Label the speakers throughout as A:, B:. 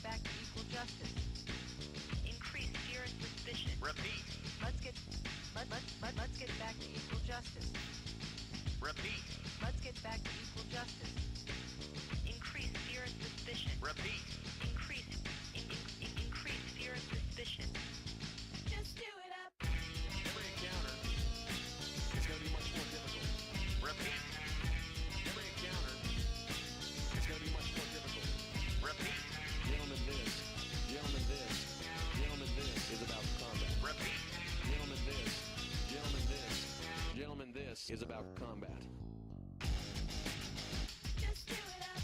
A: get back to equal justice. Increase fear and suspicion.
B: Repeat.
A: Let's get back to equal justice.
B: Repeat.
A: Let's get back to equal justice. Increase fear and suspicion.
B: Repeat.
A: Increase fear and suspicion. Just do it up.
B: Every encounter is going to be much more difficult. Repeat. Every encounter is going to be much more difficult. Repeat. Gentlemen, this is about combat. Repeat. Gentlemen, this is about combat.
A: Just do it up.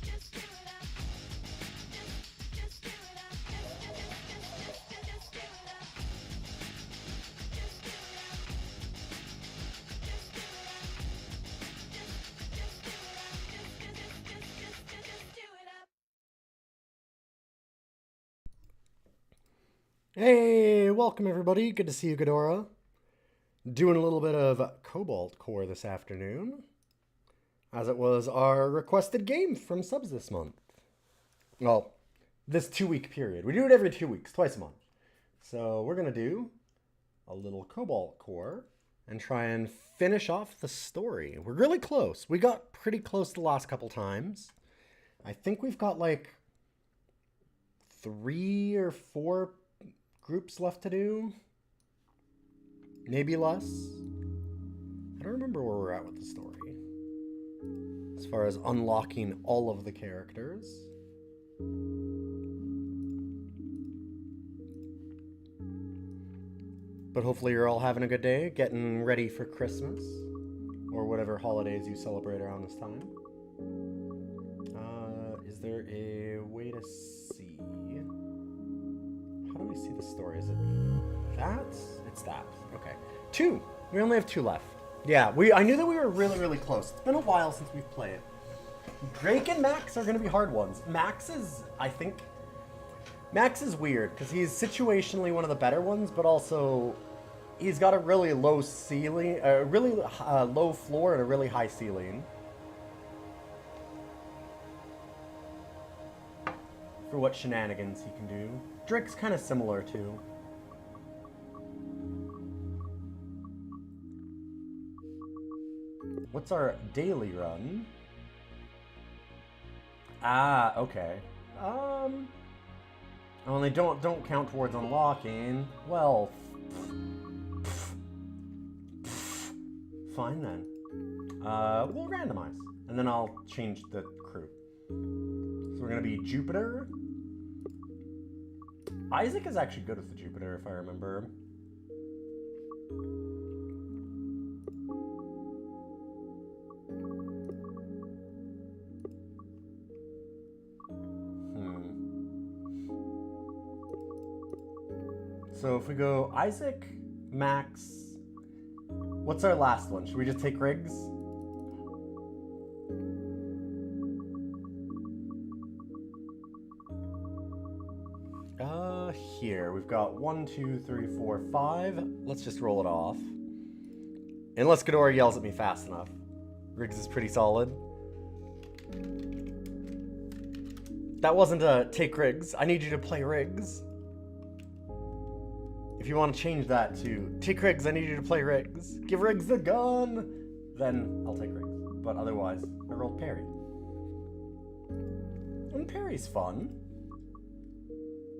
A: Just do it up. Just do it up. Just do it up. Just do it up. Just do it up. Just do it up.
C: Hey, welcome everybody. Good to see you, Ghidorah. Doing a little bit of Cobalt Core this afternoon, as it was our requested game from subs this month. Well, this 2-week period. We do it every 2 weeks, twice a month. So we're going to do a little Cobalt Core and try and finish off the story. We're really close. We got pretty close the last couple times. I think we've got like 3 or 4 groups left to do. Maybe less. I don't remember where we're at with the story. As far as unlocking all of the characters. But hopefully you're all having a good day, getting ready for Christmas. Or whatever holidays you celebrate around this time. Is there a way to see? How do we see the story? Is it that? It's that. Okay. 2. We only have 2 left. Yeah, I knew that we were really, really close. It's been a while since we've played. Drake and Max are going to be hard ones. Max is weird, because he's situationally one of the better ones, but also he's got a really low ceiling, a really low floor and a really high ceiling. For what shenanigans he can do. Drake's kind of similar too. What's our daily run? Ah, okay. Oh, and they don't count towards unlocking. Well, fine then. We'll randomize, and then I'll change the crew. So we're gonna be Jupiter. Isaac is actually good with the Jupiter, if I remember. So if we go Isaac, Max, what's our last one? Should we just take Riggs? Here, we've got 1, 2, 3, 4, 5. Let's just roll it off. Unless Ghidorah yells at me fast enough. Riggs is pretty solid. That wasn't a take Riggs. I need you to play Riggs. If you want to change that to take Riggs, I need you to play Riggs. Give Riggs the gun! Then I'll take Riggs. But otherwise, I rolled Perry. And Perry's fun.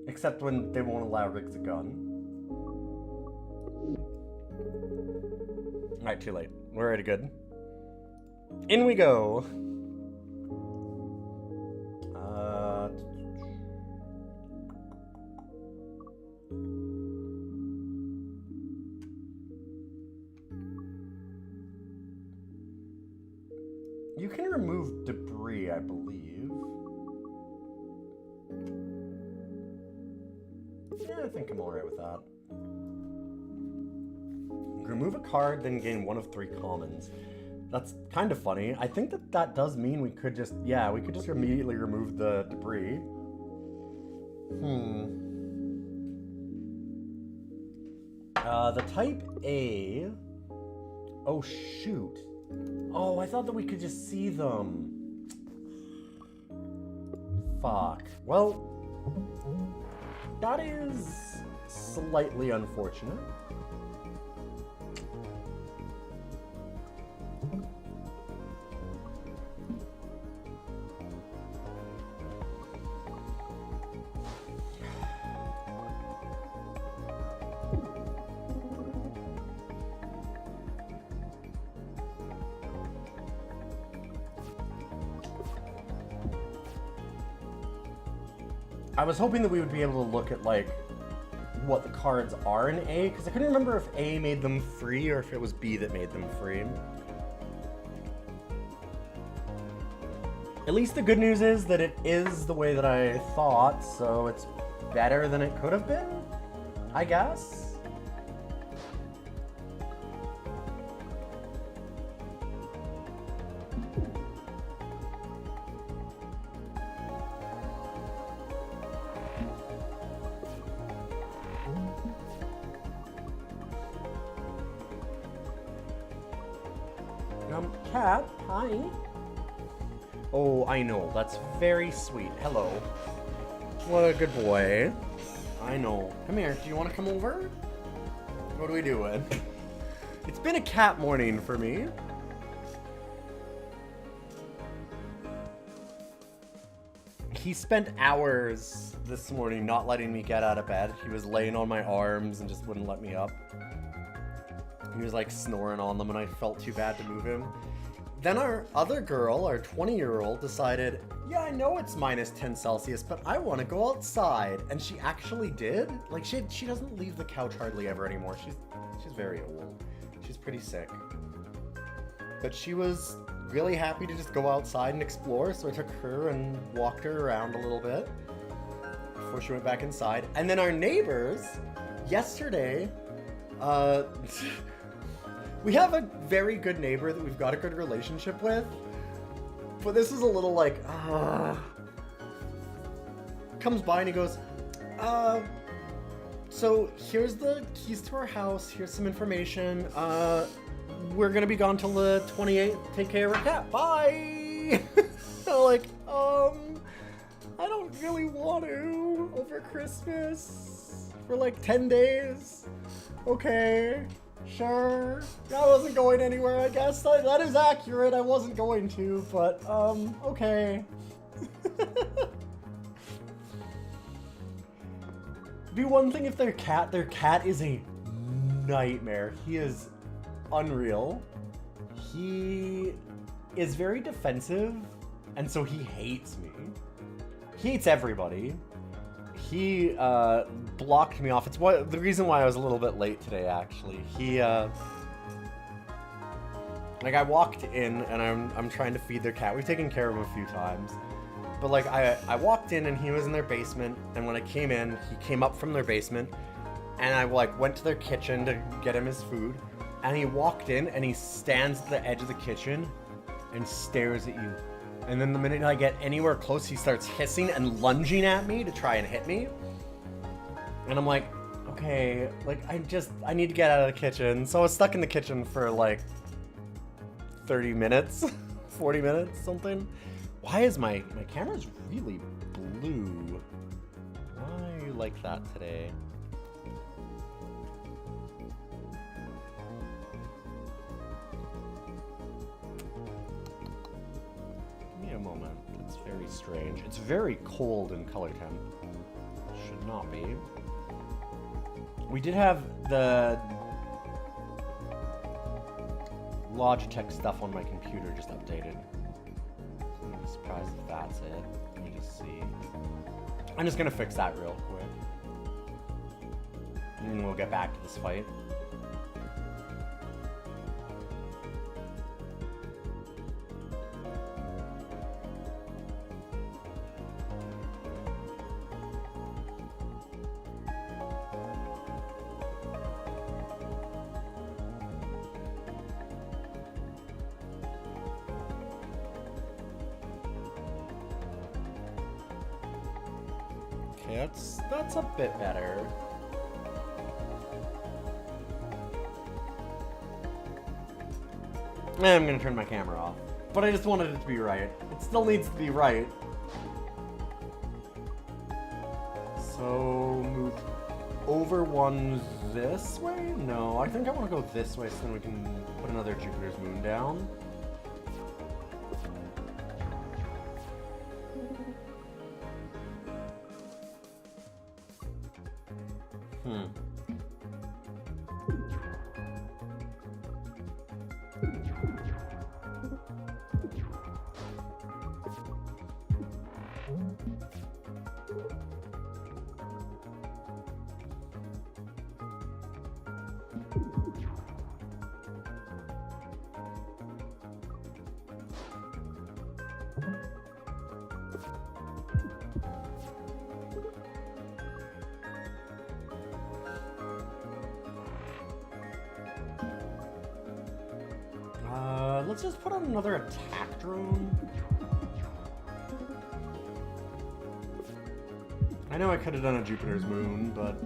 C: Except when they won't allow Riggs a gun. Alright, too late. We're already good. In we go! You can remove debris, I believe. Yeah, I think I'm alright with that. Remove a card, then gain 1 of 3 commons. That's kind of funny. I think that does mean we could just, yeah, we could just immediately remove the debris. The type A. Oh, shoot. Oh, I thought that we could just see them. Fuck. Well, that is slightly unfortunate. I was hoping that we would be able to look at, like, what the cards are in A, because I couldn't remember if A made them free or if it was B that made them free. At least the good news is that it is the way that I thought, so it's better than it could have been, I guess. Cat, hi. Oh, I know. That's very sweet. Hello. What a good boy. I know. Come here. Do you want to come over? What are we doing? It's been a cat morning for me. He spent hours this morning not letting me get out of bed. He was laying on my arms and just wouldn't let me up. He was like snoring on them and I felt too bad to move him. Then our other girl, our 20-year-old, decided, yeah, I know it's minus 10 Celsius, but I want to go outside. And she actually did. Like, she doesn't leave the couch hardly ever anymore. She's very old. She's pretty sick. But she was really happy to just go outside and explore, so I took her and walked her around a little bit before she went back inside. And then our neighbors, yesterday, we have a very good neighbor that we've got a good relationship with, but this is a little like, comes by and he goes, so here's the keys to our house, here's some information, we're gonna be gone till the 28th, take care of our cat, bye! I'm like, I don't really want to over Christmas for like 10 days, okay. Sure. I wasn't going anywhere, I guess. That is accurate. I wasn't going to, but, okay. Be one thing if their cat is a nightmare. He is unreal. He is very defensive, and so he hates me. He hates everybody. He blocked me off. It's the reason why I was a little bit late today, actually. He like I walked in and I'm trying to feed their cat. We've taken care of him a few times. But like I walked in and he was in their basement, and when I came in, he came up from their basement and I like went to their kitchen to get him his food, and he walked in and he stands at the edge of the kitchen and stares at you. And then the minute I get anywhere close, he starts hissing and lunging at me to try and hit me. And I'm like, okay, like I need to get out of the kitchen. So I was stuck in the kitchen for like 30 minutes, 40 minutes, something. Why is my camera's really blue? Why are you like that today? A moment. It's very strange. It's very cold in color temp. Should not be. We did have the Logitech stuff on my computer just updated. I'm surprised if that's it. Let me just see. I'm just gonna fix that real quick. And then we'll get back to this fight. Okay, that's a bit better. I'm gonna turn my camera off. But I just wanted it to be right. It still needs to be right. So move over one this way? No, I think I want to go this way so then we can put another Jupiter's moon down. Let's just put on another attack drone. I know I could have done a Jupiter's moon, but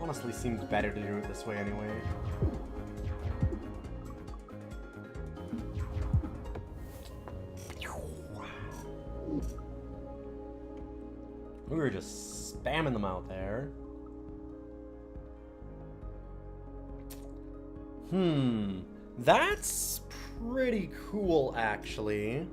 C: honestly seems better to do it this way anyway. We were just spamming them out there. That's pretty cool, actually.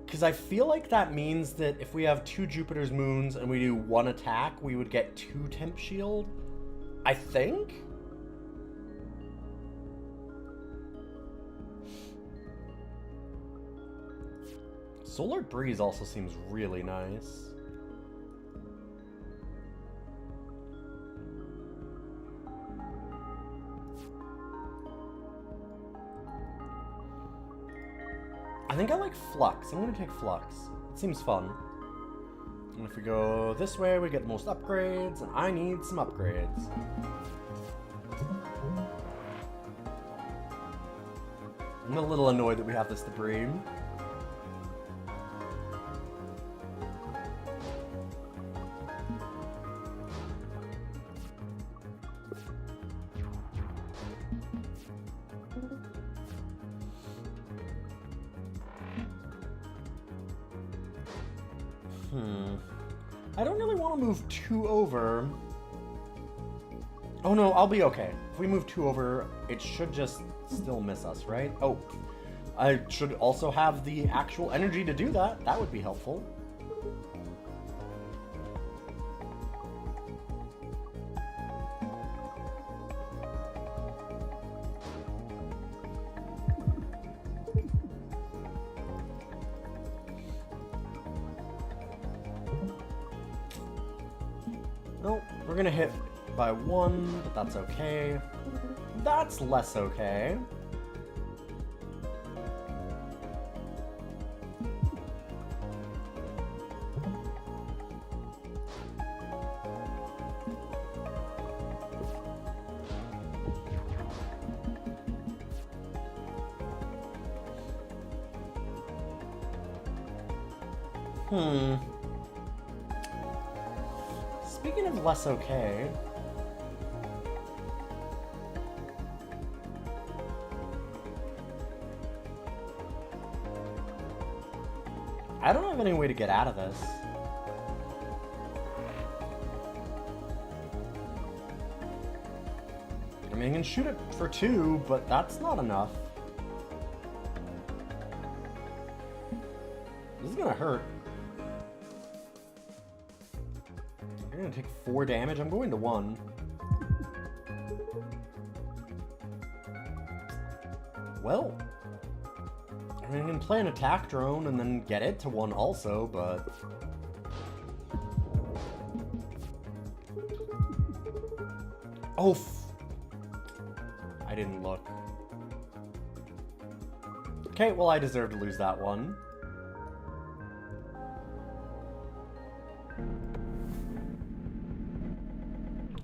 C: Because I feel like that means that if we have 2 Jupiter's moons and we do 1 attack, we would get 2 temp shield. I think? Solar Breeze also seems really nice. I think I like Flux. I'm gonna take Flux. It seems fun. And if we go this way, we get the most upgrades, and I need some upgrades. I'm a little annoyed that we have this debris. I don't really want to move 2 over. Oh no, I'll be okay. If we move 2 over, it should just still miss us, right? Oh, I should also have the actual energy to do that. That would be helpful. Nope, we're gonna hit by 1, but that's okay. That's less okay. Speaking of less okay, I don't have any way to get out of this. I mean, I can shoot it for 2, but that's not enough. This is gonna hurt. I'm gonna take 4 damage. I'm going to 1. Well, I mean, I can play an attack drone and then get it to 1 also, but... Oh, I didn't look. Okay, well, I deserve to lose that one.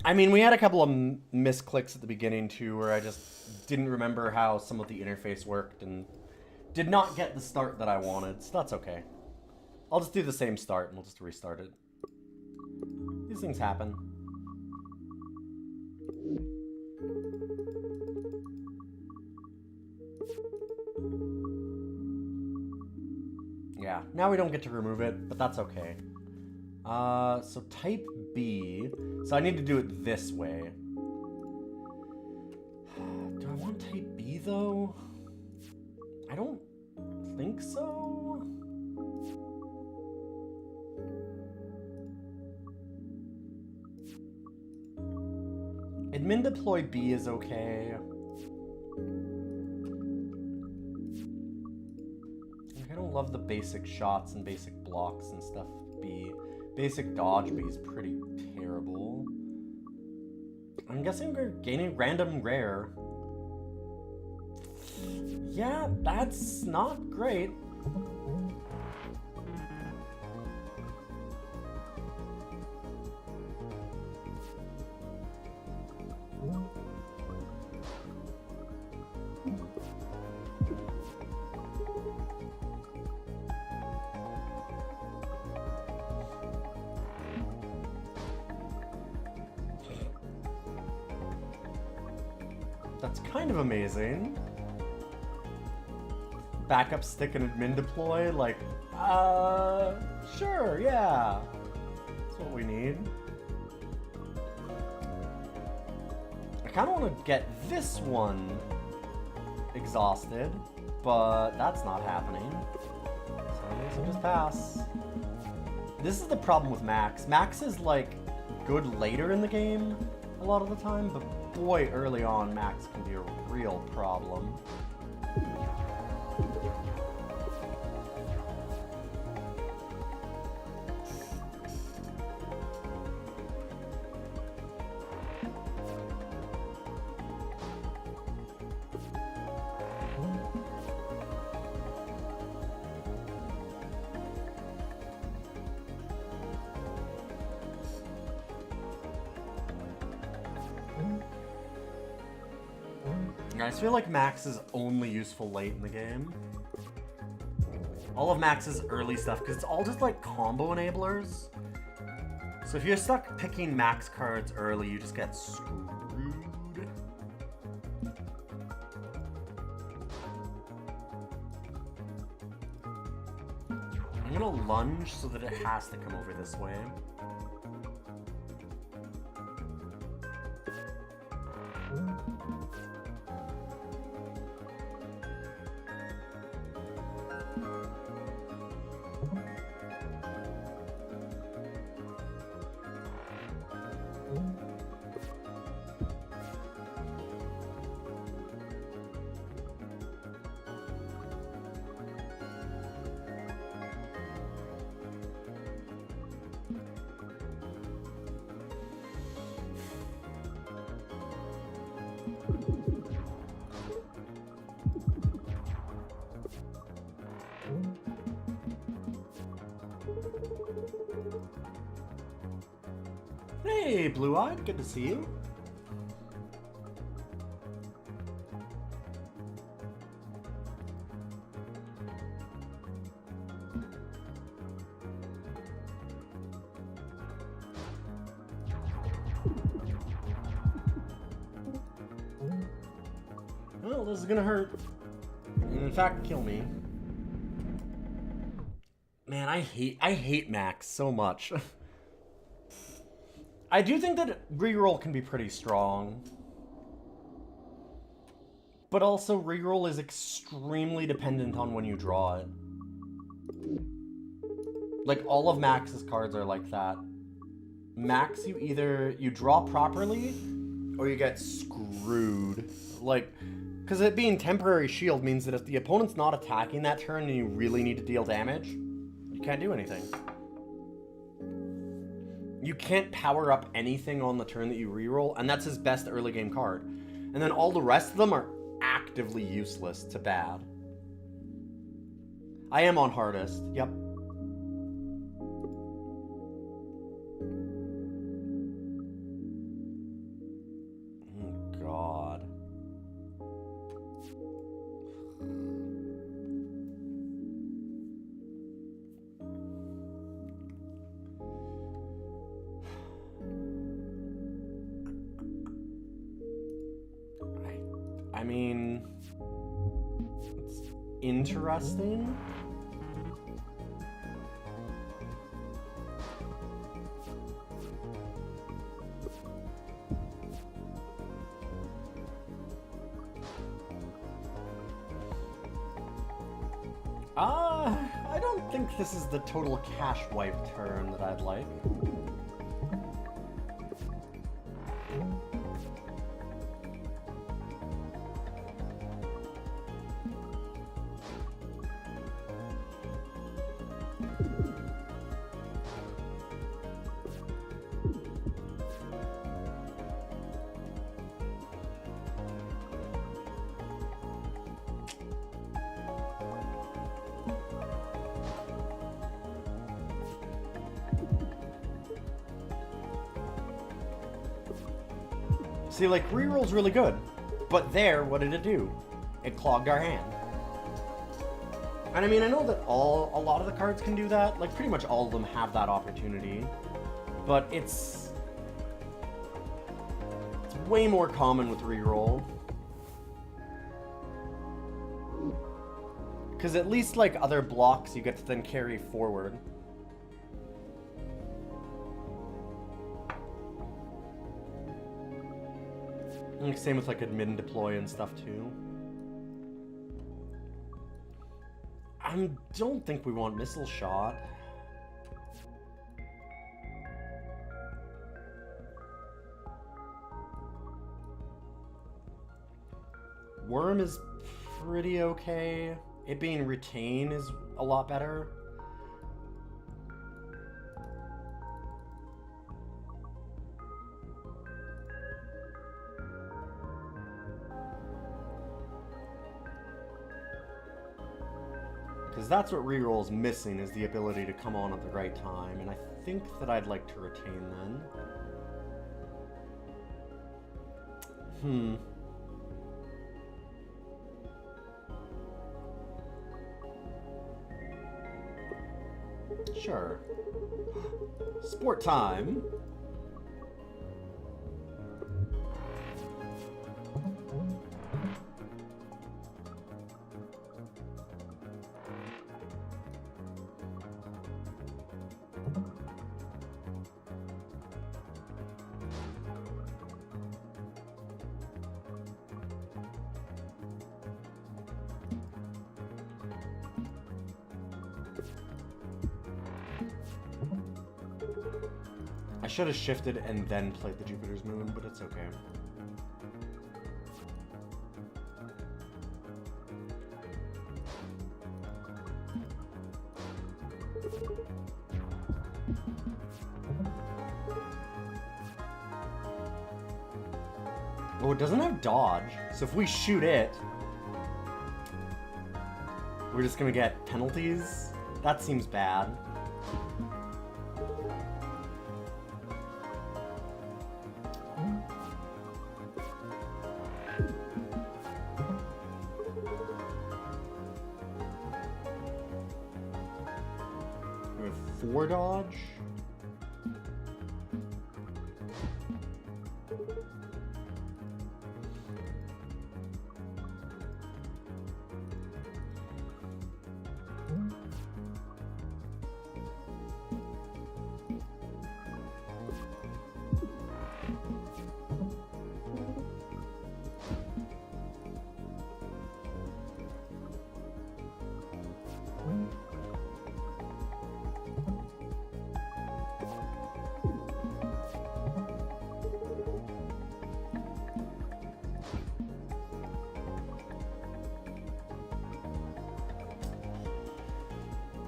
C: I mean, we had a couple of misclicks at the beginning, too, where I just didn't remember how some of the interface worked and did not get the start that I wanted, so that's okay. I'll just do the same start and we'll just restart it. These things happen. Yeah, now we don't get to remove it, but that's okay. So type B. So I need to do it this way. Do I want type B though? I don't think so. Admin deploy B is okay. I don't love the basic shots and basic blocks and stuff B. Basic dodge B is pretty terrible. I'm guessing we're gaining random rare. Yeah, that's not great. That's kind of amazing. Backup stick and admin deploy, like, sure, yeah. That's what we need. I kind of want to get this one exhausted, but that's not happening. So I guess I'll just pass. This is the problem with Max. Max is, like, good later in the game a lot of the time, but boy, early on, Max can be a real problem. I just feel like Max is only useful late in the game. All of Max's early stuff, because it's all just like combo enablers. So if you're stuck picking Max cards early, you just get screwed. I'm gonna lunge so that it has to come over this way. Hey, Blue-Eyed, good to see you. Well, this is gonna hurt. And in fact, kill me. Man, I hate Max so much. I do think that reroll can be pretty strong. But also, reroll is extremely dependent on when you draw it. Like, all of Max's cards are like that. Max, you draw properly, or you get screwed. Like, because it being temporary shield means that if the opponent's not attacking that turn and you really need to deal damage, you can't do anything. You can't power up anything on the turn that you reroll, and that's his best early game card. And then all the rest of them are actively useless to bad. I am on hardest, yep. Oh, God. I mean, it's interesting. I don't think this is the total cash wipe turn that I'd like. See, like, reroll's really good. But there, what did it do? It clogged our hand. And I mean, I know that a lot of the cards can do that. Like, pretty much all of them have that opportunity. But it's way more common with reroll. Because at least, like, other blocks you get to then carry forward. And same with, like, admit and deploy and stuff, too. I don't think we want missile shot. Worm is pretty okay. It being retain is a lot better. Because that's what reroll's missing, is the ability to come on at the right time, and I think that I'd like to retain then. Sure. Sport time. I should have shifted and then played the Jupiter's Moon, but it's okay. Oh, it doesn't have dodge, so if we shoot it, we're just gonna get penalties? That seems bad. We have 4 dodge.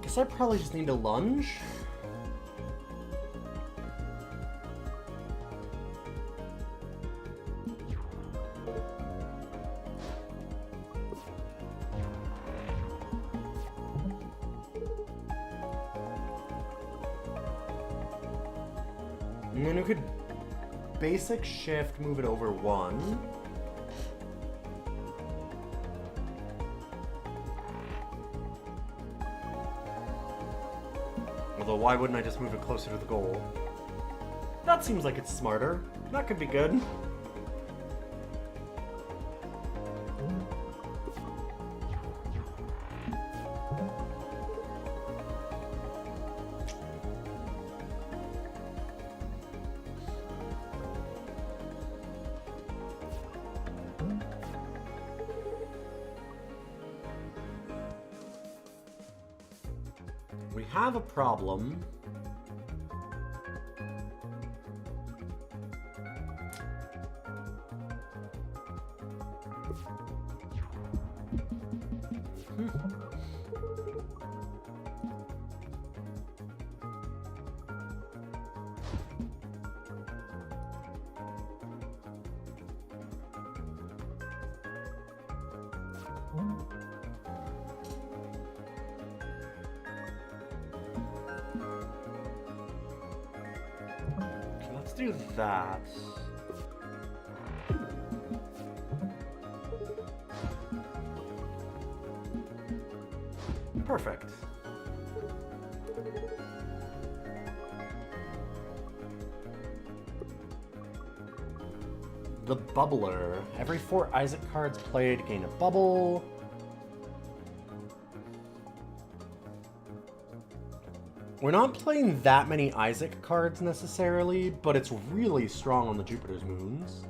C: Guess I probably just need to lunge. And then we could basic shift, move it over 1. Although, why wouldn't I just move it closer to the goal? That seems like it's smarter. That could be good. have a problem. Okay, let's do that. Perfect. The Bubbler. Every 4 Isaac cards played gain a bubble. We're not playing that many Isaac cards necessarily, but it's really strong on the Jupiter's Moons.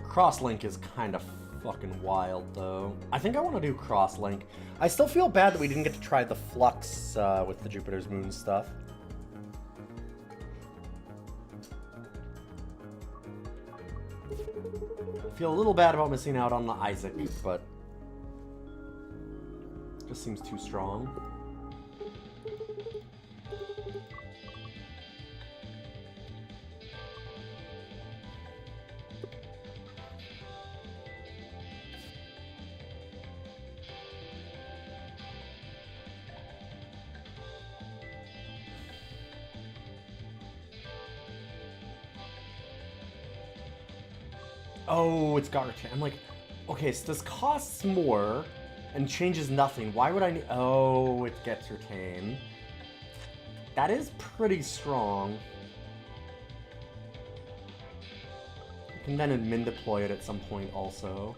C: Crosslink is kind of fucking wild, though. I think I want to do Crosslink. I still feel bad that we didn't get to try the Flux with the Jupiter's Moon stuff. I feel a little bad about missing out on the Isaac, but it just seems too strong. Oh, it's Garchomp. I'm like, okay, so this costs more and changes nothing. Why would I need... Oh, it gets retained. That is pretty strong. You can then admin deploy it at some point also.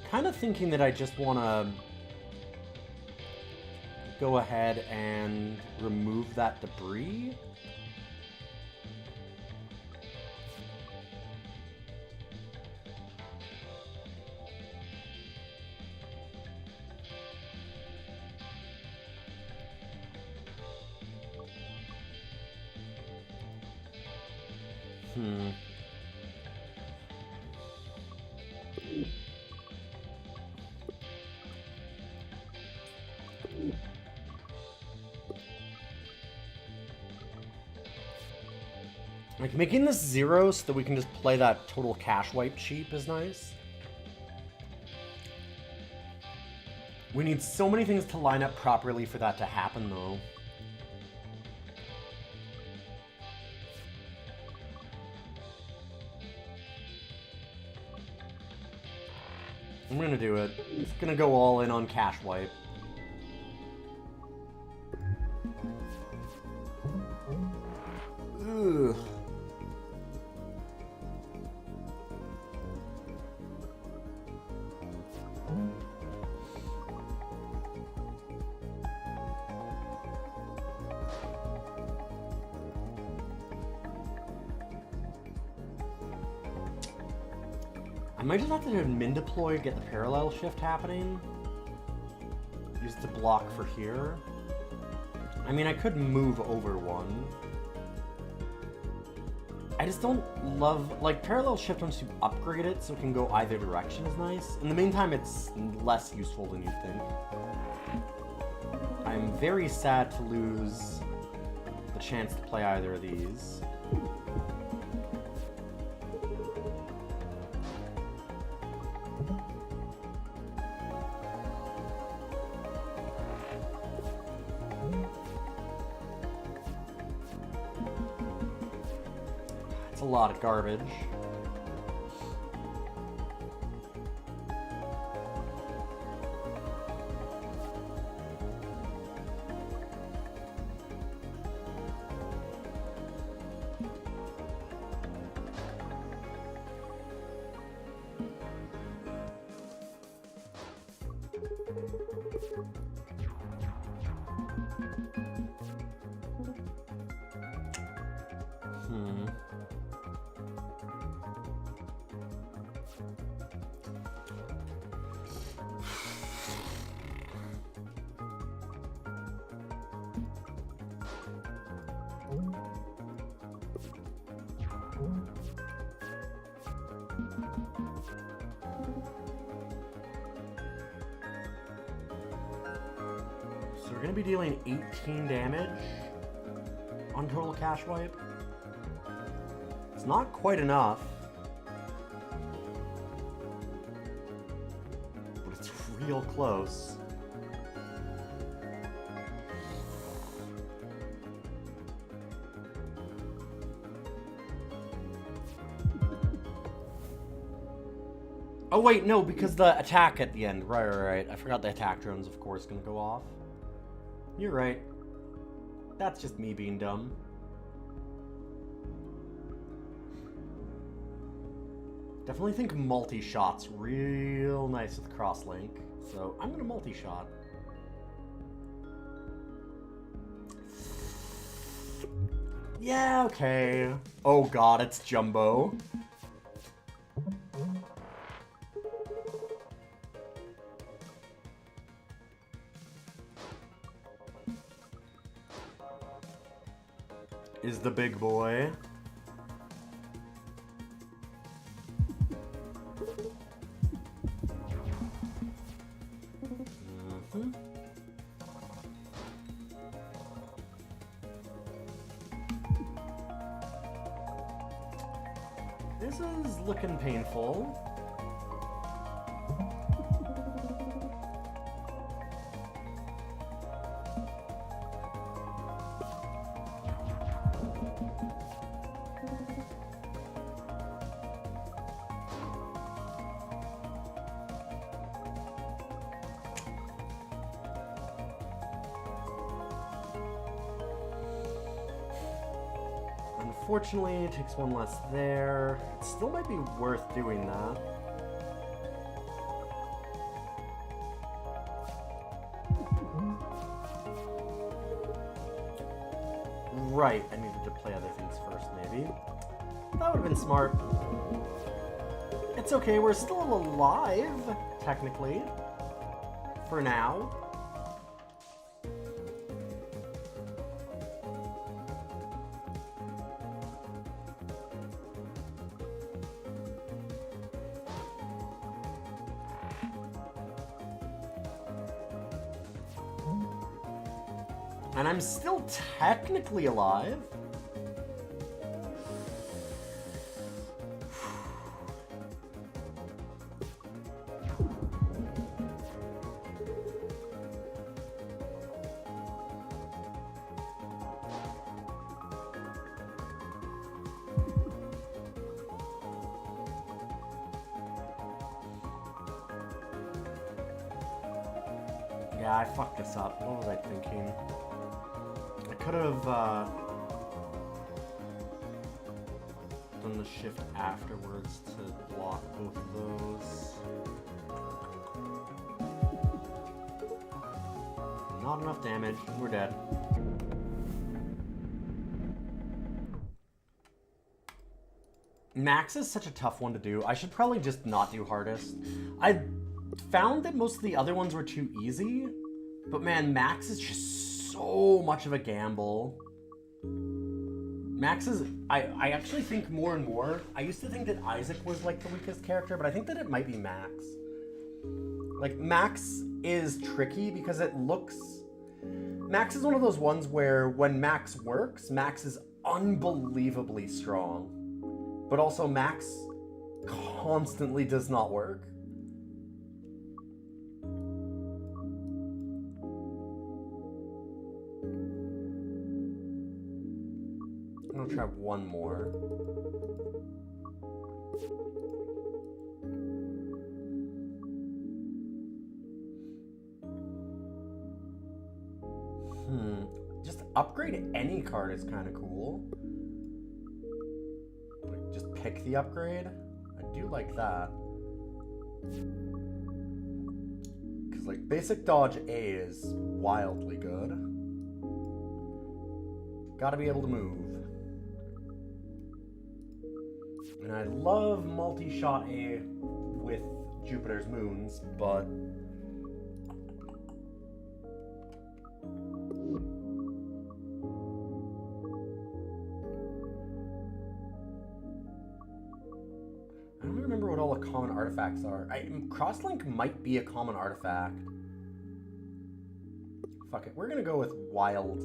C: Kind of thinking that I just want to go ahead and remove that debris. Like, making this 0 so that we can just play that total cash wipe cheap is nice. We need so many things to line up properly for that to happen, though. I'm gonna do it. It's gonna go all in on cash wipe. Ugh. I might just have to admin deploy to get the parallel shift happening. Use the block for here. I mean, I could move over one. I just don't love... Like, parallel shift once you upgrade it so it can go either direction is nice. In the meantime, it's less useful than you think. I'm very sad to lose the chance to play either of these. A lot of garbage. Hmm. So we're gonna be dealing 18 damage on total cash wipe. It's not quite enough, but it's real close. Oh wait, no, because the attack at the end. Right. I forgot the attack drone's of course gonna go off. You're right. That's just me being dumb. Definitely think multi-shot's real nice with cross-link. So I'm gonna multi-shot. Yeah, okay. Oh god, it's Jumbo. Is the big boy. Mhm. This is looking painful. Unfortunately, it takes one less there. It still might be worth doing that. Right, I needed to play other things first, maybe. That would have been smart. It's okay, we're still alive, technically. For now. And I'm still technically alive. Yeah, I fucked this up. What was I thinking? I could have done the shift afterwards to block both of those. Not enough damage. We're dead. Max is such a tough one to do. I should probably just not do hardest. I found that most of the other ones were too easy, but man, Max is just so much of a gamble. Max is, I actually think more and more, I used to think that Isaac was like the weakest character, but I think that it might be Max. Like, Max is tricky because it looks, Max is one of those ones where when Max works, Max is unbelievably strong. But also Max constantly does not work. I'm gonna try one more. Just upgrade any card is kind of cool. Like, just pick the upgrade. I do like that. Because, like, basic dodge A is wildly good. Gotta be able to move. And I love multi-shot A with Jupiter's moons, but... I don't remember what all the common artifacts are. Crosslink might be a common artifact. Fuck it, we're gonna go with wild,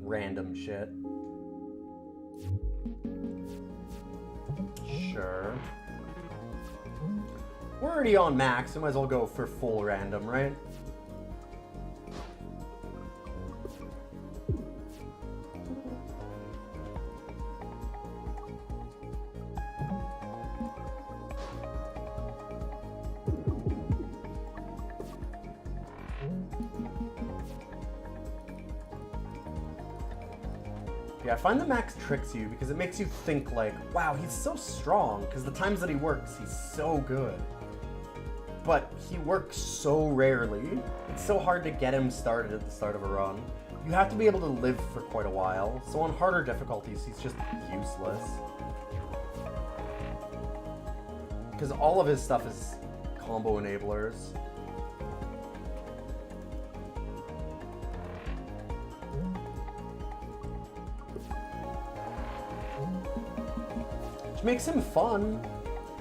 C: random shit. Sure. We're already on max, so might as well go for full random, right? Yeah, I find the max tricks you because it makes you think like, wow, he's so strong, because the times that he works, he's so good. But he works so rarely. It's so hard to get him started at the start of a run. You have to be able to live for quite a while, so on harder difficulties, he's just useless. Because all of his stuff is combo enablers. Which makes him fun,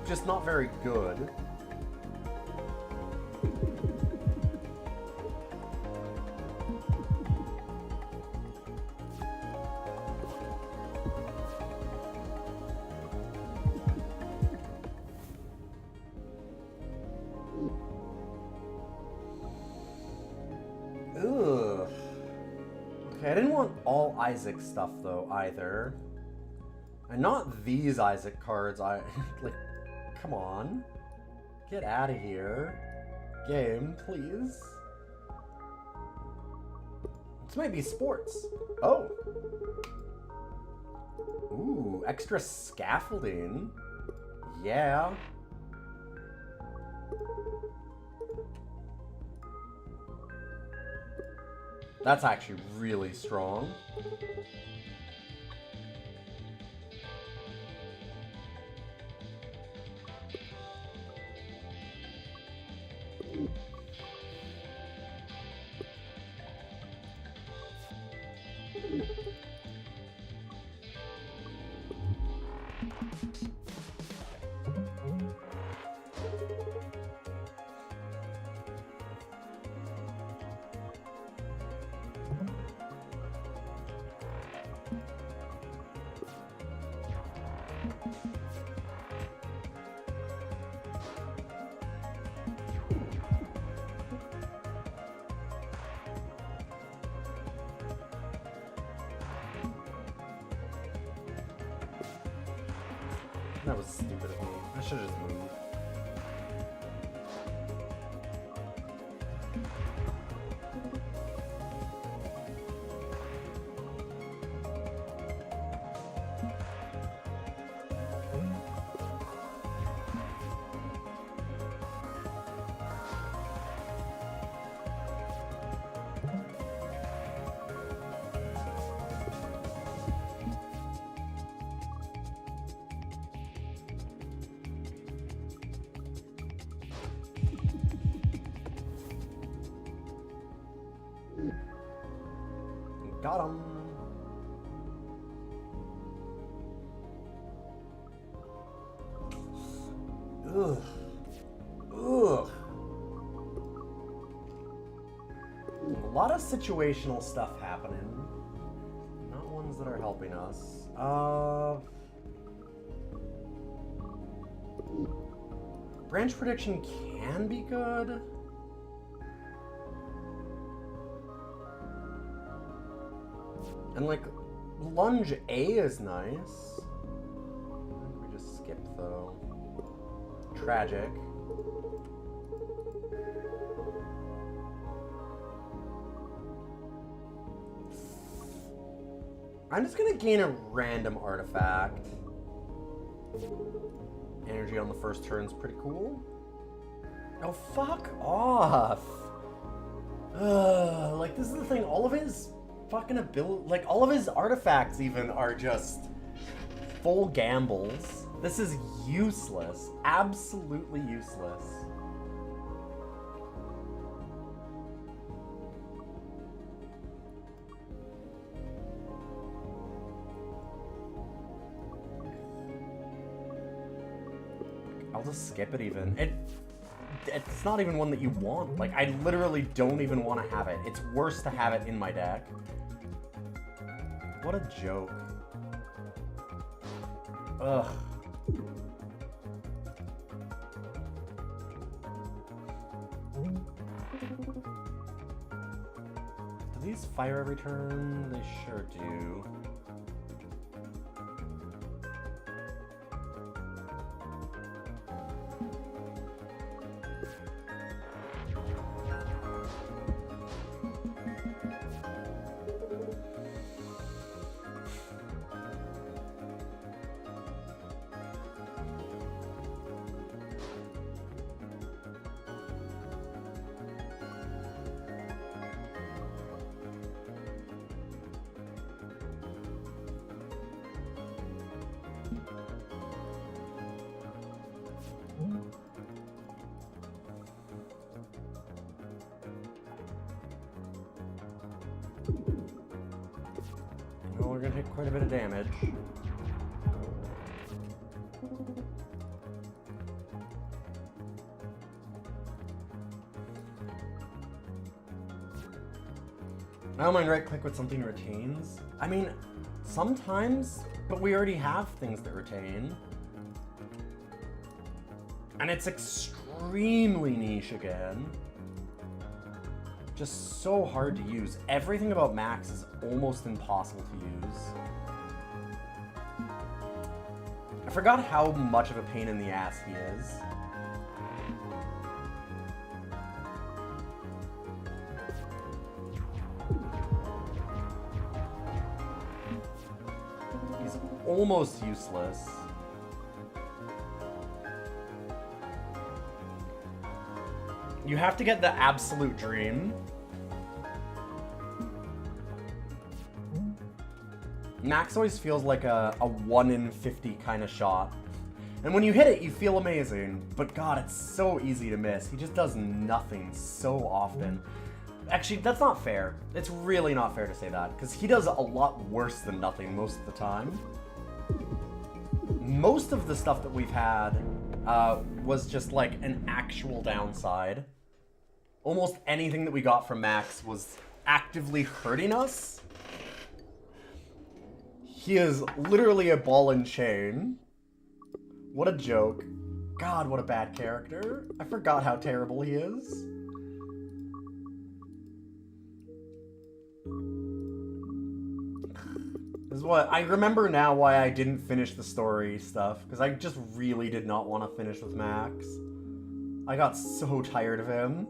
C: just not very good. Ugh. Okay, I didn't want all Isaac stuff though either. And not these Isaac cards. Like, come on. Get out of here. Game, please. This might be sports. Oh. Ooh, extra scaffolding. Yeah. That's actually really strong. That was stupid of me. I should have just moved. Got him. Ugh. Ugh. A lot of situational stuff happening. Not ones that are helping us. Branch prediction can be good. And like, lunge A is nice. I think we just skipped though. Tragic. I'm just gonna gain a random artifact. Energy on the first turn's pretty cool. Oh, fuck off. Like, this is the thing. All of his fucking ability, like, all of his artifacts even are just full gambles. This is useless. Absolutely useless. I'll just skip it even. It's not even one that you want. Like, I literally don't even want to have it. It's worse to have it in my deck. What a joke. Ugh. Do these fire every turn? They sure do. Well, we're gonna take quite a bit of damage. I don't mind right click with something retains. I mean, sometimes, but we already have things that retain. And it's extremely niche again. Just so hard to use. Everything about Max is almost impossible to use. I forgot how much of a pain in the ass he is. He's almost useless. You have to get the absolute dream. Max always feels like a 1 in 50 kind of shot. And when you hit it, you feel amazing. But God, it's so easy to miss. He just does nothing so often. Actually, that's not fair. It's really not fair to say that, because he does a lot worse than nothing most of the time. Most of the stuff that we've had was just like an actual downside. Almost anything that we got from Max was actively hurting us. He is literally a ball and chain. What a joke. God, what a bad character. I forgot how terrible he is. This is what I remember now why I didn't finish the story stuff, because I just really did not want to finish with Max. I got so tired of him.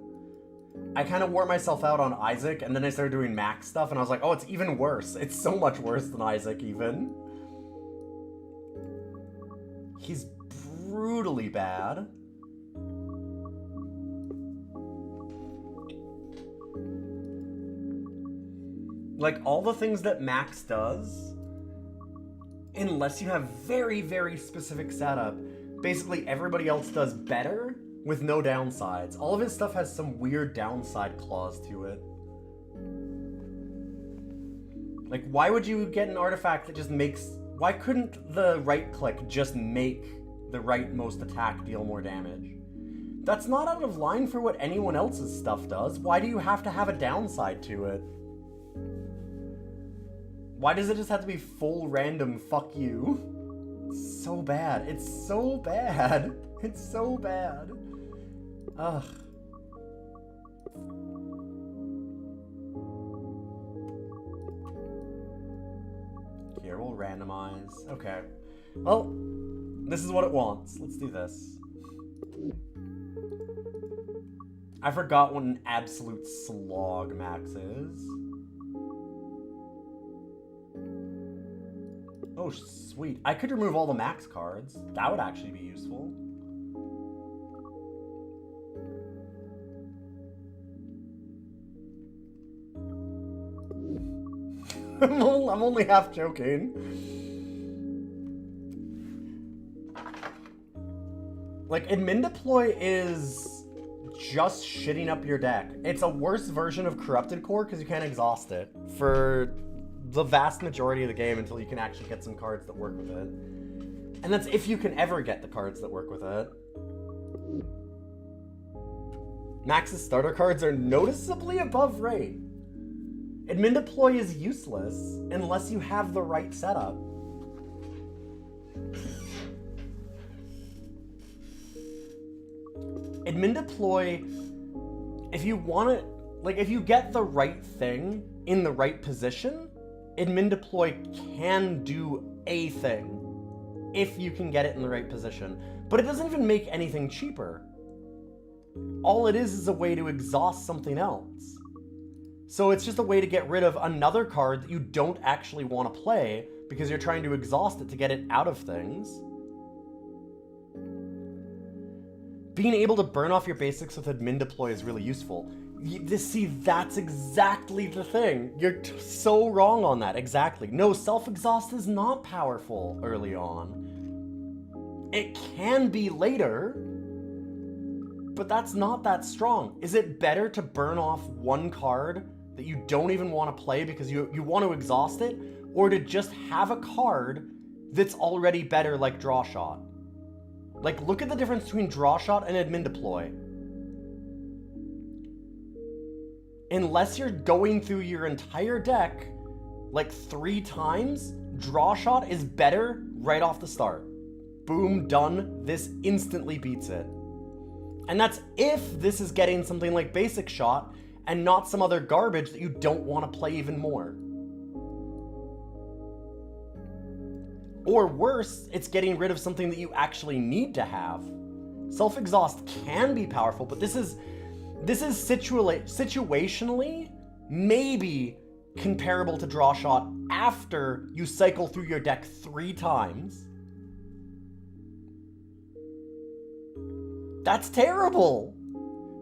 C: I kind of wore myself out on Isaac, and then I started doing Max stuff, and I was like, oh, it's even worse. It's so much worse than Isaac, even. He's brutally bad. Like, all the things that Max does, unless you have very, very specific setup, basically everybody else does better with no downsides. All of his stuff has some weird downside clause to it. Like, why would you get an artifact that just makes... Why couldn't the right click just make the rightmost attack deal more damage? That's not out of line for what anyone else's stuff does. Why do you have to have a downside to it? Why does it just have to be full random fuck you? It's so bad. It's so bad. It's so bad. Ugh. Here, we'll randomize. Okay. Well, this is what it wants. Let's do this. I forgot what an absolute slog Max is. Oh, sweet. I could remove all the Max cards. That would actually be useful. I'm only half joking. Like, Admin Deploy is just shitting up your deck. It's a worse version of Corrupted Core because you can't exhaust it for the vast majority of the game until you can actually get some cards that work with it. And that's if you can ever get the cards that work with it. Max's starter cards are noticeably above rate. Admin Deploy is useless unless you have the right setup. Admin Deploy, if you want it, like if you get the right thing in the right position, Admin Deploy can do a thing if you can get it in the right position. But it doesn't even make anything cheaper. All it is a way to exhaust something else. So it's just a way to get rid of another card that you don't actually want to play because you're trying to exhaust it to get it out of things. Being able to burn off your basics with Admin Deploy is really useful. See, that's exactly the thing. You're so wrong on that, exactly. No, self-exhaust is not powerful early on. It can be later, but that's not that strong. Is it better to burn off one card that you don't even want to play because you want to exhaust it, or to just have a card that's already better, like Draw Shot? Like, look at the difference between Draw Shot and Admin Deploy. Unless you're going through your entire deck like 3 times, Draw Shot is better right off the start. Boom, done. This instantly beats it. And that's if this is getting something like Basic Shot and not some other garbage that you don't want to play even more. Or worse, it's getting rid of something that you actually need to have. Self-exhaust can be powerful, but this is situationally maybe comparable to Draw Shot after you cycle through your deck 3 times. That's terrible.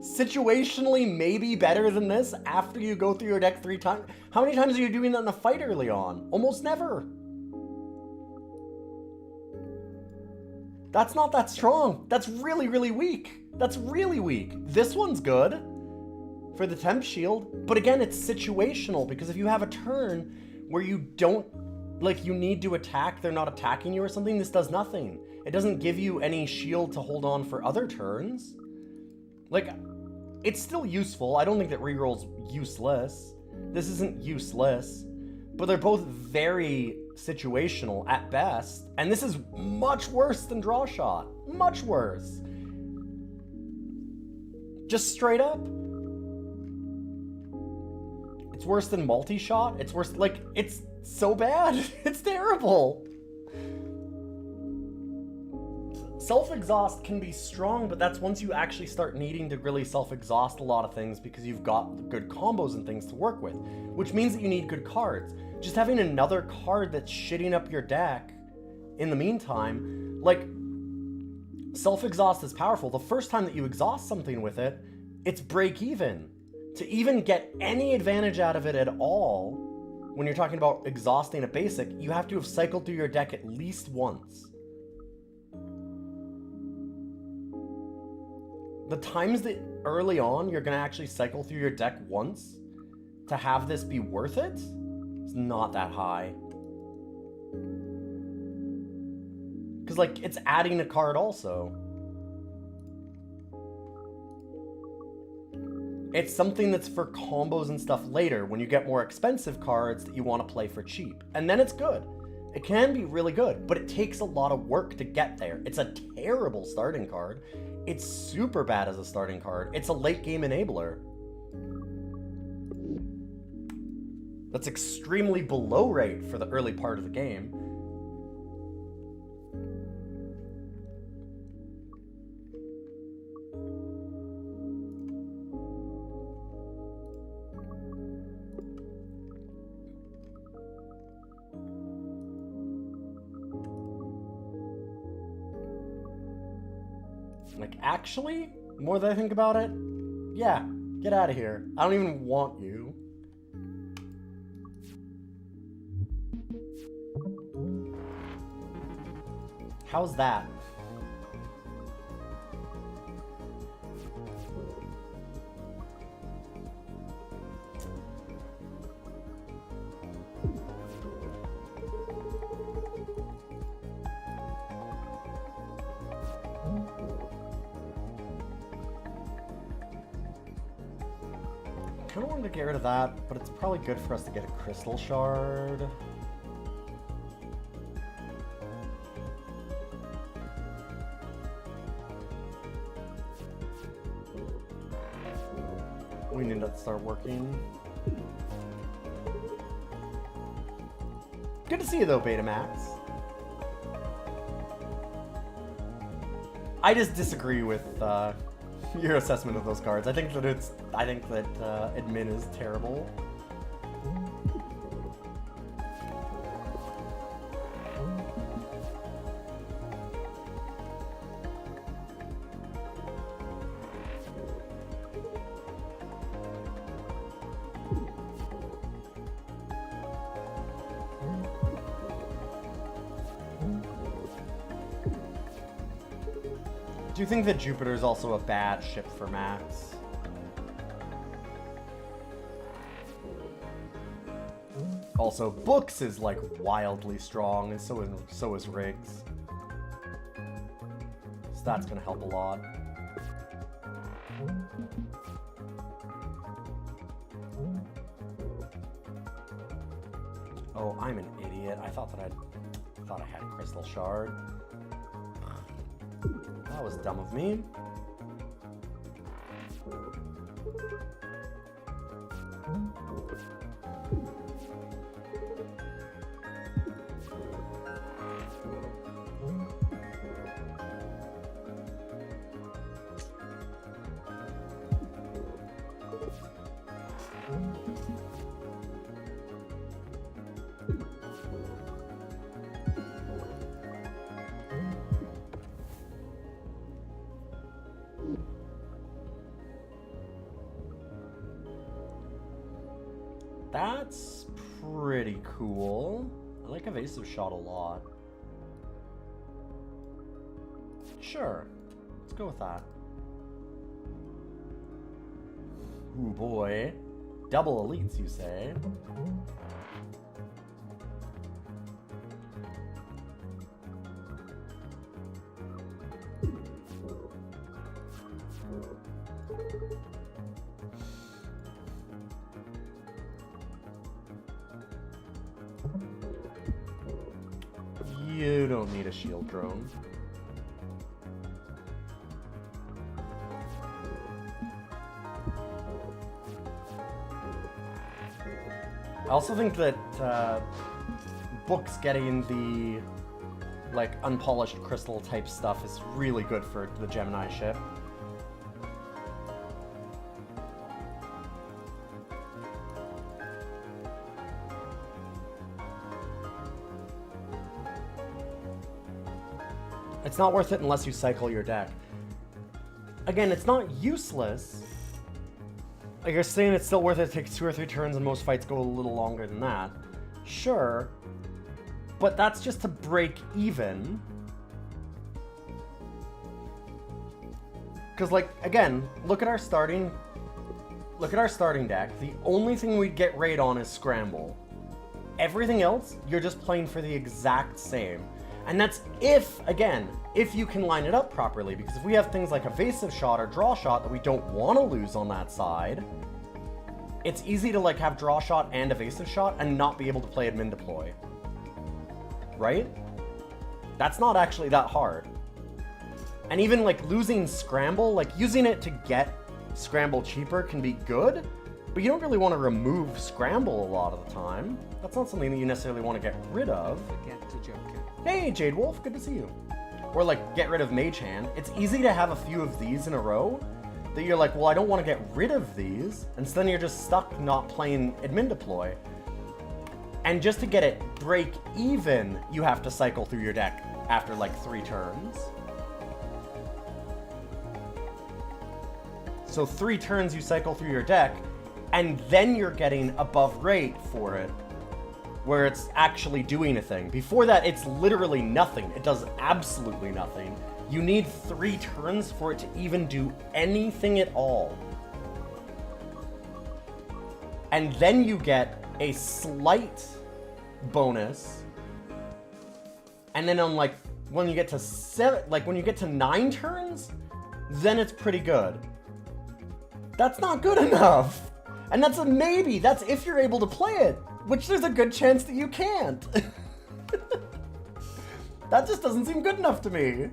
C: Situationally maybe better than this after you go through your deck 3 times. How many times are you doing that in a fight early on? Almost never. That's not that strong. That's really, really weak. That's really weak. This one's good for the Temp Shield, but again, it's situational because if you have a turn where you don't, like, you need to attack, they're not attacking you or something, this does nothing. It doesn't give you any shield to hold on for other turns. Like, it's still useful. I don't think that reroll's useless. This isn't useless, but they're both very situational at best, and this is much worse than Draw Shot. Much worse. Just straight up. It's worse than Multi-Shot. It's worse, like, it's so bad. It's terrible. Self-exhaust can be strong, but that's once you actually start needing to really self-exhaust a lot of things because you've got good combos and things to work with, which means that you need good cards. Just having another card that's shitting up your deck in the meantime, like, self-exhaust is powerful. The first time that you exhaust something with it, it's break even. To even get any advantage out of it at all, when you're talking about exhausting a basic, you have to have cycled through your deck at least once. The times that early on you're going to actually cycle through your deck once to have this be worth it is not that high. Because, like, it's adding a card also. It's something that's for combos and stuff later when you get more expensive cards that you want to play for cheap. And then it's good. It can be really good, but it takes a lot of work to get there. It's a terrible starting card. It's super bad as a starting card. It's a late game enabler. That's extremely below rate for the early part of the game. Like, actually, the more that I think about it, yeah, get out of here. I don't even want you. How's that? Kind of wanted to get rid of that, but it's probably good for us to get a crystal shard. We need to start working. Good to see you though, Betamax. I just disagree with your assessment of those cards. I think that admin is terrible. Do you think that Jupiter is also a bad ship for Max? Also, Books is like wildly strong, and so is Riggs. So that's gonna help a lot. Oh, I'm an idiot. I thought I had Crystal Shard. That was dumb of me. That's pretty cool. I like Evasive Shot a lot. Sure, let's go with that. Ooh boy. Double elites, you say? You don't need a shield drone. I also think that Books getting the like unpolished crystal type stuff is really good for the Gemini ship. It's not worth it unless you cycle your deck. Again, it's not useless. Like you're saying, it's still worth it. It takes 2 or 3 turns, and most fights go a little longer than that. Sure, but that's just to break even. Because, like, again, look at our starting deck. The only thing we'd get raid on is Scramble. Everything else, you're just playing for the exact same. And that's if you can line it up properly, because if we have things like Evasive Shot or Draw Shot that we don't want to lose on that side, it's easy to like have Draw Shot and Evasive Shot and not be able to play Admin Deploy. Right? That's not actually that hard. And even like losing Scramble, like using it to get Scramble cheaper can be good, but you don't really want to remove Scramble a lot of the time. That's not something that you necessarily want to get rid of. Hey, Jade Wolf, good to see you. Or like get rid of Mage Hand. It's easy to have a few of these in a row that you're like, well, I don't want to get rid of these. And so then you're just stuck not playing Admin Deploy. And just to get it break even, you have to cycle through your deck after like 3 turns. So 3 turns you cycle through your deck, and then you're getting above rate for it. where it's actually doing a thing. Before that, it's literally nothing. It does absolutely nothing. You need 3 turns for it to even do anything at all. And then you get a slight bonus. And then on like, when you get to 9 turns, then it's pretty good. That's not good enough. And that's a maybe. That's if you're able to play it, which there's a good chance that you can't. That just doesn't seem good enough to me.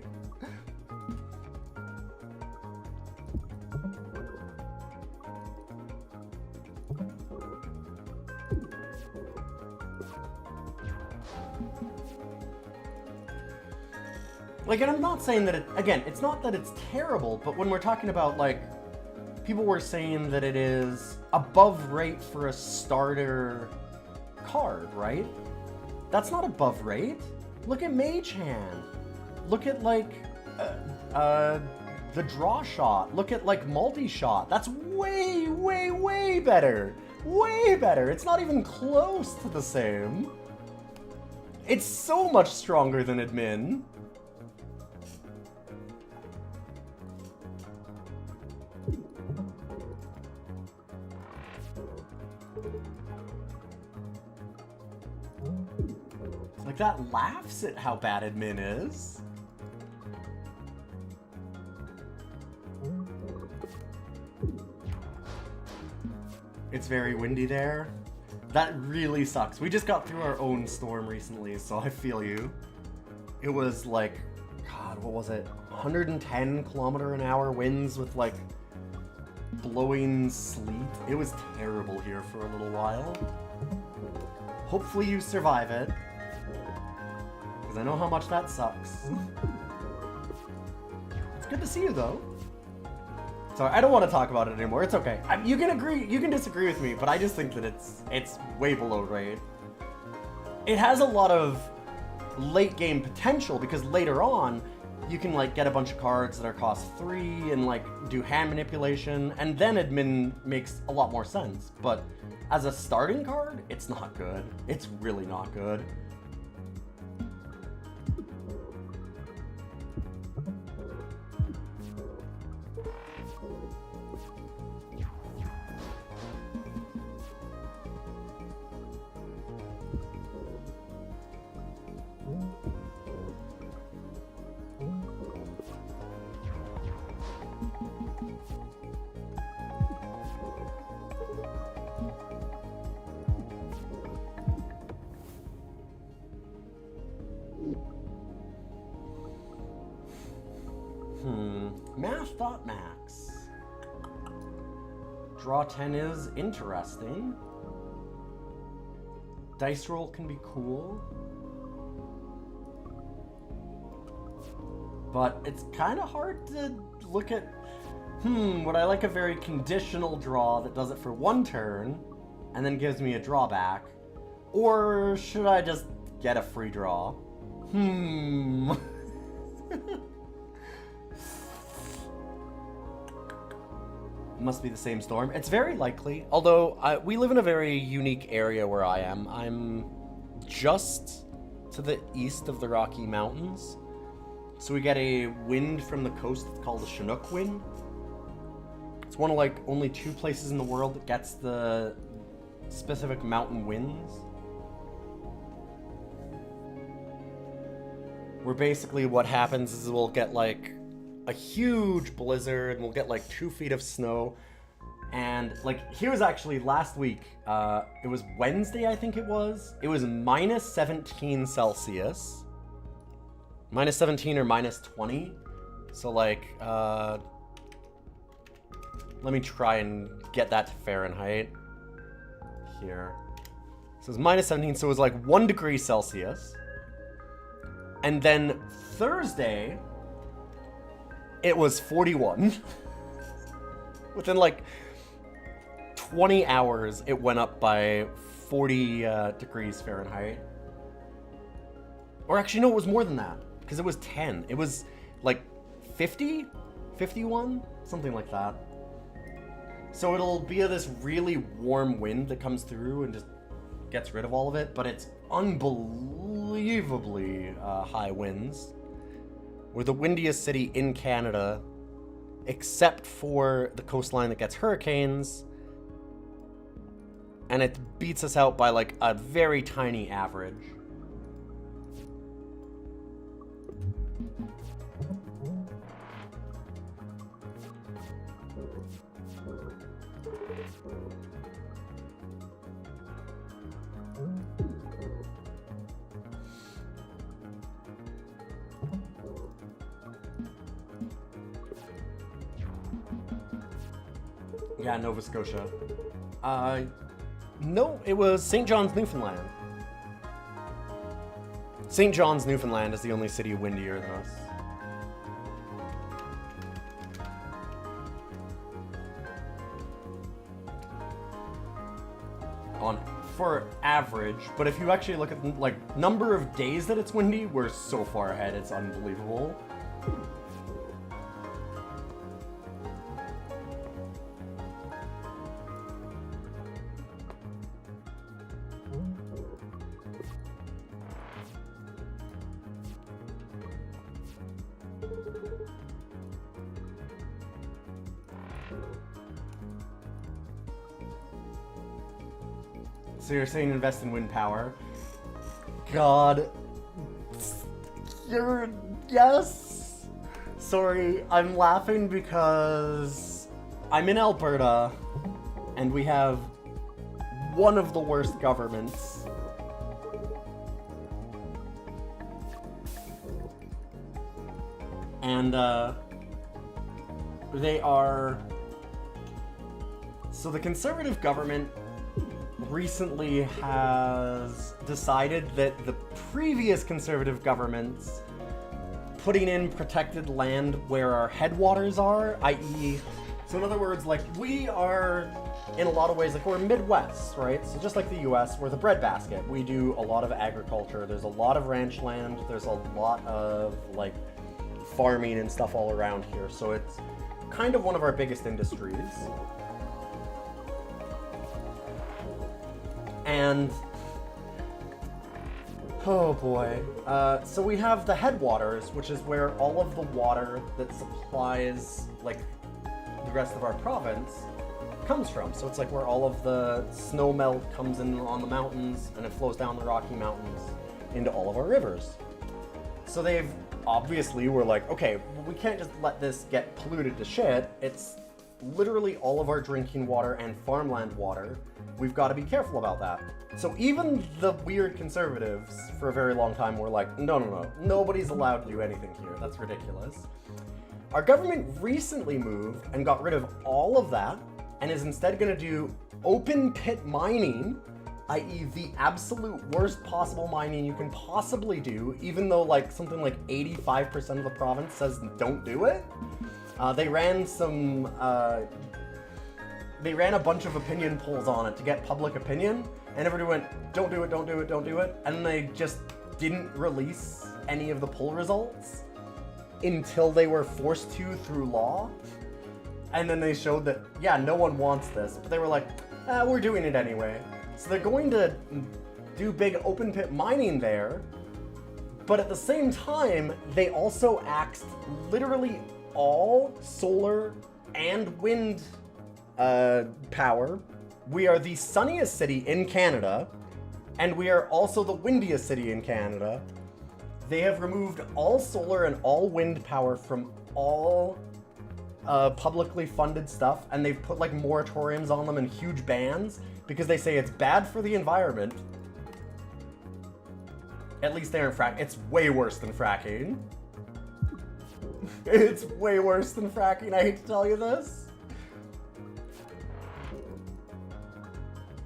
C: Like, and I'm not saying that again, it's not that it's terrible, but when we're talking about, like, people were saying that it is above rate for a starter card, right? That's not above rate. Look at Mage Hand. Look at, like, the Draw Shot. Look at, like, Multi-Shot. That's way, way, way better. Way better. It's not even close to the same. It's so much stronger than Admin. Like, that laughs at how bad Admin is. It's very windy there. That really sucks. We just got through our own storm recently, so I feel you. It was like, God, what was it? 110 km/h winds with like blowing sleet. It was terrible here for a little while. Hopefully you survive it. Because I know how much that sucks. It's good to see you though. Sorry, I don't want to talk about it anymore. It's okay. You can agree, you can disagree with me, but I just think that it's way below rate. It has a lot of late game potential because later on you can like get a bunch of cards that are cost 3 and like do hand manipulation, and then Admin makes a lot more sense. But as a starting card, it's not good. It's really not good. Math.max. Draw 10 is interesting. Dice roll can be cool. But it's kind of hard to look at, would I like a very conditional draw that does it for 1 turn and then gives me a drawback? Or should I just get a free draw? Must be the same storm. It's very likely. Although, we live in a very unique area where I am. I'm just to the east of the Rocky Mountains. So we get a wind from the coast that's called the Chinook wind. It's one of like only 2 places in the world that gets the specific mountain winds. Where basically what happens is we'll get like a huge blizzard and we'll get like 2 feet of snow. And like here was actually last week, it was Wednesday I think it was minus 17 Celsius. Minus 17 or minus 20. So like, let me try and get that to Fahrenheit here. So it's minus 17, so it was like 1 degree Celsius. And then Thursday, it was 41. Within like 20 hours, it went up by 40 degrees Fahrenheit. Or actually, no, it was more than that. Because it was 10. It was like 50? 51? Something like that. So it'll be this really warm wind that comes through and just gets rid of all of it, but it's unbelievably high winds. We're the windiest city in Canada, except for the coastline that gets hurricanes, and it beats us out by like a very tiny average. Yeah, Nova Scotia. No, it was St. John's, Newfoundland. St. John's, Newfoundland is the only city windier than us. For average, but if you actually look at like number of days that it's windy, we're so far ahead, it's unbelievable. So you're saying invest in wind power? God. Yes! Sorry, I'm laughing because I'm in Alberta and we have one of the worst governments. And, they are... So the Conservative government recently has decided that the previous Conservative governments putting in protected land where our headwaters are, i.e., so in other words, like, we are, in a lot of ways, like, we're Midwest, right? So just like the US, we're the breadbasket. We do a lot of agriculture, there's a lot of ranch land, there's a lot of, like, farming and stuff all around here, so it's kind of one of our biggest industries. And, oh boy, so we have the headwaters, which is where all of the water that supplies, like, the rest of our province comes from. So it's like where all of the snow melt comes in on the mountains, and it flows down the Rocky Mountains into all of our rivers. So they've, obviously, we're like, okay, well, we can't just let this get polluted to shit. It's literally all of our drinking water and farmland water. We've got to be careful about that. So even the weird conservatives for a very long time were like, no, nobody's allowed to do anything here. That's ridiculous. Our government recently moved and got rid of all of that and is instead going to do open pit mining, i.e. the absolute worst possible mining you can possibly do, even though like something like 85% of the province says don't do it. They ran a bunch of opinion polls on it to get public opinion, and everybody went, don't do it, don't do it, don't do it, and then they just didn't release any of the poll results until they were forced to through law. And then they showed that, yeah, no one wants this, but they were like, we're doing it anyway. So they're going to do big open pit mining there, but at the same time, they also axed literally all solar and wind power. We are the sunniest city in Canada, and we are also the windiest city in Canada. They have removed all solar and all wind power from all publicly funded stuff, and they've put like moratoriums on them and huge bans because they say it's bad for the environment. At least they aren't fracking. It's way worse than fracking. It's way worse than fracking, I hate to tell you this.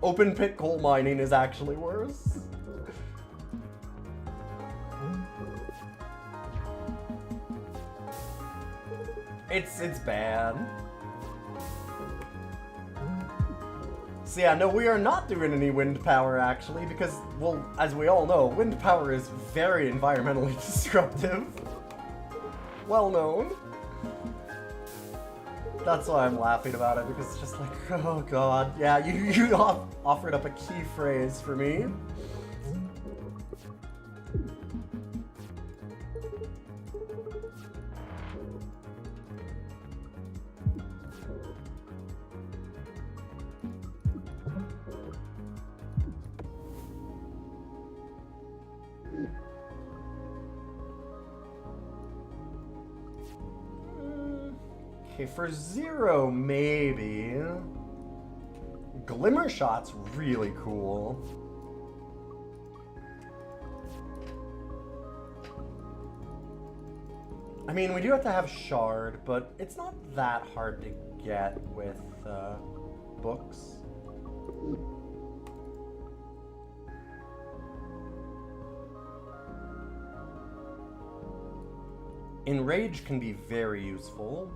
C: Open pit coal mining is actually worse. It's bad. So yeah, no, we are not doing any wind power actually, because, well, as we all know, wind power is very environmentally destructive. Well known. That's why I'm laughing about it, because it's just like, oh god. Yeah, you offered up a key phrase for me. Okay, for Zero, maybe. Glimmer Shot's really cool. I mean, we do have to have Shard, but it's not that hard to get with books. Enrage can be very useful.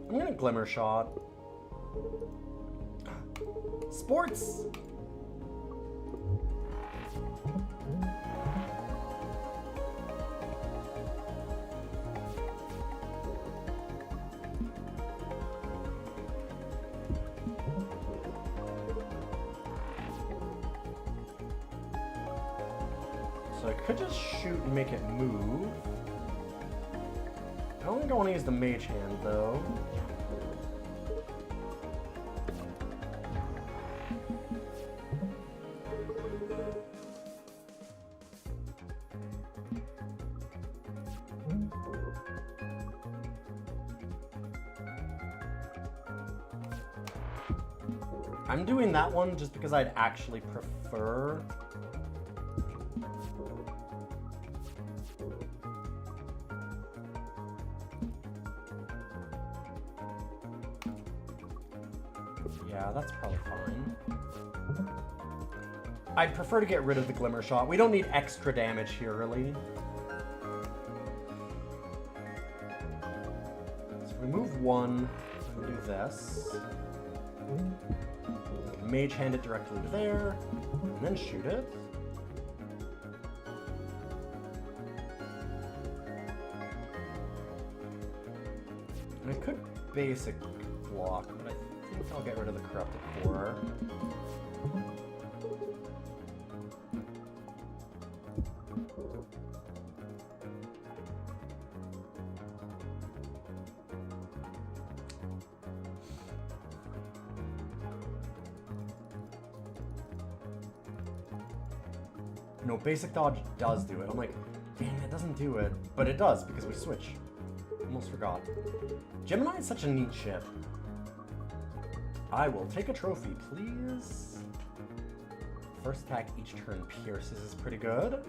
C: I'm gonna Glimmer Shot. Sports! So I could just shoot and make it move. I don't think I want to use the Mage Hand, though. I'm doing that one just because I'd actually prefer. Yeah, that's probably fine. I'd prefer to get rid of the Glimmer Shot. We don't need extra damage here, really. So we move one, we do this. Mage Hand it directly to there, and then shoot it. And I could basic block, but I think I'll get rid of the Corrupted Core. No, basic dodge does do it. I'm like, dang, it doesn't do it. But it does, because we switch. Almost forgot. Gemini is such a neat ship. I will take a trophy, please. First attack each turn pierces is pretty good.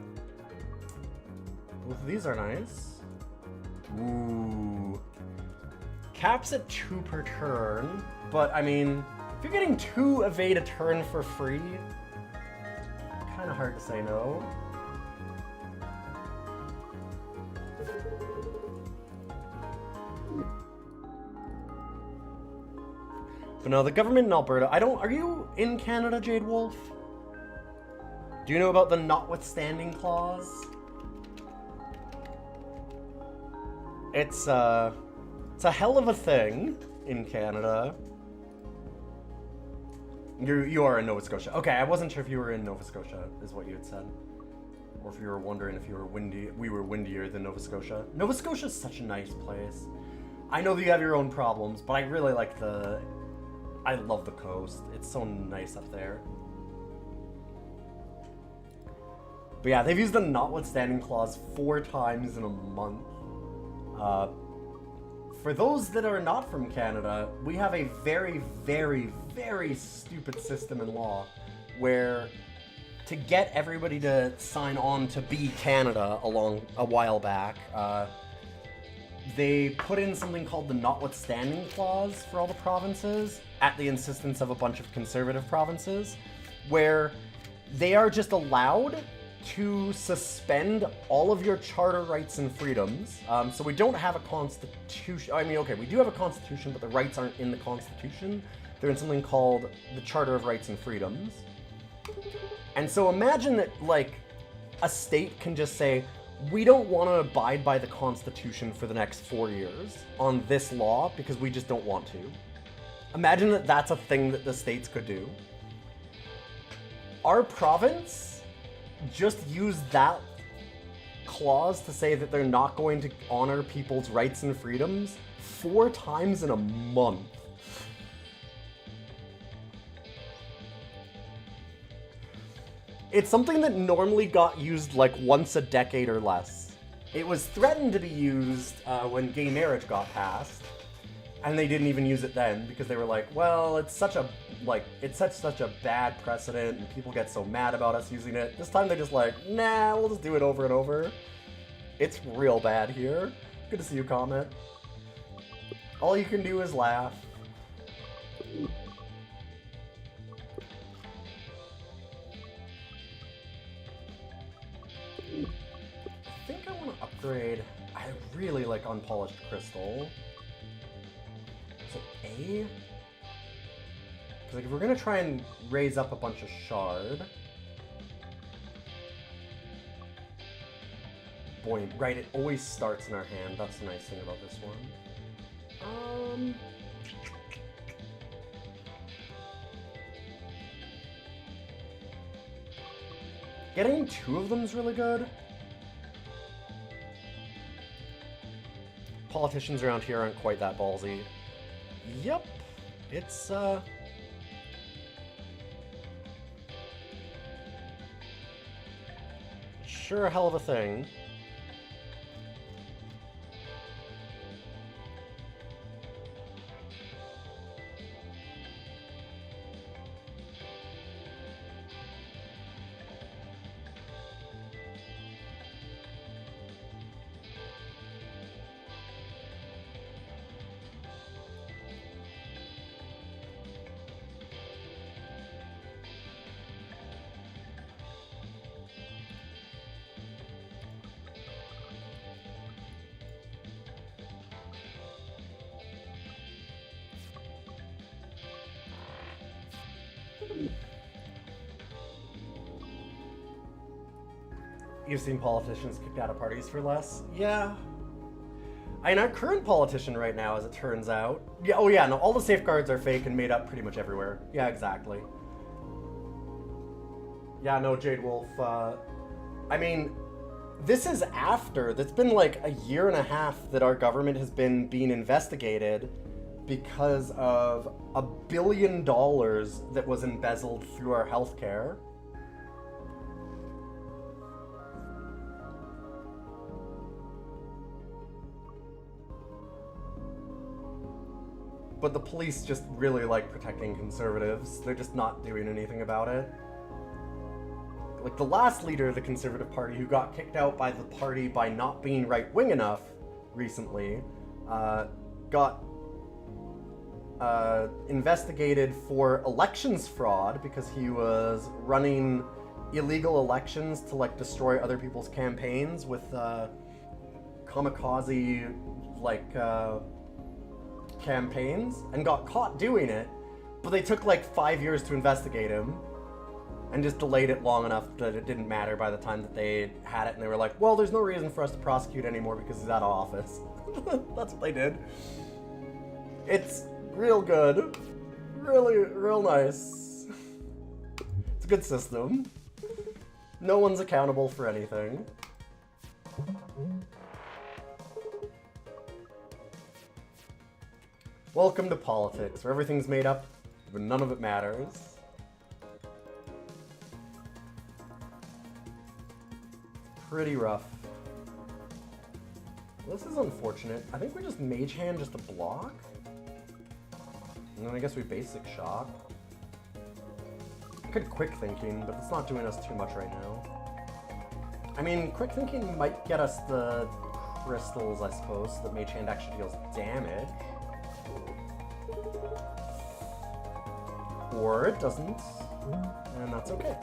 C: Both of these are nice. Ooh. Caps at 2 per turn, but I mean, if you're getting 2 evade a turn for free, kind of hard to say no. But no, the government in Alberta, are you in Canada, Jade Wolf? Do you know about the notwithstanding clause? It's a hell of a thing in Canada. You are in Nova Scotia. Okay, I wasn't sure if you were in Nova Scotia, is what you had said. Or if you were wondering if you were we were windier than Nova Scotia. Nova Scotia is such a nice place. I know that you have your own problems, but I really like I love the coast. It's so nice up there. But yeah, they've used the notwithstanding clause 4 times in a month. For those that are not from Canada, we have a very, very, very stupid system in law where to get everybody to sign on to be Canada a while back, they put in something called the notwithstanding clause for all the provinces at the insistence of a bunch of conservative provinces, where they are just allowed to suspend all of your charter rights and freedoms. So we don't have a constitution. I mean, okay, we do have a constitution, but the rights aren't in the constitution. they're in something called the Charter of Rights and Freedoms. And so imagine that, like, a state can just say, we don't want to abide by the Constitution for the next 4 years on this law because we just don't want to. Imagine that that's a thing that the states could do. Our province just used that clause to say that they're not going to honor people's rights and freedoms 4 times in a month. It's something that normally got used like once a decade or less. It was threatened to be used when gay marriage got passed, and they didn't even use it then because they were like, well, it sets such a bad precedent and people get so mad about us using it. This time they're just like, nah, we'll just do it over and over. It's real bad here. Good to see you comment. All you can do is laugh. I think I want to upgrade. I really like unpolished crystal. Is it A? Because like if we're gonna try and raise up a bunch of shard. Boy, right, it always starts in our hand. That's the nice thing about this one. Getting 2 of them is really good. Politicians around here aren't quite that ballsy. Yep, it's sure a hell of a thing. You've seen politicians kicked out of parties for less? Yeah. I mean, our current politician right now, as it turns out... Yeah, oh yeah, no, all the safeguards are fake and made up pretty much everywhere. Yeah, exactly. Yeah, no, Jade Wolf, I mean, this is after... It's been like a year and a half that our government has been being investigated because of $1 billion that was embezzled through our healthcare. But the police just really like protecting conservatives. They're just not doing anything about it. Like the last leader of the Conservative Party who got kicked out by the party by not being right-wing enough recently, got investigated for elections fraud because he was running illegal elections to like destroy other people's campaigns with kamikaze like campaigns, and got caught doing it, but they took like 5 years to investigate him and just delayed it long enough that it didn't matter by the time that they had it, and they were like, well, there's no reason for us to prosecute anymore because he's out of office. That's what they did. It's real good. Really, real nice. It's a good system. No one's accountable for anything. Welcome to politics, where everything's made up, but none of it matters. Pretty rough. This is unfortunate. I think we just Mage Hand just a block. And then I guess we Basic Shock. Could Quick Thinking, but it's not doing us too much right now. I mean, Quick Thinking might get us the crystals, I suppose, so that Mage Hand actually deals damage. Or it doesn't, and that's okay.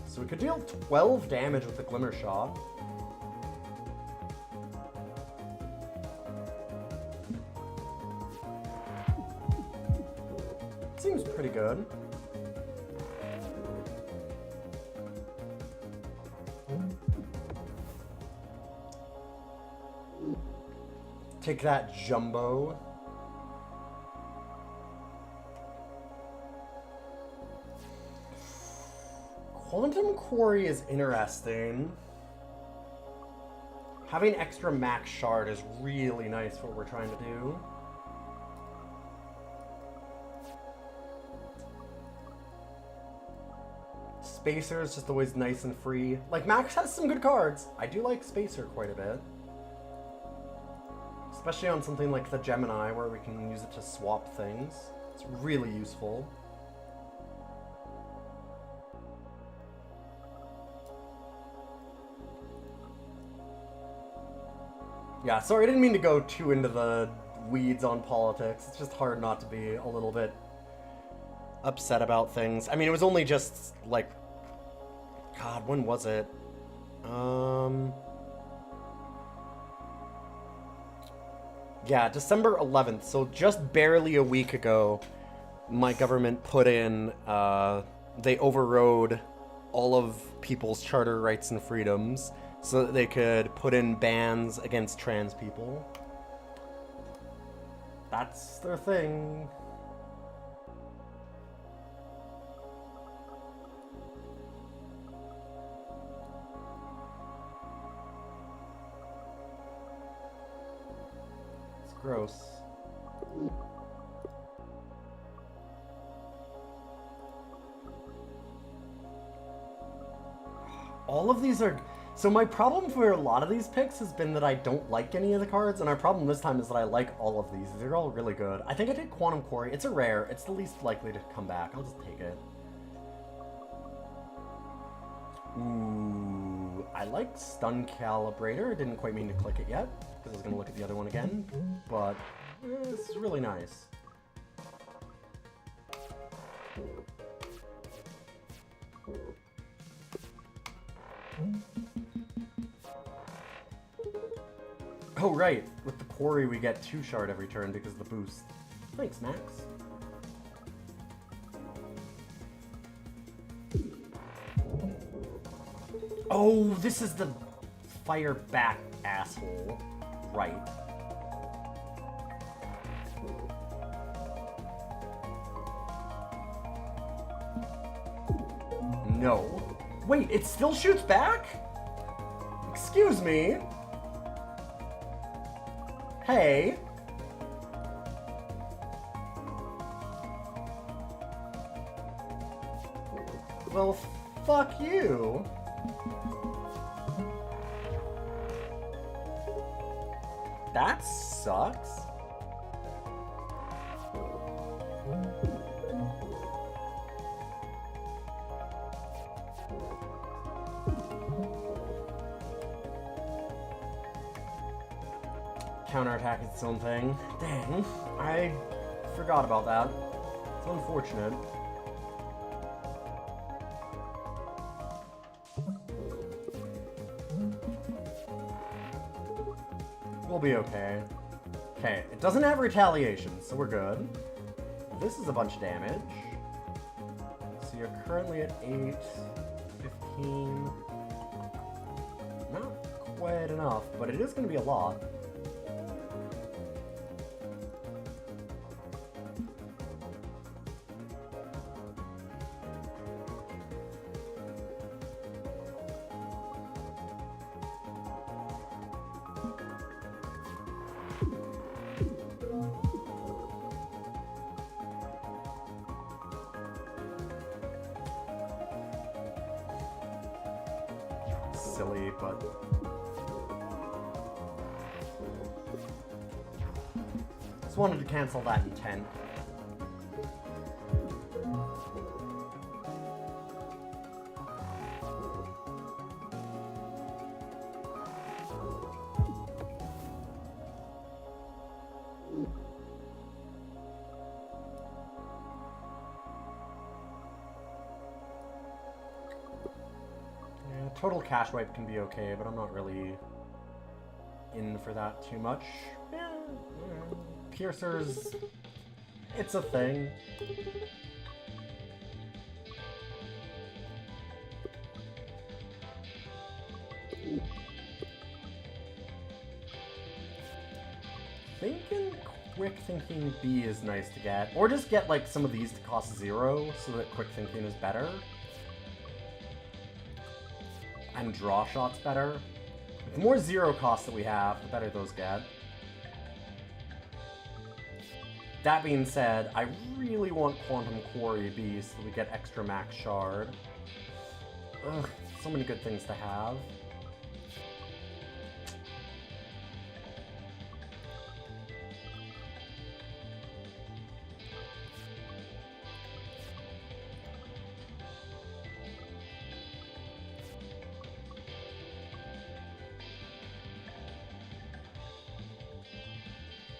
C: So we could deal 12 damage with the Glimmer Shot. Seems pretty good. Take that, Jumbo. Quantum Quarry is interesting. Having extra max shard is really nice for what we're trying to do. Spacer is just always nice and free. Like, Max has some good cards. I do like Spacer quite a bit. Especially on something like the Gemini, where we can use it to swap things. It's really useful. Yeah, sorry, I didn't mean to go too into the weeds on politics. It's just hard not to be a little bit upset about things. I mean, it was only just, like... God, when was it? Yeah, December 11th, so just barely a week ago, my government put in, they overrode all of people's charter rights and freedoms so that they could put in bans against trans people. That's their thing. It's gross. All of these are... So my problem for a lot of these picks has been that I don't like any of the cards, and our problem this time is that I like all of these. They're all really good. I think I did Quantum Quarry. It's a rare. It's the least likely to come back. I'll just take it. Ooh, I like Stun Calibrator. Didn't quite mean to click it yet, because I was going to look at the other one again, but this is really nice. Oh, right. With the Quarry, we get 2 shard every turn because of the boost. Thanks, Max. Oh, this is the fire back asshole. Right. No. Wait, it still shoots back? Excuse me. Hey. Well, fuck you. That sucks. Counterattack is its own thing. Dang, I forgot about that. It's unfortunate. We'll be okay. Okay, it doesn't have retaliation, so we're good. This is a bunch of damage. So you're currently at 8, 15. Not quite enough, but it is going to be a lot. Silly, but... Just wanted to cancel that intent. Total cash wipe can be okay, but I'm not really in for that too much. Yeah, piercers, it's a thing. Thinking Quick Thinking B is nice to get. Or just get like some of these to cost 0 so that Quick Thinking is better. And Draw Shot's better. The more 0 costs that we have, the better those get. That being said, I really want Quantum Quarry B so that we get extra max shard. Ugh, so many good things to have.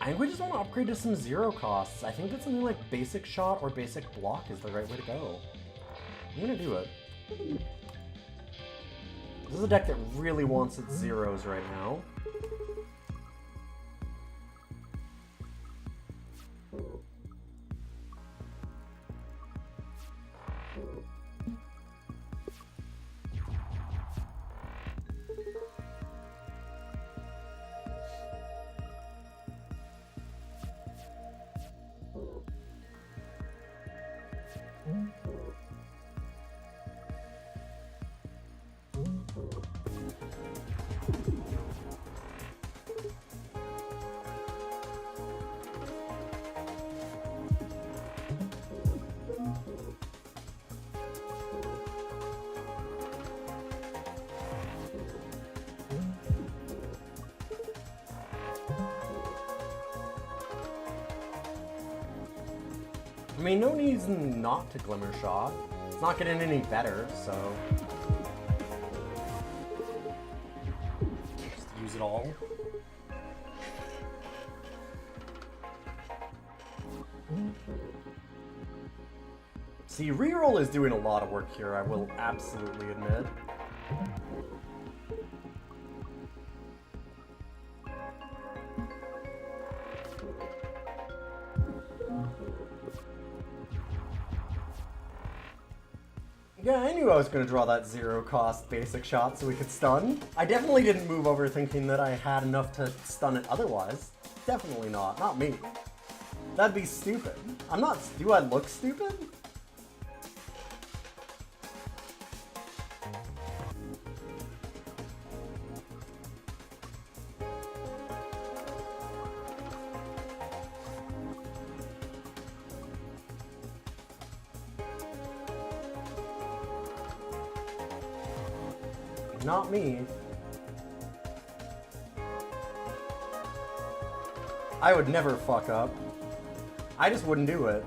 C: I think we just want to upgrade to some 0 costs. I think that something like Basic Shot or Basic Block is the right way to go. I'm gonna do it. This is a deck that really wants its 0s right now. I mean, no reason not to Glimmer Shot. It's not getting any better, so... just use it all. See, reroll is doing a lot of work here, I will absolutely admit. Yeah, I knew I was going to draw that 0 cost Basic Shot so we could stun. I definitely didn't move over thinking that I had enough to stun it otherwise. Definitely not. Not me. That'd be stupid. I'm not... Do I look stupid? Not me. I would never fuck up. I just wouldn't do it.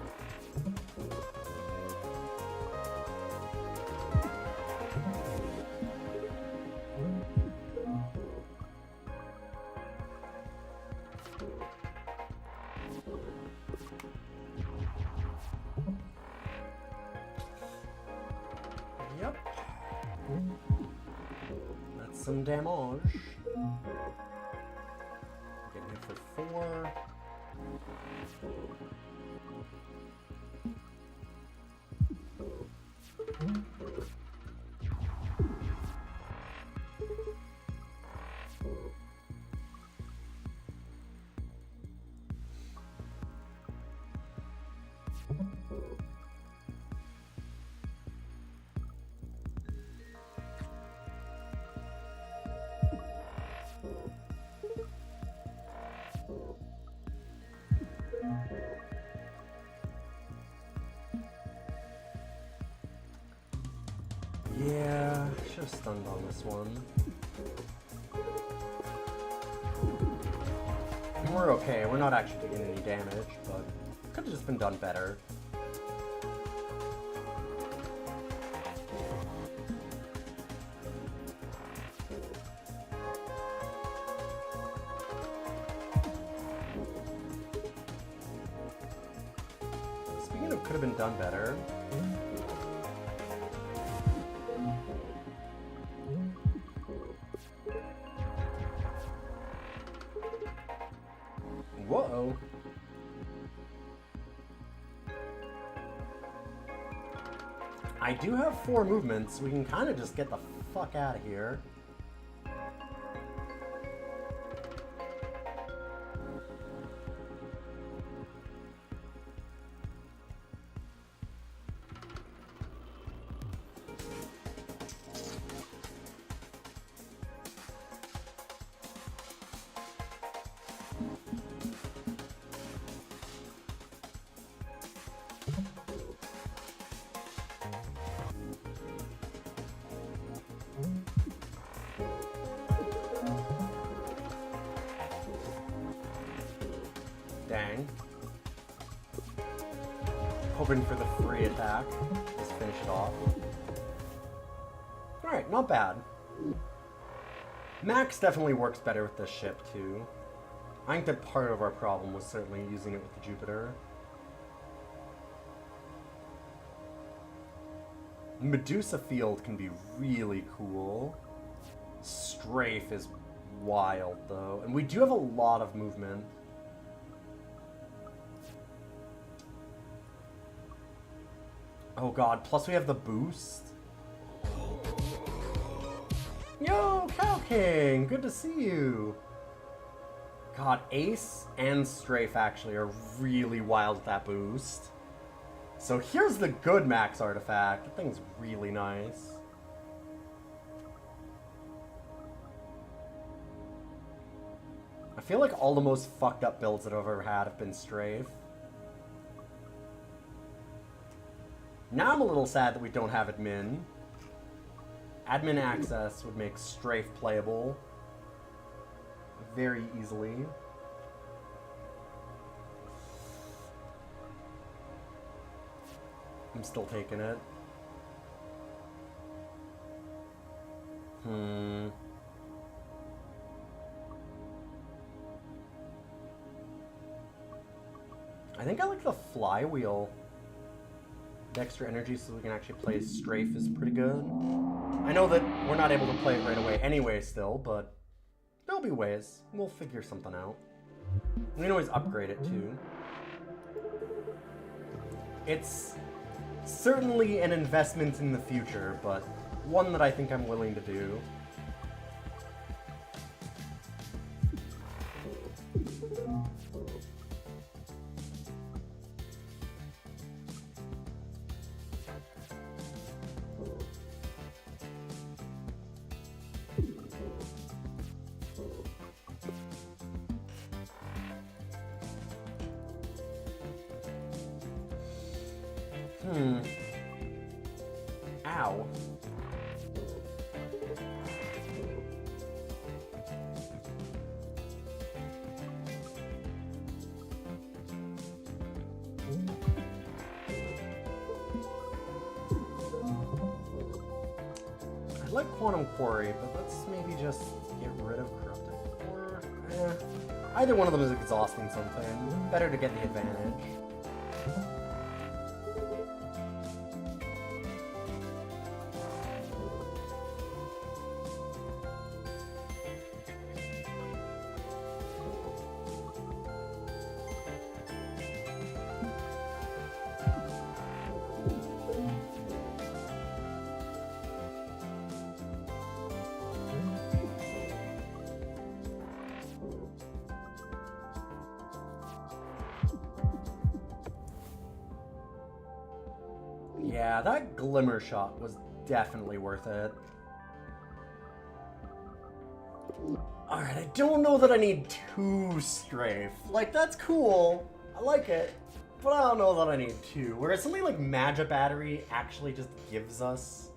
C: Yep. That's some damage. Getting hit for 4. Yeah, should have stunned on this one. We're okay, we're not actually taking any damage, but could have just been done better. Speaking of could have been done better, Whoa. I do have 4 movements, so we can kind of just get the fuck out of here. Dang. Hoping for the free attack. Just finish it off. Alright, not bad. Max definitely works better with this ship, too. I think that part of our problem was certainly using it with the Jupiter. Medusa Field can be really cool. Strafe is wild, though. And we do have a lot of movement. Oh god, plus we have the boost. Yo, Cow King! Good to see you! God, Ace and Strafe actually are really wild with that boost. So here's the good Max artifact. That thing's really nice. I feel like all the most fucked up builds that I've ever had have been Strafe. Now I'm a little sad that we don't have admin. Admin access would make Strafe playable very easily. I'm still taking it. I think I like the flywheel. The extra energy so we can actually play Strafe is pretty good. I know that we're not able to play it right away anyway still, but there'll be ways. We'll figure something out. We can always upgrade it too. It's certainly an investment in the future, but one that I think I'm willing to do. Ow. I like Quantum Quarry, but let's maybe just get rid of Corrupted Core. Either one of them is exhausting something. Better to get the advantage. Yeah, that Glimmer Shot was definitely worth it. Alright, I don't know that I need 2 Strafe. Like, that's cool. I like it. But I don't know that I need 2. Whereas something like Magi Battery actually just gives us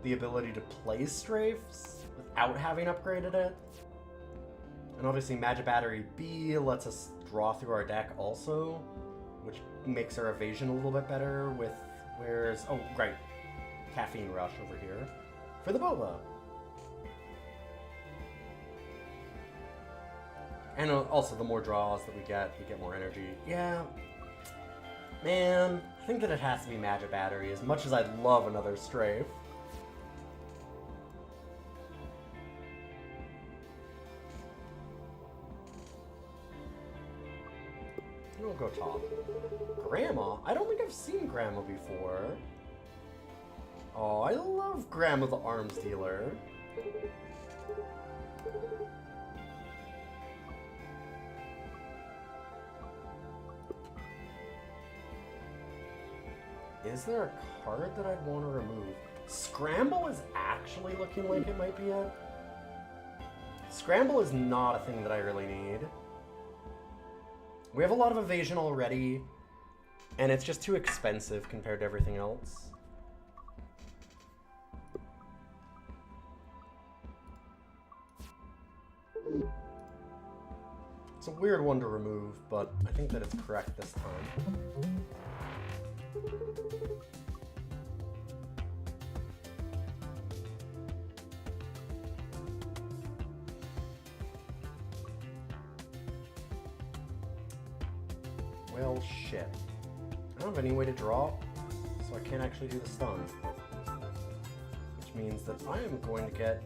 C: the ability to play Strafes without having upgraded it. And obviously Magi Battery B lets us draw through our deck also, which makes our evasion a little bit better with... Where's... Oh, right. Caffeine Rush over here. For the Boba. And also, the more draws that we get more energy. Yeah. Man, I think that it has to be Magi Battery, as much as I'd love another Strafe. We'll go top. Grandma? I don't think I've seen Grandma before. Oh, I love Grandma the Arms Dealer. Is there a card that I'd want to remove? Scramble is actually looking like it might be it. Scramble is not a thing that I really need. We have a lot of evasion already, and it's just too expensive compared to everything else. It's a weird one to remove, but I think that it's correct this time. Well, shit. I don't have any way to draw, so I can't actually do the stun. Which means that I am going to get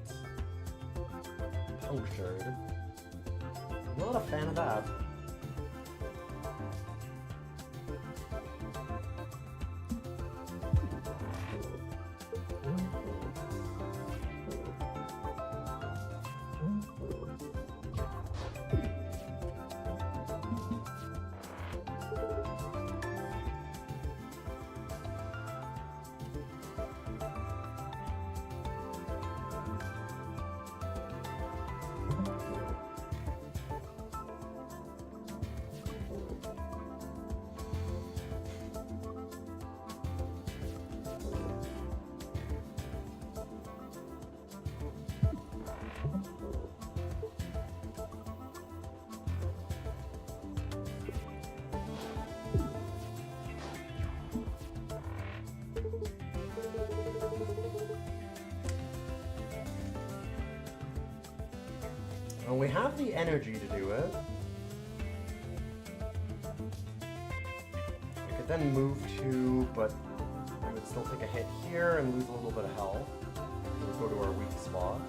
C: punctured. I'm not a fan of that. And we have the energy to do it. I could then move to, but I would still take a hit here and lose a little bit of health. We'll go to our weak spot.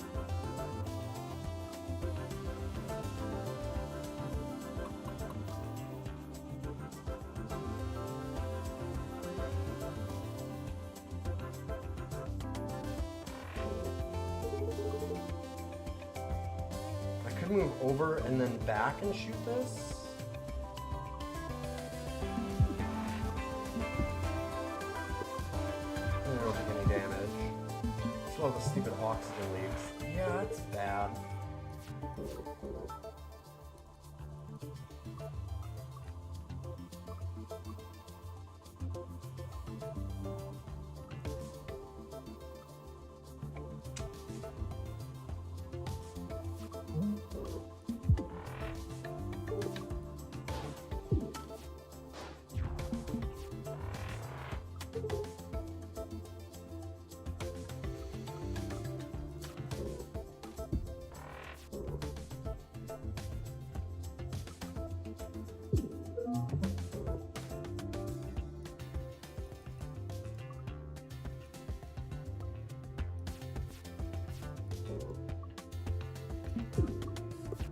C: Move over and then back and shoot this. I don't take any damage. Still have the stupid oxygen leaks. Yeah, it's bad.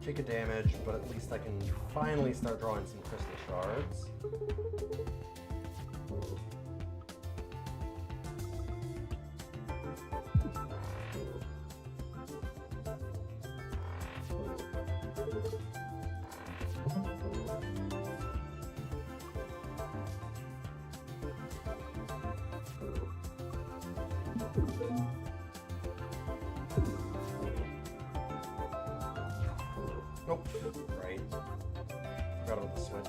C: Take a damage, but at least I can finally start drawing some crystal shards. Nope. Right. Forgot about the switch.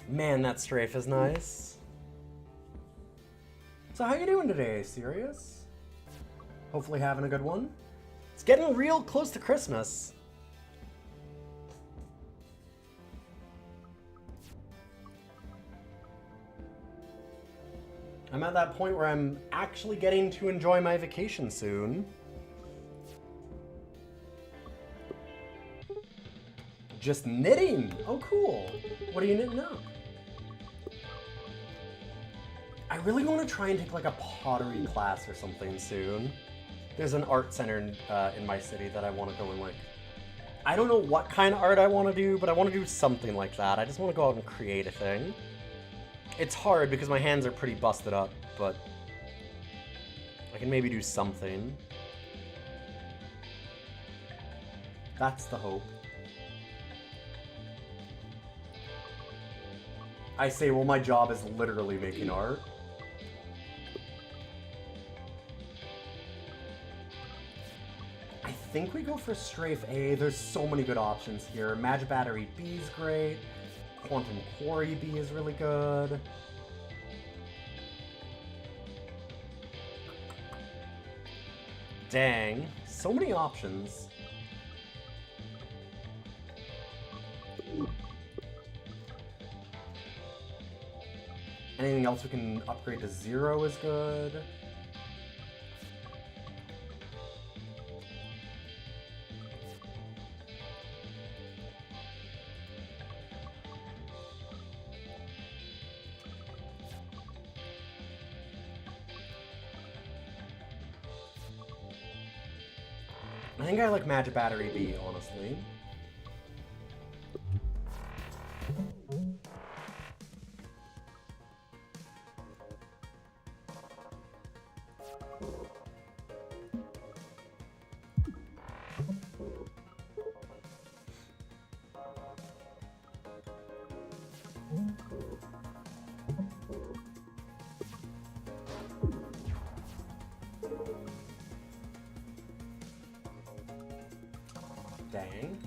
C: Man, that strafe is nice. So how you doing today, Sirius? Hopefully having a good one. It's getting real close to Christmas. I'm at that point where I'm actually getting to enjoy my vacation soon. Just knitting! Oh, cool. What are you knitting up? I really want to try and take like a pottery class or something soon. There's an art center in my city that I want to go and like... I don't know what kind of art I want to do, but I want to do something like that. I just want to go out and create a thing. It's hard because my hands are pretty busted up, but I can maybe do something. That's the hope. I say, well, my job is literally making art. I think we go for Strafe A. There's so many good options here. Magic Battery B is great. Quantum Quarry B is really good. Dang, so many options. Anything else we can upgrade to 0 is good. I think I like Magic Battery B, honestly. Dang.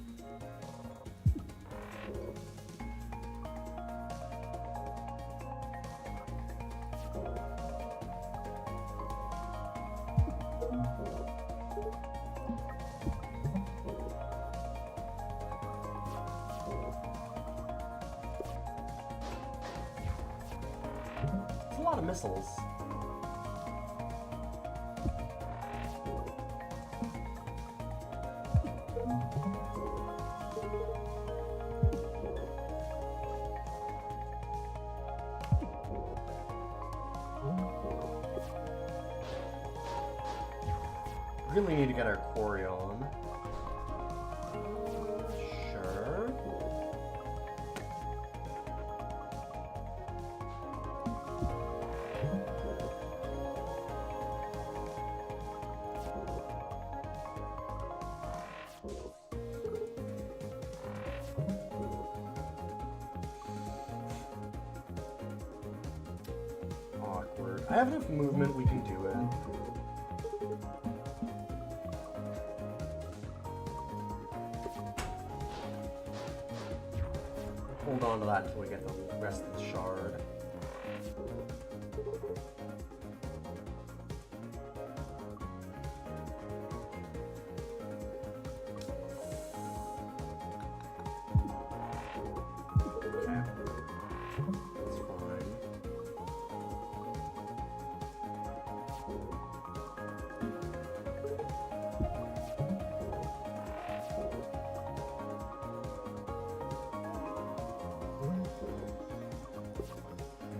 C: It's a lot of missiles. Really need to get our quarry on. Sure. Awkward. I have enough movement, we can do it. Hold on to that until we get the rest of the shard. Okay. That's fine.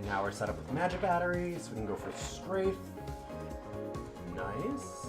C: Now we're set up with Magic Battery, so we can go for Strafe. Nice.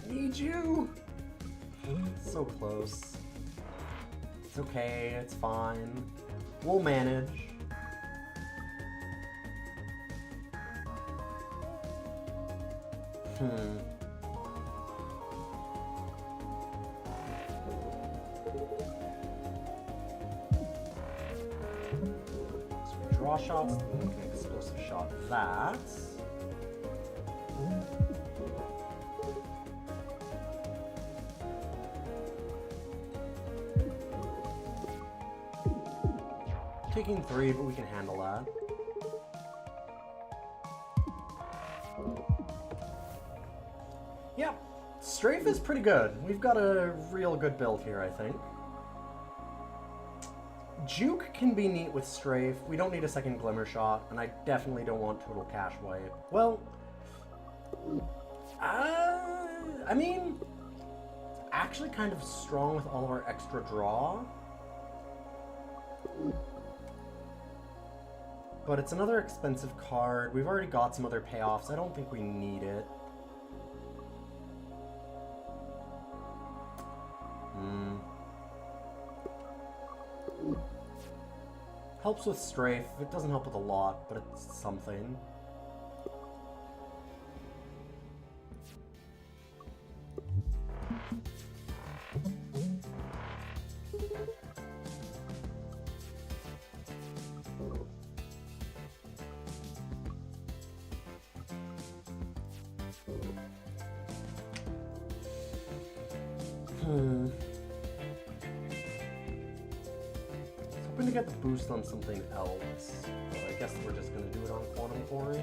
C: I need you. So close. It's okay, it's fine. We'll manage. Hmm. So we draw shots, then we can explosive shot that. Taking 3, but we can handle that. Yeah, Strafe is pretty good. We've got a real good build here, I think. Juke can be neat with Strafe. We don't need a second Glimmer Shot, and I definitely don't want total cash wipe. Well, I mean, it's actually kind of strong with all of our extra draw. But it's another expensive card. We've already got some other payoffs. I don't think we need it. Helps with Strafe. It doesn't help with a lot, but it's something. Hoping to get the boost on something else, but I guess we're just gonna do it on Quantum Quarry.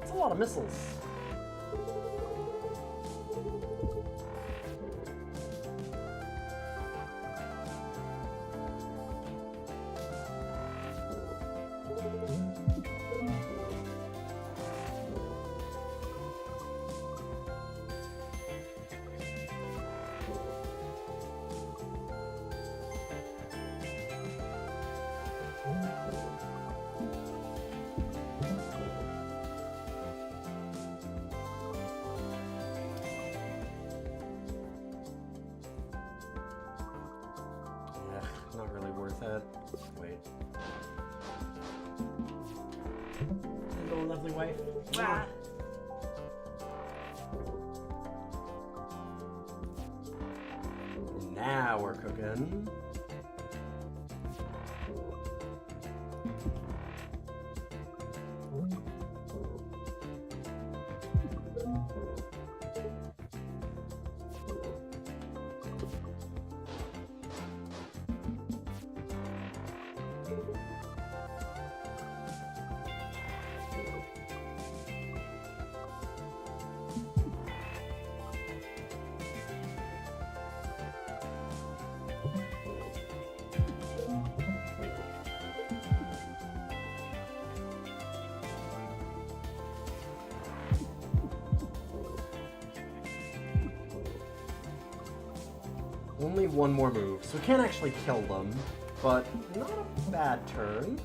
C: It's a lot of missiles. Not really worth it. Wait. Hello, lovely wife. Ah. Now we're cooking. Only one more move, so we can't actually kill them, but not a bad turn.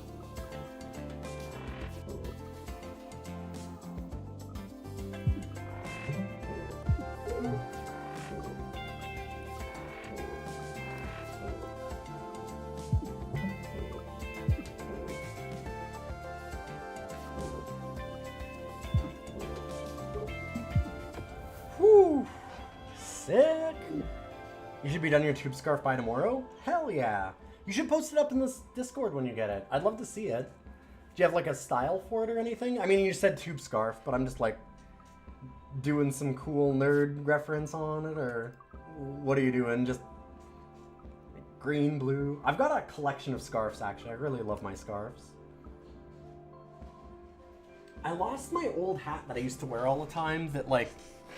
C: Whew! Sick! You should be done your tube scarf by tomorrow? Hell yeah! You should post it up in this Discord when you get it. I'd love to see it. Do you have like a style for it or anything? I mean, you said tube scarf, but I'm just like doing some cool nerd reference on it, or what are you doing? Just green, blue? I've got a collection of scarves actually. I really love my scarves. I lost my old hat that I used to wear all the time that like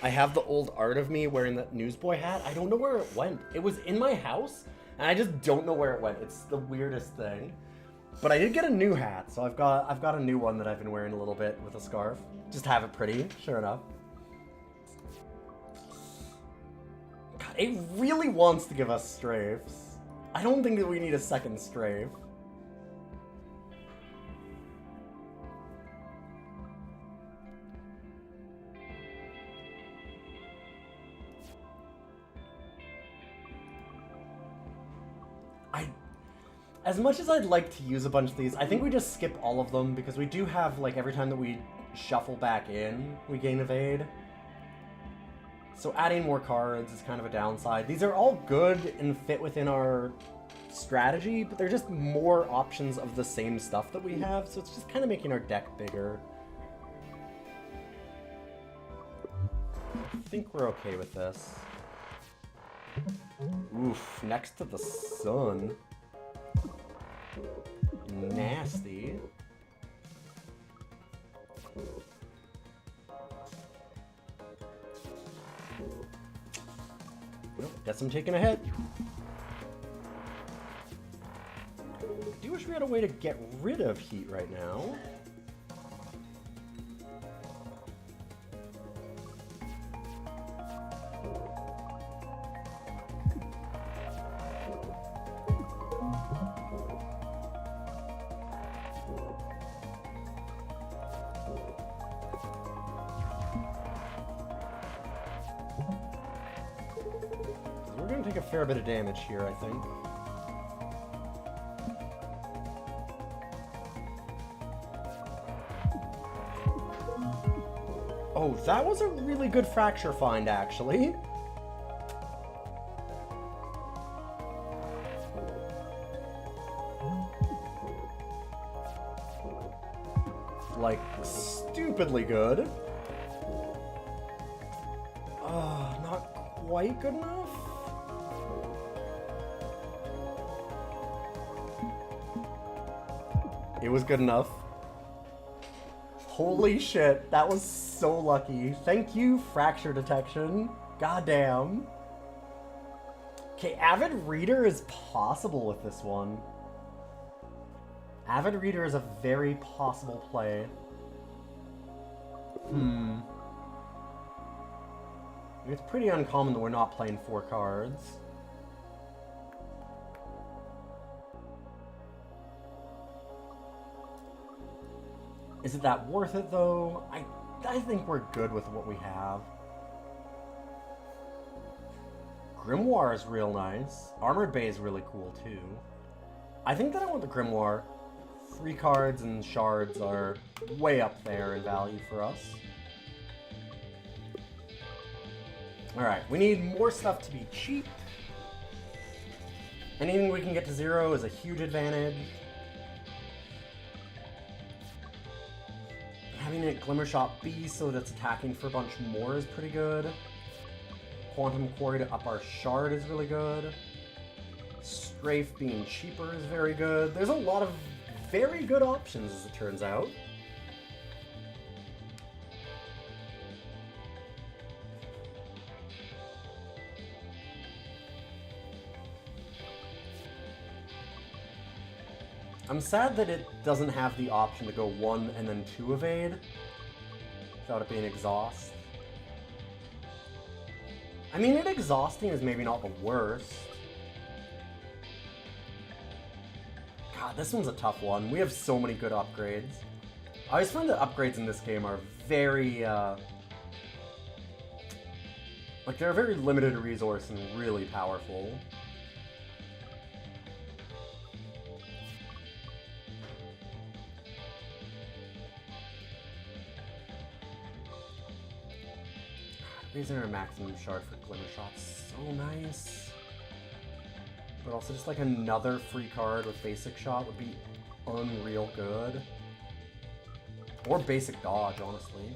C: I have the old art of me wearing that newsboy hat. I don't know where it went. It was in my house, and I just don't know where it went. It's the weirdest thing. But I did get a new hat, so I've got a new one that I've been wearing a little bit with a scarf. Just have it pretty, sure enough. God, it really wants to give us strafes. I don't think that we need a second strafe. As much as I'd like to use a bunch of these, I think we just skip all of them because we do have, like, every time that we shuffle back in, we gain evade. So adding more cards is kind of a downside. These are all good and fit within our strategy, but they're just more options of the same stuff that we have, so it's just kind of making our deck bigger. I think we're okay with this. Oof, next to the sun. Nasty. Well, guess I'm taking a hit. I do wish we had a way to get rid of heat right now. We're going to take a fair bit of damage here, I think. Oh, that was a really good fracture find, actually. Like, stupidly good. Not quite good enough? It was good enough. Holy shit, that was so lucky. Thank you, fracture detection. Goddamn. Okay, Avid Reader is possible with this one. Avid Reader is a very possible play. It's pretty uncommon that we're not playing 4 cards. Is it that worth it, though? I think we're good with what we have. Grimoire is real nice. Armored Bay is really cool, too. I think that I want the Grimoire. 3 cards and shards are way up there in value for us. Alright, we need more stuff to be cheap. Anything we can get to 0 is a huge advantage. Having it Glimmershot B so that it's attacking for a bunch more is pretty good. Quantum Quarry to up our shard is really good. Strafe being cheaper is very good. There's a lot of very good options, as it turns out. I'm sad that it doesn't have the option to go 1 and then 2 evade without it being exhaust. I mean, it exhausting is maybe not the worst. God, this one's a tough one. We have so many good upgrades. I always find that upgrades in this game are very, like, they're a very limited resource and really powerful. Raising our maximum shard for Glimmershot's so nice. But also just like another free card with Basic Shot would be unreal good. Or Basic Dodge, honestly.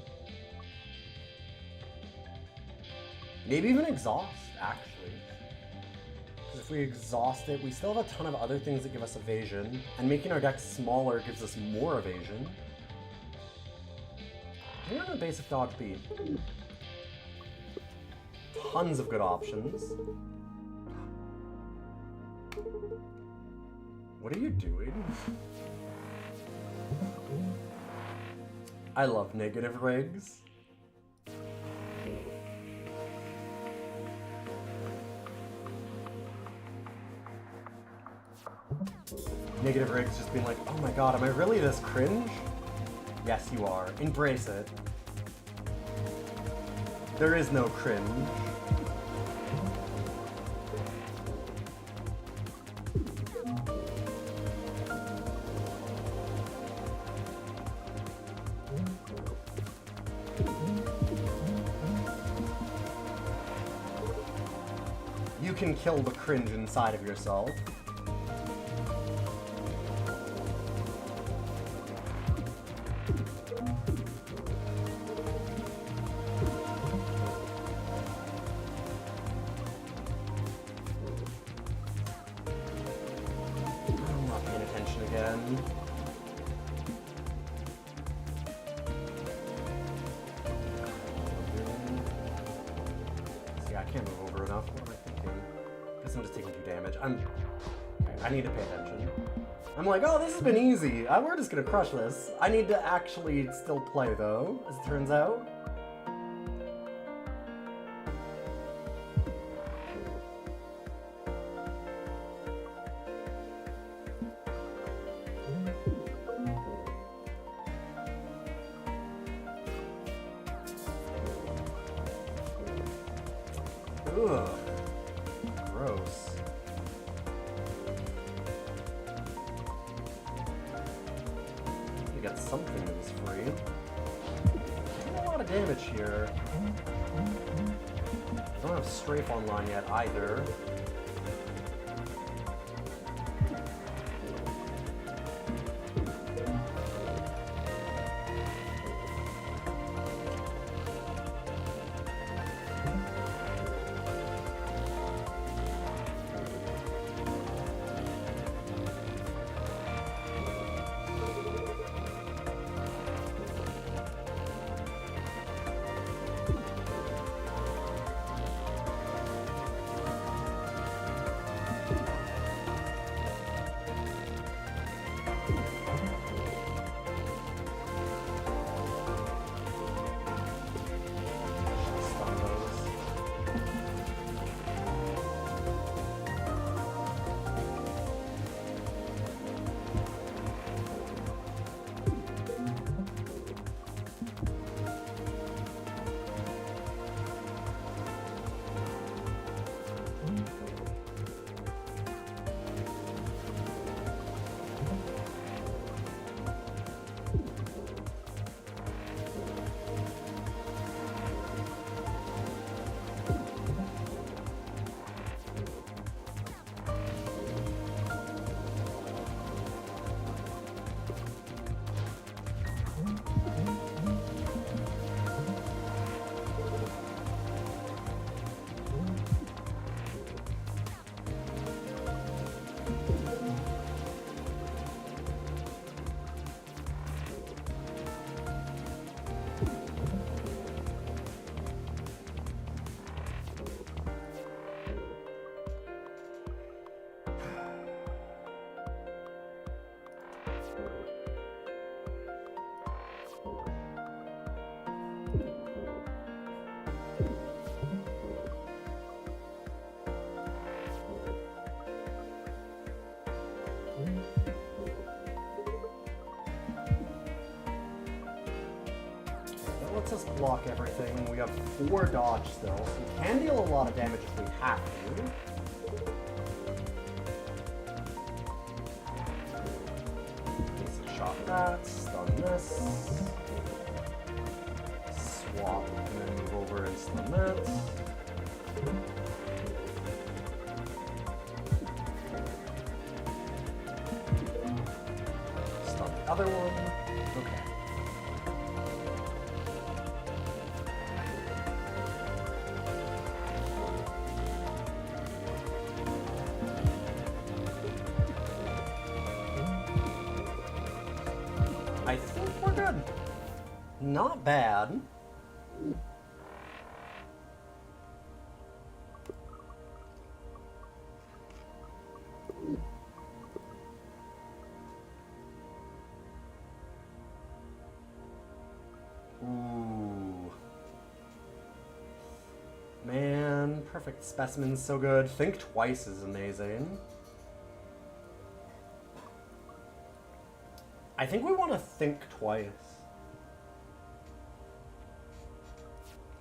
C: Maybe even Exhaust, actually. Because if we exhaust it, we still have a ton of other things that give us evasion. And making our deck smaller gives us more evasion. Where would a Basic Dodge be? Tons of good options. What are you doing? I love negative rigs. Negative rigs just being like, oh my god, am I really this cringe? Yes, you are. Embrace it. There is no cringe. you can kill the cringe inside of yourself. I'm not paying attention again. See, I can't move over enough. What am I thinking? Guess I'm just taking 2 damage. Okay, I need to pay attention. I'm like, oh, this has been easy. We're just gonna crush this. I need to actually still play, though, as it turns out. Ugh. Gross. You got something that was free. Taking a lot of damage here. I don't have Strafe online yet either. Stun those. That lets us block everything. We have 4 dodge still, so we can deal a lot of damage if we have to. So shot that, stun this. Swap, and then move over and stun that. Stun the other one. Okay. I think we're good. Not bad. Ooh. Man, perfect specimen's so good. Think twice is amazing. I think we want to think twice.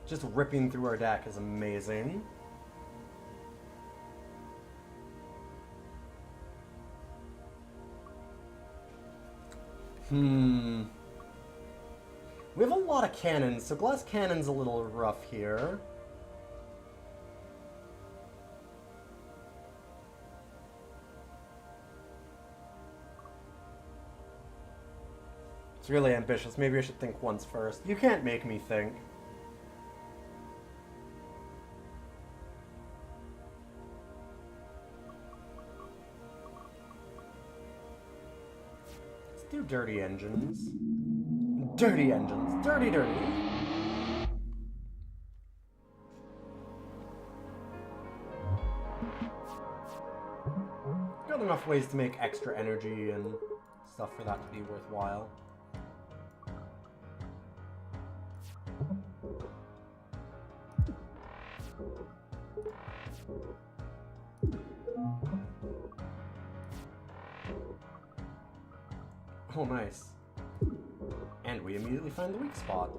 C: Just ripping through our deck is amazing. We have a lot of cannons, so glass cannon's a little rough here. It's really ambitious. Maybe I should think once first. You can't make me think. Let's do dirty engines. Dirty engines. Dirty, dirty. Got enough ways to make extra energy and stuff for that to be worthwhile. Oh, nice. And we immediately find the weak spot.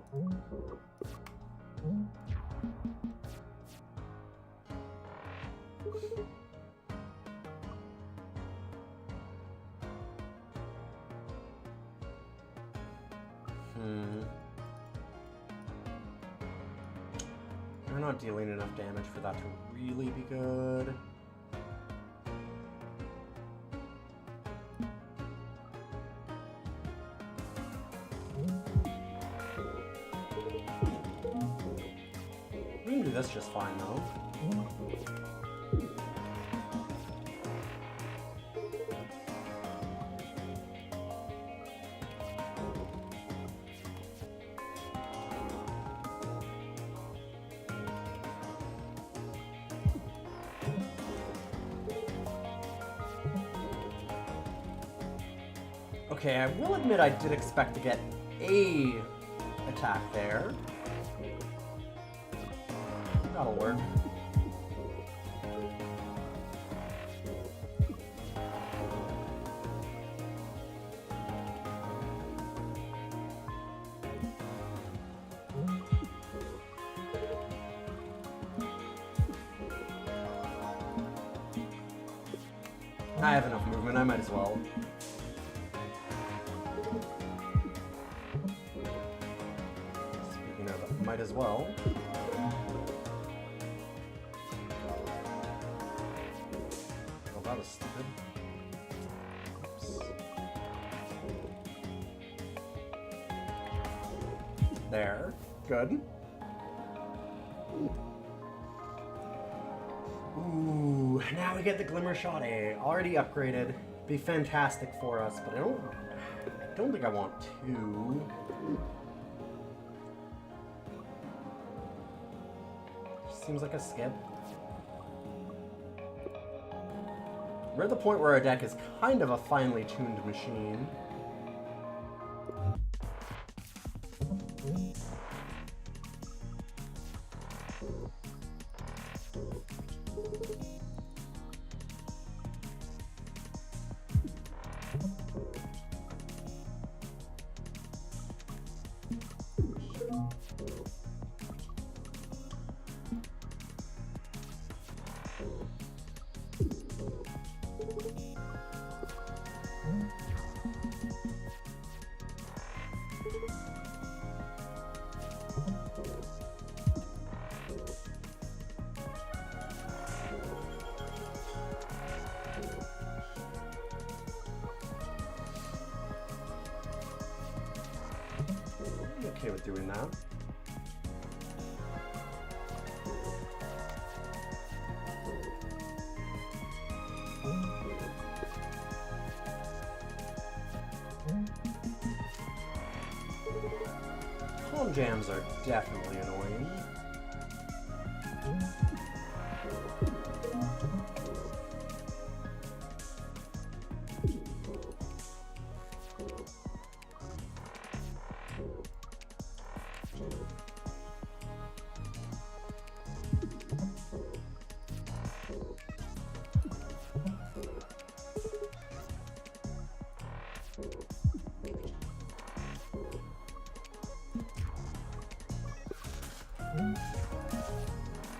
C: We're not dealing enough damage for that to really be good. We can do this just fine, though. Okay, I will admit I did expect to get a attack there. That'll work. I have enough movement, I might as well. Speaking of, might as well. Oh, that was stupid. Oops. There. Good. Ooh, now we get the Glimmer Shot A. Already upgraded. Be fantastic for us, but I don't think I want to. Seems like a skip. We're at the point where our deck is kind of a finely tuned machine. I'm okay with doing that. Calm jams are definitely annoying.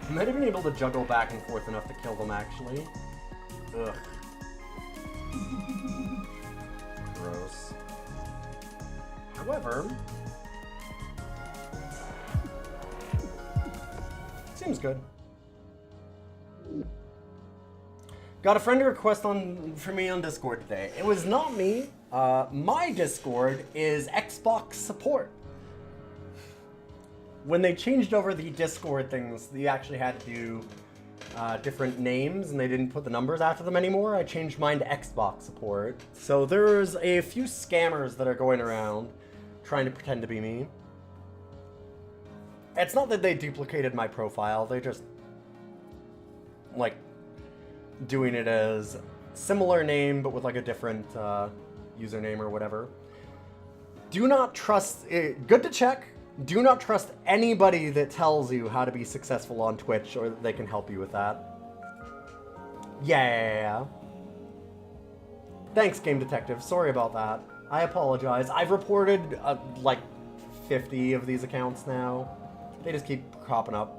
C: I might have been able to juggle back and forth enough to kill them, actually. Ugh. Gross. However... seems good. Got a friend request for me on Discord today. It was not me. My Discord is Xbox support. When they changed over the Discord things, they actually had to do different names, and they didn't put the numbers after them anymore. I changed mine to Xbox support. So there's a few scammers that are going around trying to pretend to be me. It's not that they duplicated my profile, they just like doing it as similar name but with like a different username or whatever. Do not trust, good to check, do not trust anybody that tells you how to be successful on Twitch or that they can help you with that. Yeah. Thanks, Game Detective, sorry about that. I apologize. I've reported like 50 of these accounts now. They just keep cropping up.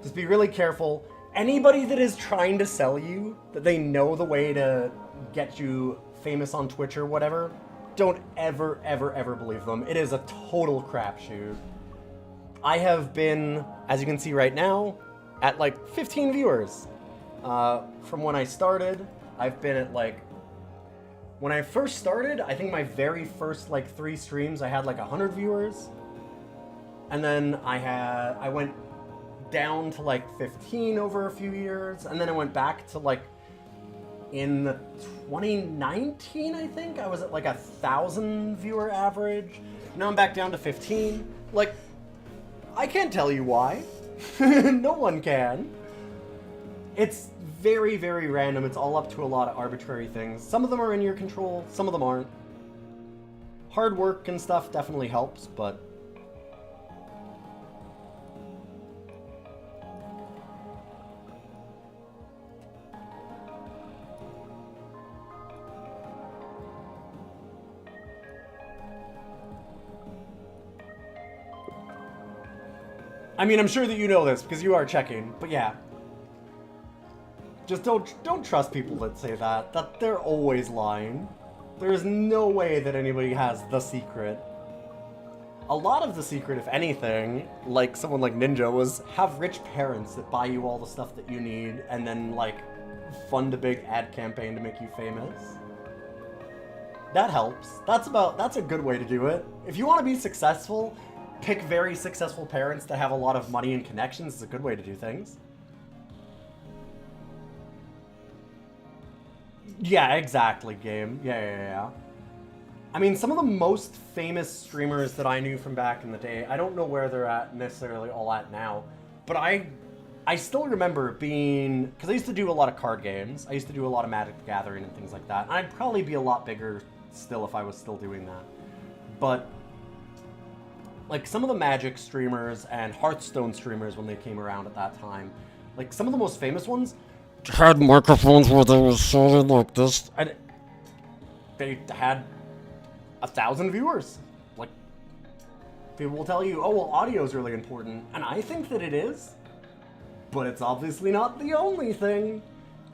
C: Just be really careful. Anybody that is trying to sell you that they know the way to get you famous on Twitch or whatever, don't ever, ever, ever believe them. It is a total crapshoot. I have been, as you can see right now, at like 15 viewers. From when I started, I've been at like... When I first started, I think my very first like 3 streams, I had like 100 viewers. And then I went down to like 15 over a few years, and then I went back to like in 2019, I think I was at like 1,000 viewer average. Now I'm back down to 15. Like, I can't tell you why. No one can. It's very, very random. It's all up to a lot of arbitrary things. Some of them are in your control, some of them aren't. Hard work and stuff definitely helps, but I mean, I'm sure that you know this because you are checking, but yeah. Just don't trust people that say that they're always lying. There is no way that anybody has the secret. A lot of the secret, if anything, like someone like Ninja, was have rich parents that buy you all the stuff that you need and then like fund a big ad campaign to make you famous. That helps. That's a good way to do it. If you want to be successful, pick very successful parents that have a lot of money and connections. It's a good way to do things. Yeah, exactly, game. Yeah. I mean, some of the most famous streamers that I knew from back in the day, I don't know where they're at necessarily all at now, but I still remember being, because I used to do a lot of card games. I used to do a lot of Magic the Gathering and things like that. And I'd probably be a lot bigger still if I was still doing that. But like some of the Magic streamers and Hearthstone streamers when they came around at that time, like some of the most famous ones had microphones where they were shouting like this, and they had 1,000 viewers. Like, people will tell you, oh, well, audio is really important, and I think that it is, but it's obviously not the only thing.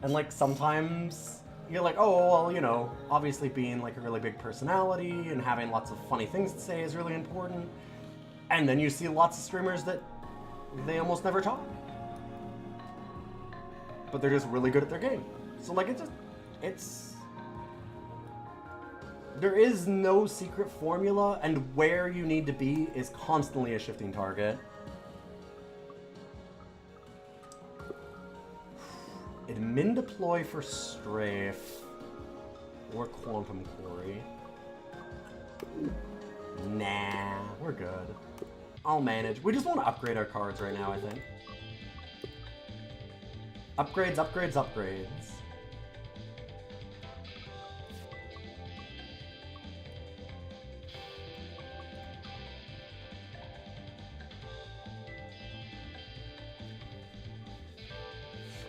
C: And like sometimes you're like, oh, well, you know, obviously being like a really big personality and having lots of funny things to say is really important. And then you see lots of streamers that they almost never talk, but they're just really good at their game. So like there is no secret formula, and where you need to be is constantly a shifting target. Admin deploy for Strafe or Quantum Quarry. Nah, we're good. I'll manage. We just want to upgrade our cards right now, I think. Upgrades.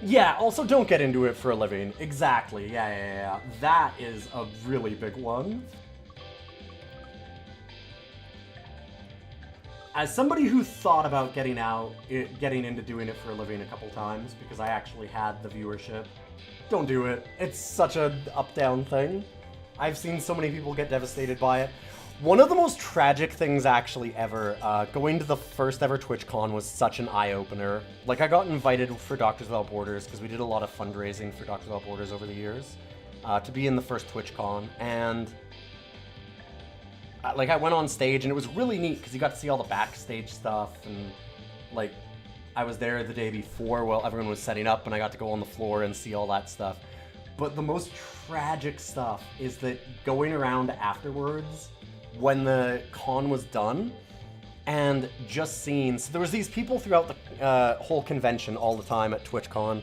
C: Yeah, also don't get into it for a living. Exactly, yeah. That is a really big one. As somebody who thought about getting into doing it for a living a couple times, because I actually had the viewership, don't do it. It's such an up-down thing. I've seen so many people get devastated by it. One of the most tragic things actually ever, going to the first ever TwitchCon was such an eye-opener. Like, I got invited for Doctors Without Borders, because we did a lot of fundraising for Doctors Without Borders over the years. to be in the first TwitchCon, and like I went on stage and it was really neat because you got to see all the backstage stuff, and like I was there the day before while everyone was setting up and I got to go on the floor and see all that stuff. But the most tragic stuff is that going around afterwards when the con was done and just seeing, so there was these people throughout the whole convention all the time at TwitchCon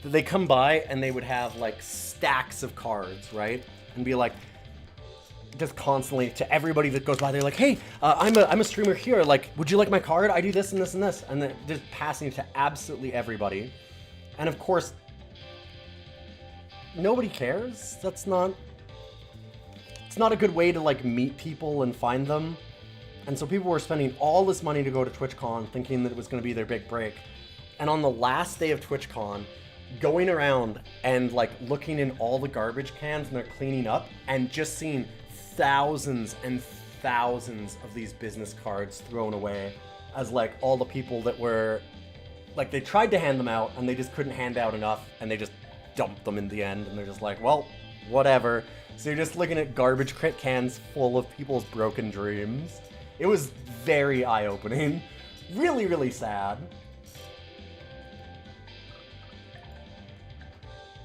C: that they come by and they would have like stacks of cards, right? And be like, just constantly to everybody that goes by, they're like, hey, I'm a streamer here, like, would you like my card? I do this and this and this. And then just passing it to absolutely everybody. And of course, nobody cares. It's not a good way to like meet people and find them. And so people were spending all this money to go to TwitchCon thinking that it was going to be their big break. And on the last day of TwitchCon, going around and like looking in all the garbage cans and they're cleaning up and just seeing thousands and thousands of these business cards thrown away as like all the people that were like, they tried to hand them out and they just couldn't hand out enough and they just dumped them in the end, and they're just like, well, whatever. So you're just looking at garbage cans full of people's broken dreams. It was very eye-opening. Really, really sad.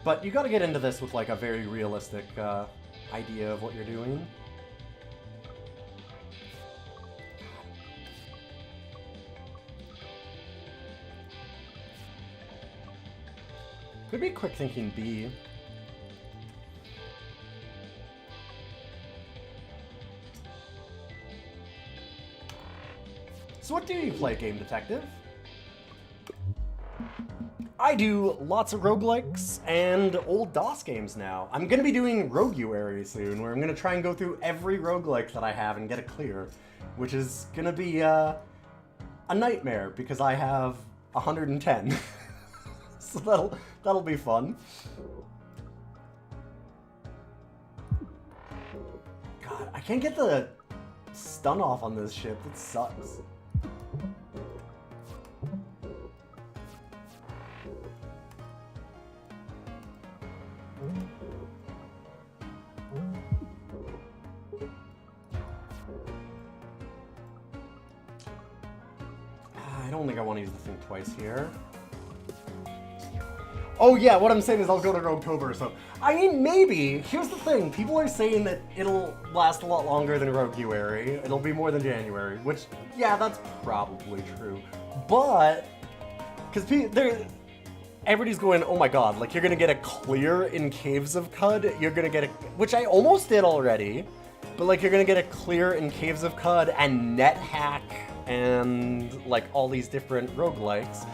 C: But you gotta get into this with like a very realistic idea of what you're doing. Could be quick thinking B. So what do you play, Game Detective? I do lots of roguelikes and old DOS games now. I'm gonna be doing Rogueuary soon, where I'm gonna try and go through every roguelike that I have and get a clear, which is gonna be a nightmare because I have 110. So that'll be fun. God, I can't get the stun off on this ship. It sucks. I don't think I want to use the thing twice here. Oh yeah, what I'm saying is I'll go to Roguetober, so... I mean, maybe. Here's the thing. People are saying that it'll last a lot longer than Rogueuary. It'll be more than January, which, yeah, that's probably true. But... Because everybody's going, oh my god, like, you're gonna get a clear in Caves of Qud, you're gonna get a... Which I almost did already. But, like, you're gonna get a clear in Caves of Qud and NetHack and, like, all these different roguelikes.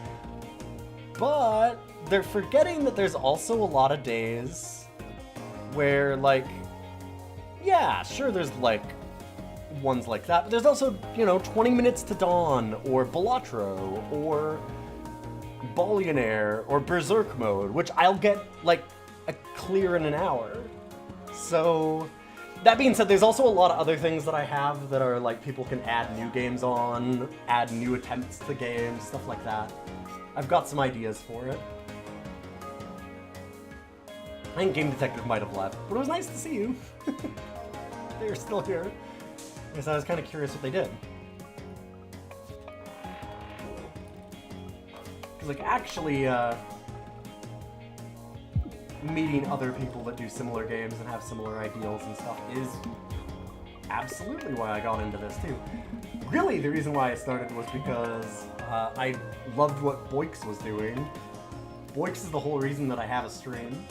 C: But... they're forgetting that there's also a lot of days where, like, yeah, sure, there's, like, ones like that, but there's also, you know, 20 Minutes to Dawn, or Balatro, or Billionaire, or Berserk Mode, which I'll get, like, a clear in an hour. So, that being said, there's also a lot of other things that I have that are, like, people can add new games on, add new attempts to games, stuff like that. I've got some ideas for it. I think Game Detective might have left, but it was nice to see you. They're still here. Because I was kind of curious what they did. Because, like, actually, meeting other people that do similar games and have similar ideals and stuff is absolutely why I got into this, too. Really, the reason why I started was because I loved what Boix was doing. Boix is the whole reason that I have a stream.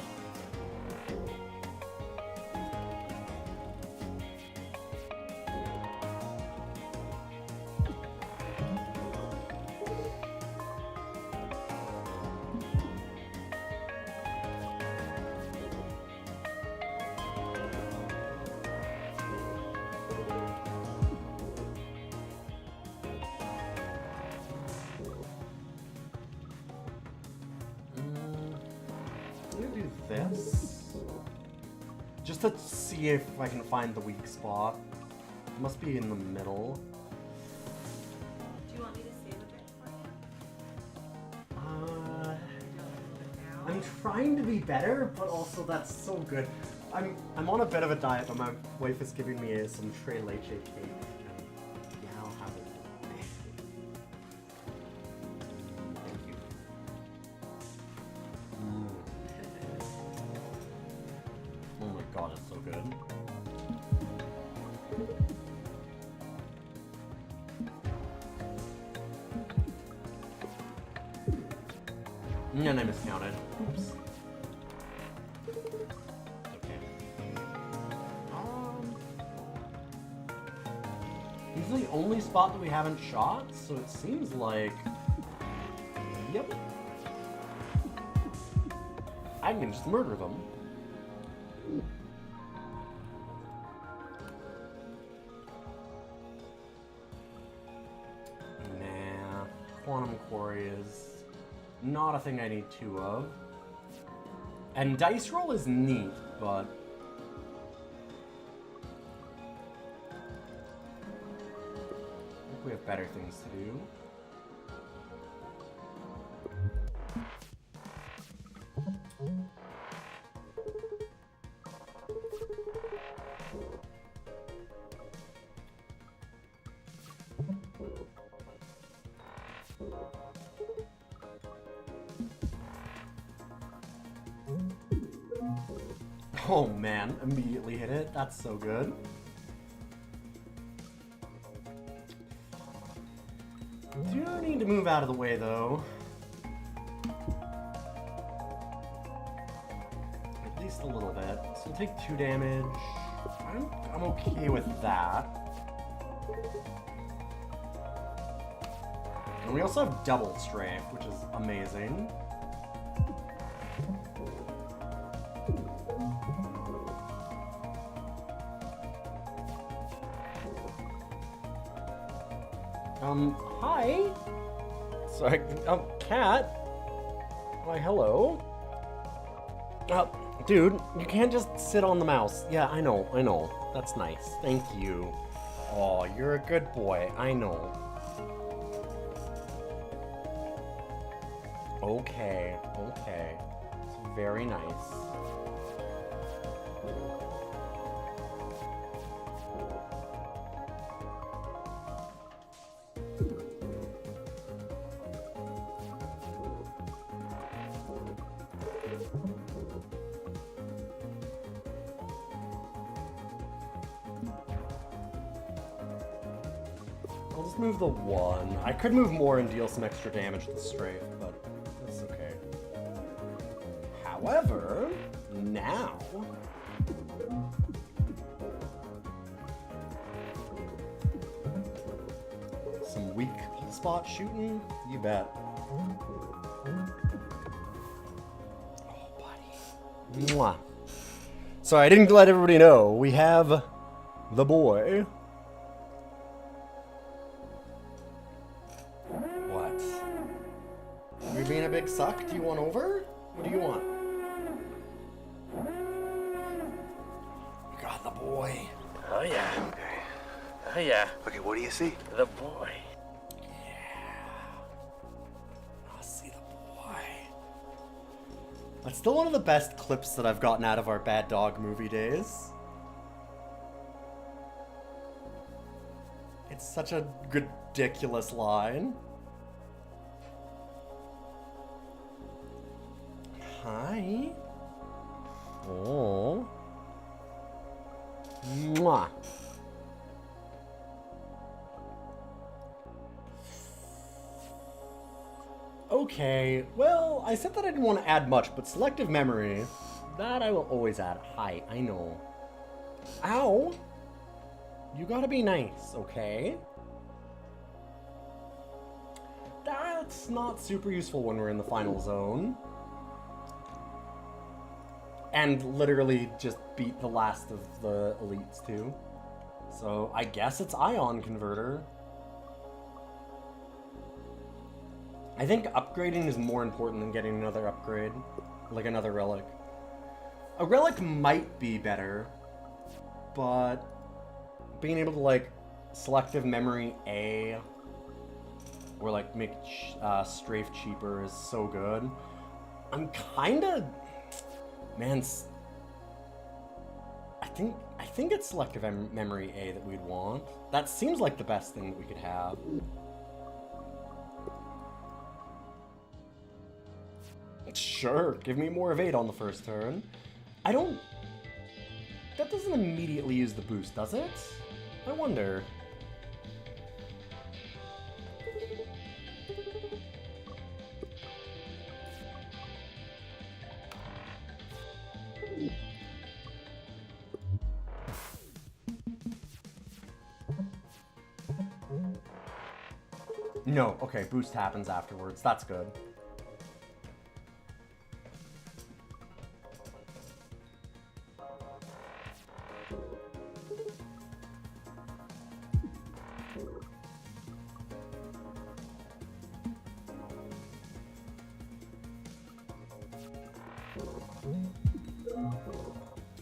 C: This just to see if I can find the weak spot. It must be in the middle.
D: Do you want me to save a bit for you?
C: I'm trying to be better, but also that's so good. I'm on a bit of a diet, but my wife is giving me some Tres Leche cake, and yeah, I'll have it. Thank you. Oh my god, it's so good. And I miscounted. Oops. Okay. This is the only spot that we haven't shot, so it seems like... Yep. I can just murder them. Nah. Quantum Quarry is... not a thing I need two of. And Dice Roll is neat, but... I think we have better things to do. Oh man, immediately hit it. That's so good. Do need to move out of the way though. At least a little bit. So we'll take 2 damage. I'm okay with that. And we also have double strafe, which is amazing. Hi? Sorry, Cat? Why, hello? Dude, you can't just sit on the mouse. Yeah, I know. That's nice. Thank you. Oh, you're a good boy. I know. Okay. It's very nice. I'll just move the 1. I could move more and deal some extra damage to the strafe, but that's okay. However, now... some weak spot shooting? You bet. Oh, buddy. Mwah. Sorry, I didn't let everybody know. We have the boy. You're being a big suck? Do you want over? What do you want? You got the boy.
E: Oh yeah.
B: Okay.
E: Oh yeah.
B: Okay, what do you see?
E: The boy.
C: I see the boy. That's still one of the best clips that I've gotten out of our Bad Dog movie days. It's such a ridiculous line. Hi. Oh. Mwah. Okay, well, I said that I didn't want to add much, but selective memory, that I will always add. Hi, I know. Ow! You gotta be nice, okay? That's not super useful when we're in the final zone. And literally just beat the last of the elites too. So I guess it's Ion Converter. I think upgrading is more important than getting another upgrade. Like another relic. A relic might be better, but being able to like selective memory A or like make strafe cheaper is so good. I'm kinda... Man, I think it's selective memory A that we'd want. That seems like the best thing that we could have. Sure, give me more of 8 on the first turn. I don't... That doesn't immediately use the boost, does it? I wonder. No, okay, boost happens afterwards. That's good.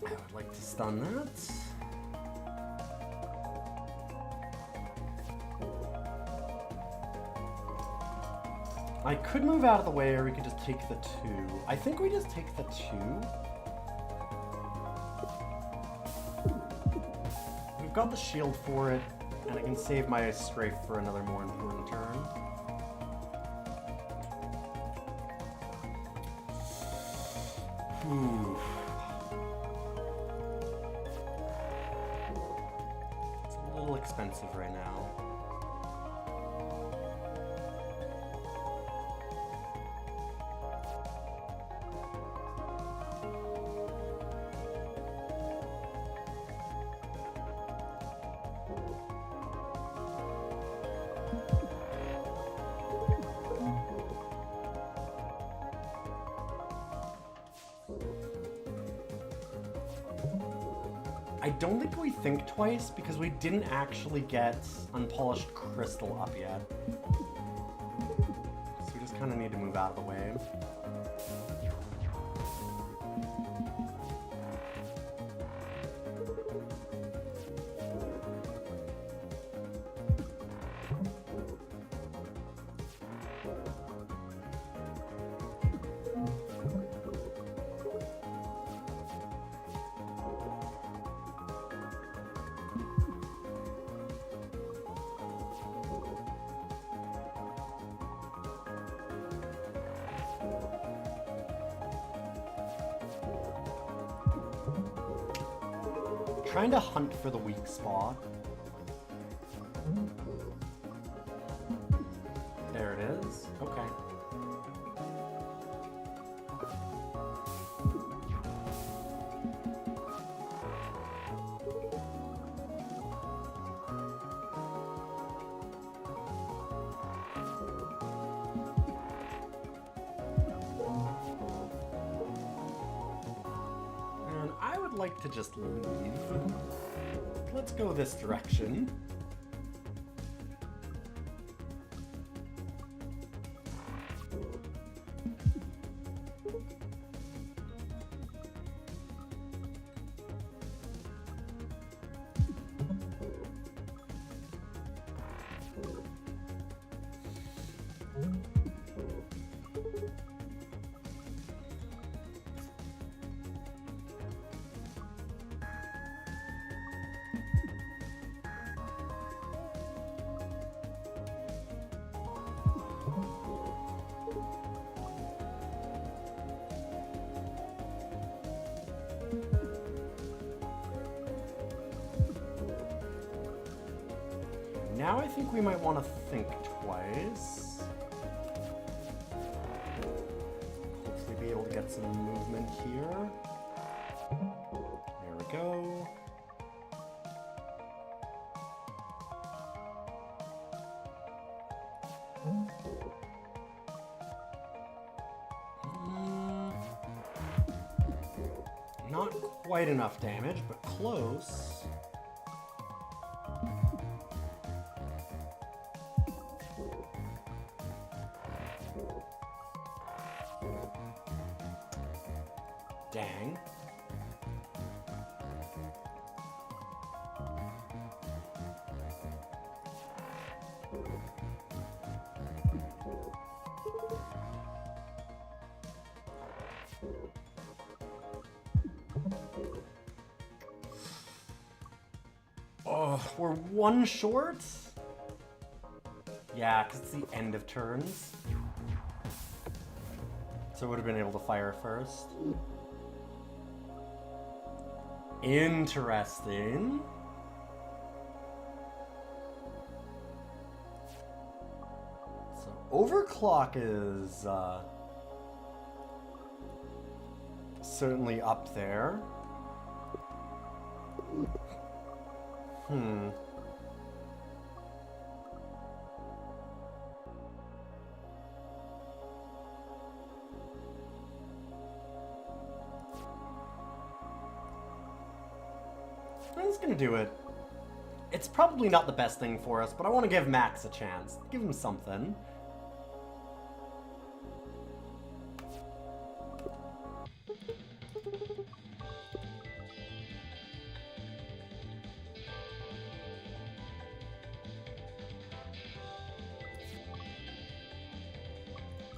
C: I would like to stun that. I could move out of the way, or we could just take the 2. I think we just take the 2. We've got the shield for it, and I can save my strafe for another more important turn. Ooh. It's a little expensive right now. I don't think we think twice because we didn't actually get Unpolished Crystal up yet. So we just kind of need to move out of the way. Trying to hunt for the weak spot. There it is. Okay. And I would like to just leave. Let's go this direction. Now I think we might want to think twice. Hopefully be able to get some movement here. There we go. Not quite enough damage, but close. Dang. we're one short? Yeah, because it's the end of turns. So I would have been able to fire first. Interesting. So overclock is certainly up there. That's gonna do it. It's probably not the best thing for us, but I want to give Max a chance. Give him something.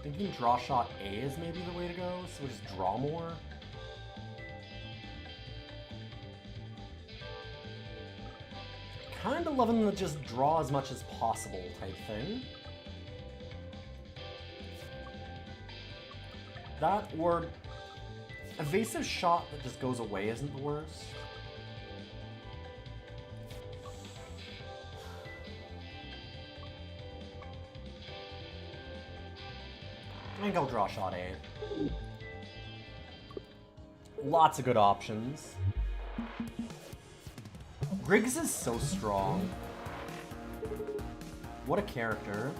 C: Thinking draw shot A is maybe the way to go, so we just draw more. Kinda loving the just draw as much as possible type thing. That or evasive shot that just goes away isn't the worst. I think I'll draw shot A. Lots of good options. Griggs is so strong. What a character.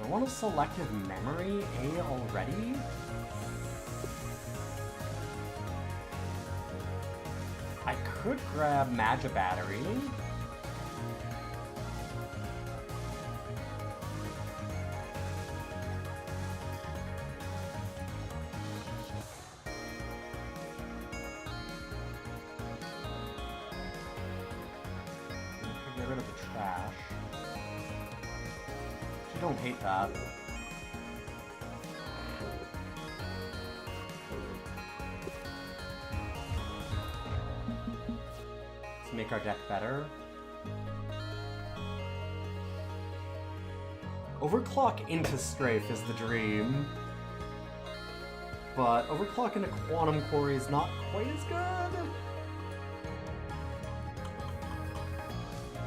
C: I want a selective memory A already? I could grab Magi Battery. I could get rid of the trash. I don't hate that. Let's make our deck better. Overclock into Strafe is the dream. But Overclock into Quantum Quarry is not quite as good.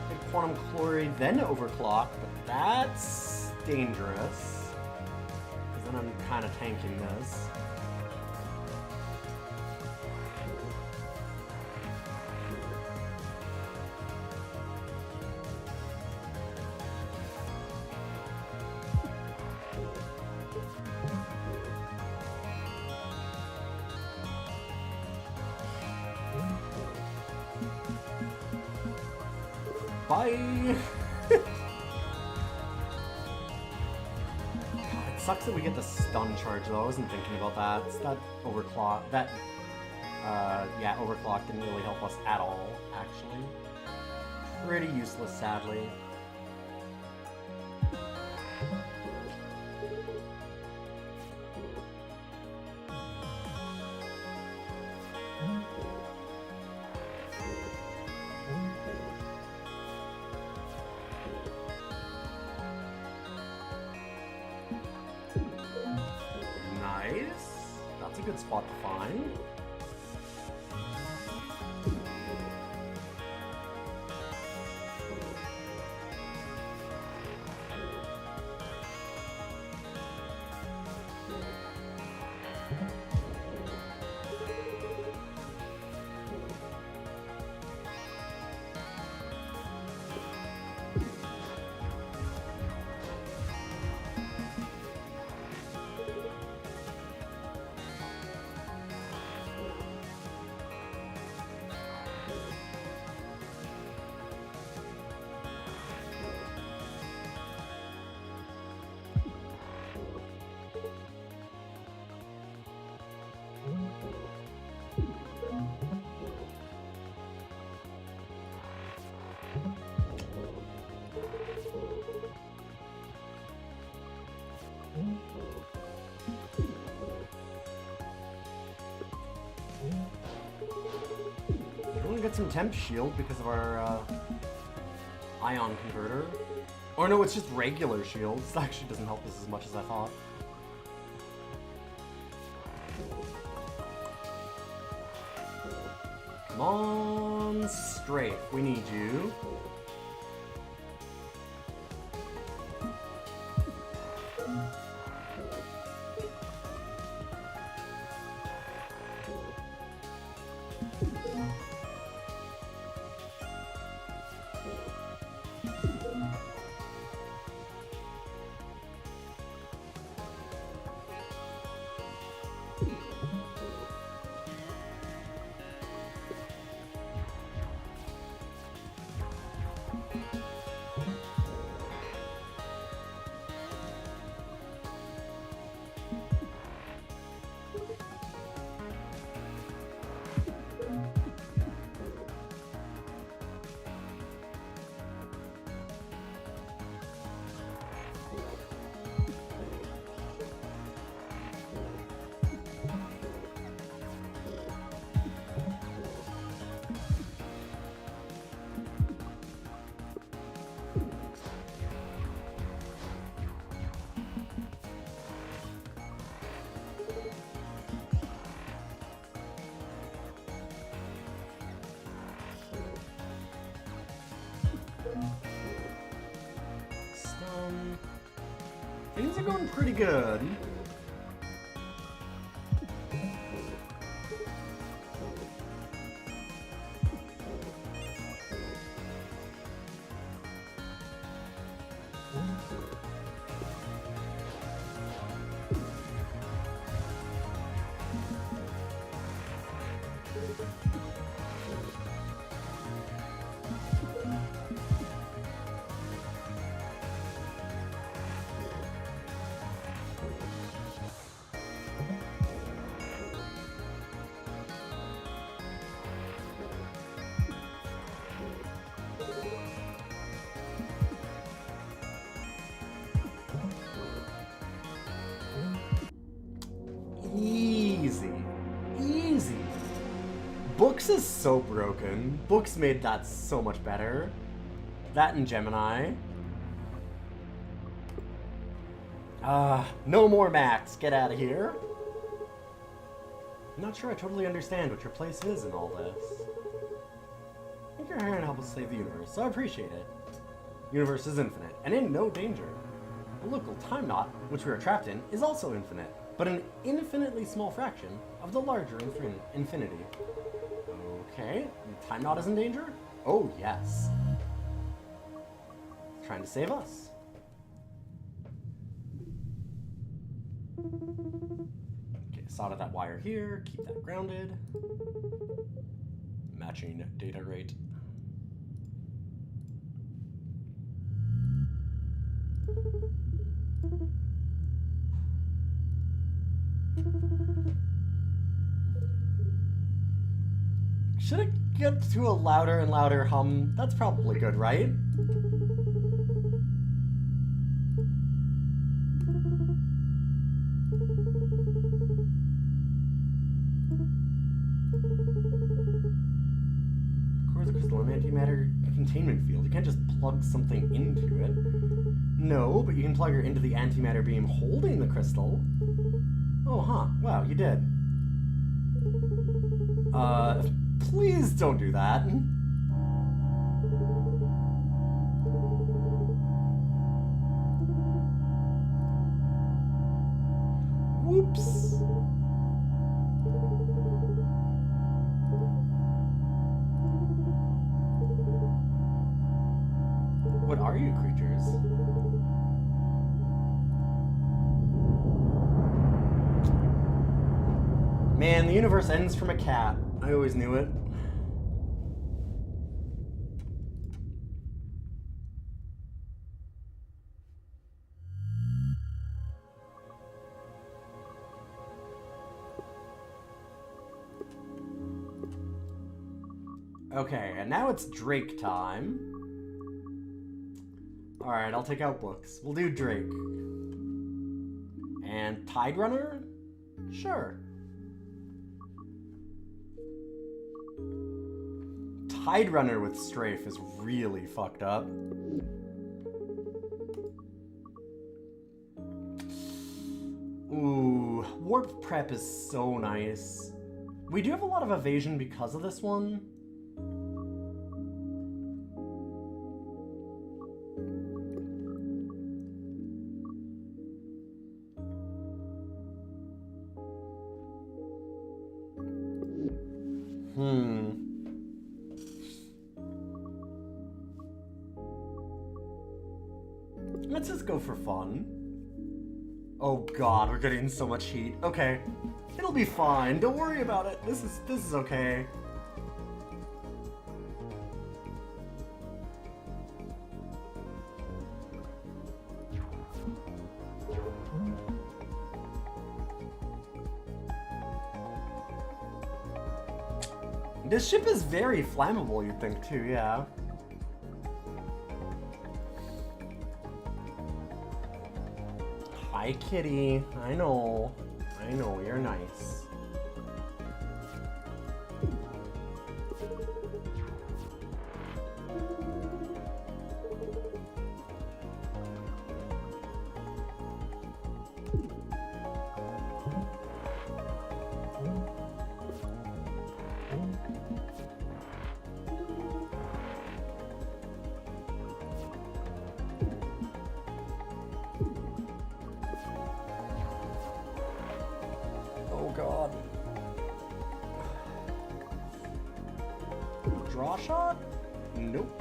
C: Hit Quantum Quarry, then Overclock, but that's dangerous, because then I'm kind of tanking this. Bye! Sucks that we get the stun charge though. I wasn't thinking about that. It's that overclock. Yeah, overclock didn't really help us at all, actually. Pretty useless, sadly. Nice. That's a good spot to find. I want to get some temp shield because of our ion converter. Or no, it's just regular shield. This actually doesn't help us as much as I thought. Come on, Strafe. We need you. Things are going pretty good. Easy. Easy. Books is so broken. Books made that so much better. That and Gemini. No more Max. Get out of here. I'm not sure I totally understand what your place is in all this. I think you're here to help us save the universe, so I appreciate it. The universe is infinite, and in no danger. The local time knot, which we are trapped in, is also infinite, but an infinitely small fraction of the larger infinity. Okay, the time knot is in danger? Oh, yes. It's trying to save us. Okay, solder that wire here, keep that grounded. Matching data rate. Should it get to a louder and louder hum? That's probably good, right? Core the crystal, an antimatter containment field. You can't just plug something into it. No, but you can plug her into the antimatter beam holding the crystal. Oh, huh. Wow, you did. Please don't do that. Whoops. What are you creatures? Man, the universe ends from a cat. I always knew it. Okay, and now it's Drake time. Alright, I'll take out books. We'll do Drake. And Tide Runner? Sure. Tide Runner with Strafe is really fucked up. Ooh, Warp Prep is so nice. We do have a lot of evasion because of this one. Let's just go for fun. Oh god, we're getting so much heat. Okay. It'll be fine. Don't worry about it. This is okay. This ship is very flammable, you'd think too, yeah. Hi, kitty. I know, you're nice. Oh god. Draw shot? Nope.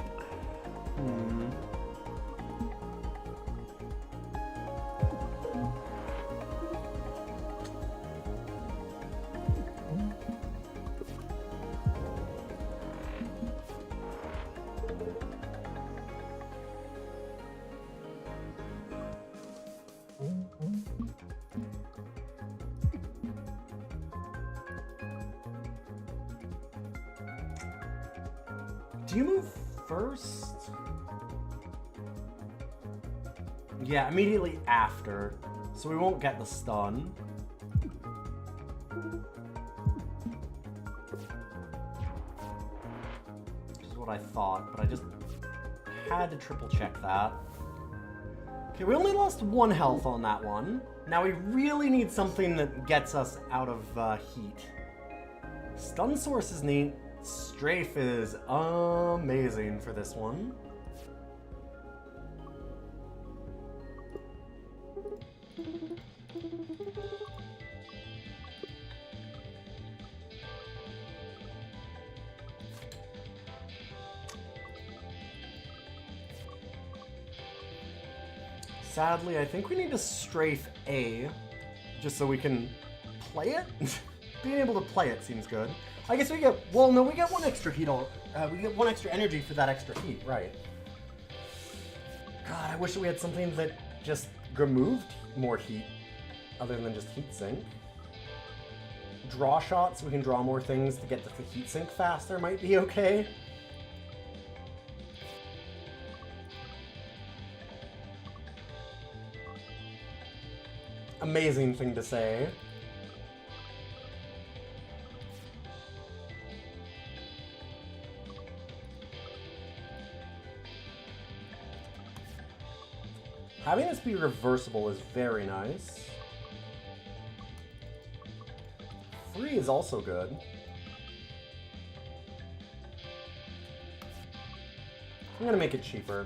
C: Do you move first? Yeah, immediately after. So we won't get the stun. Which is what I thought, but I just had to triple check that. Okay, we only lost 1 health on that one. Now we really need something that gets us out of heat. Stun source is neat. Strafe is amazing for this one. Sadly, I think we need to strafe A, just so we can play it. Being able to play it seems good. I guess we get, well, no, we get 1 extra heat, we get 1 extra energy for that extra heat, right. God, I wish we had something that just removed more heat, other than just heat sink. Draw shots, so we can draw more things to get to the heat sink faster might be okay. Amazing thing to say. Having this be reversible is very nice. Free is also good. I'm gonna make it cheaper.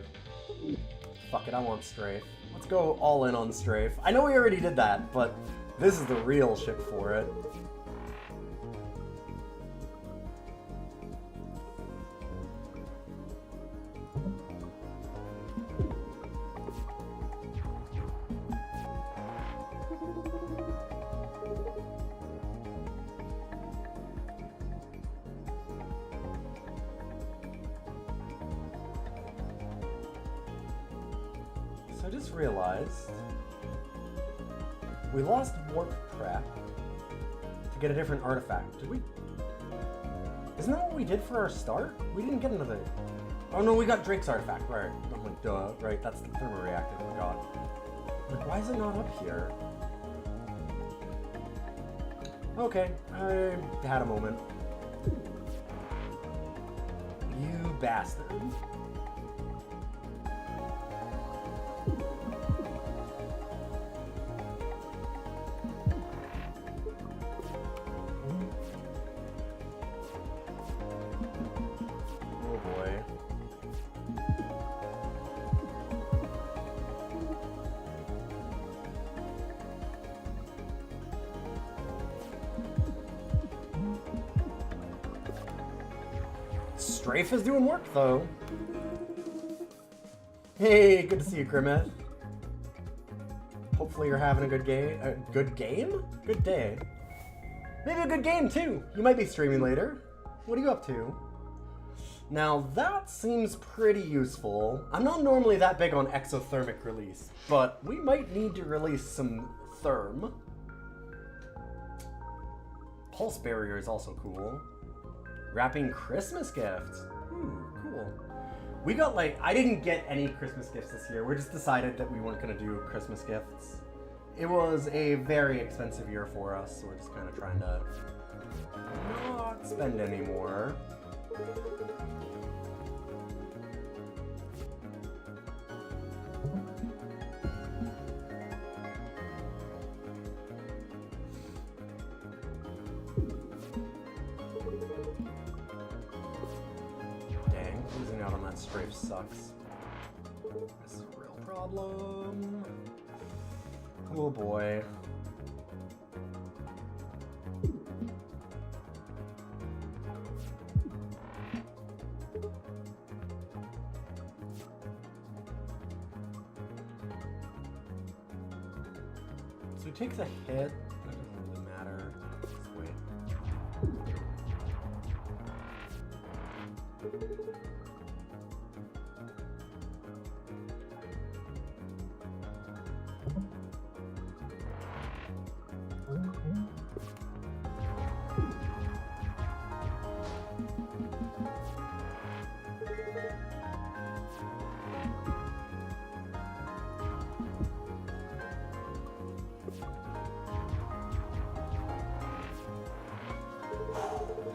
C: Fuck it, I want Strafe. Let's go all in on Strafe. I know we already did that, but this is the real ship for it. I just realized we lost Warp Prep to get a different artifact. Did we? Isn't that what we did for our start? We didn't get another... Oh no, we got Drake's artifact, right. I'm like, duh, right, that's the thermoreactor we got. Like, why is it not up here? Okay, I had a moment. You bastard. Oh boy. Strafe is doing work, though. Hey, good to see you, Grimmett. Hopefully you're having a good game. Good game? Good day. Maybe a good game, too. You might be streaming later. What are you up to? Now, that seems pretty useful. I'm not normally that big on exothermic release, but we might need to release some therm. Pulse barrier is also cool. Wrapping Christmas gifts. Cool. We got I didn't get any Christmas gifts this year. We just decided that we weren't gonna do Christmas gifts. It was a very expensive year for us, so we're just kind of trying to not spend any more. Losing out on that strafe sucks. This is a real problem. Oh boy. So we take the hit. That doesn't really matter. Just wait.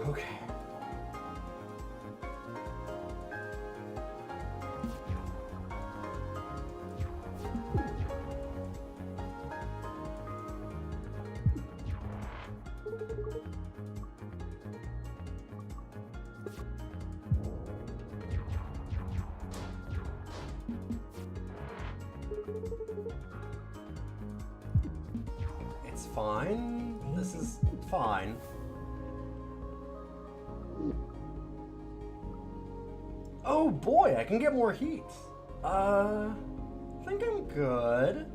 C: Okay. It's fine. This is fine. Oh boy, I can get more heat. I think I'm good.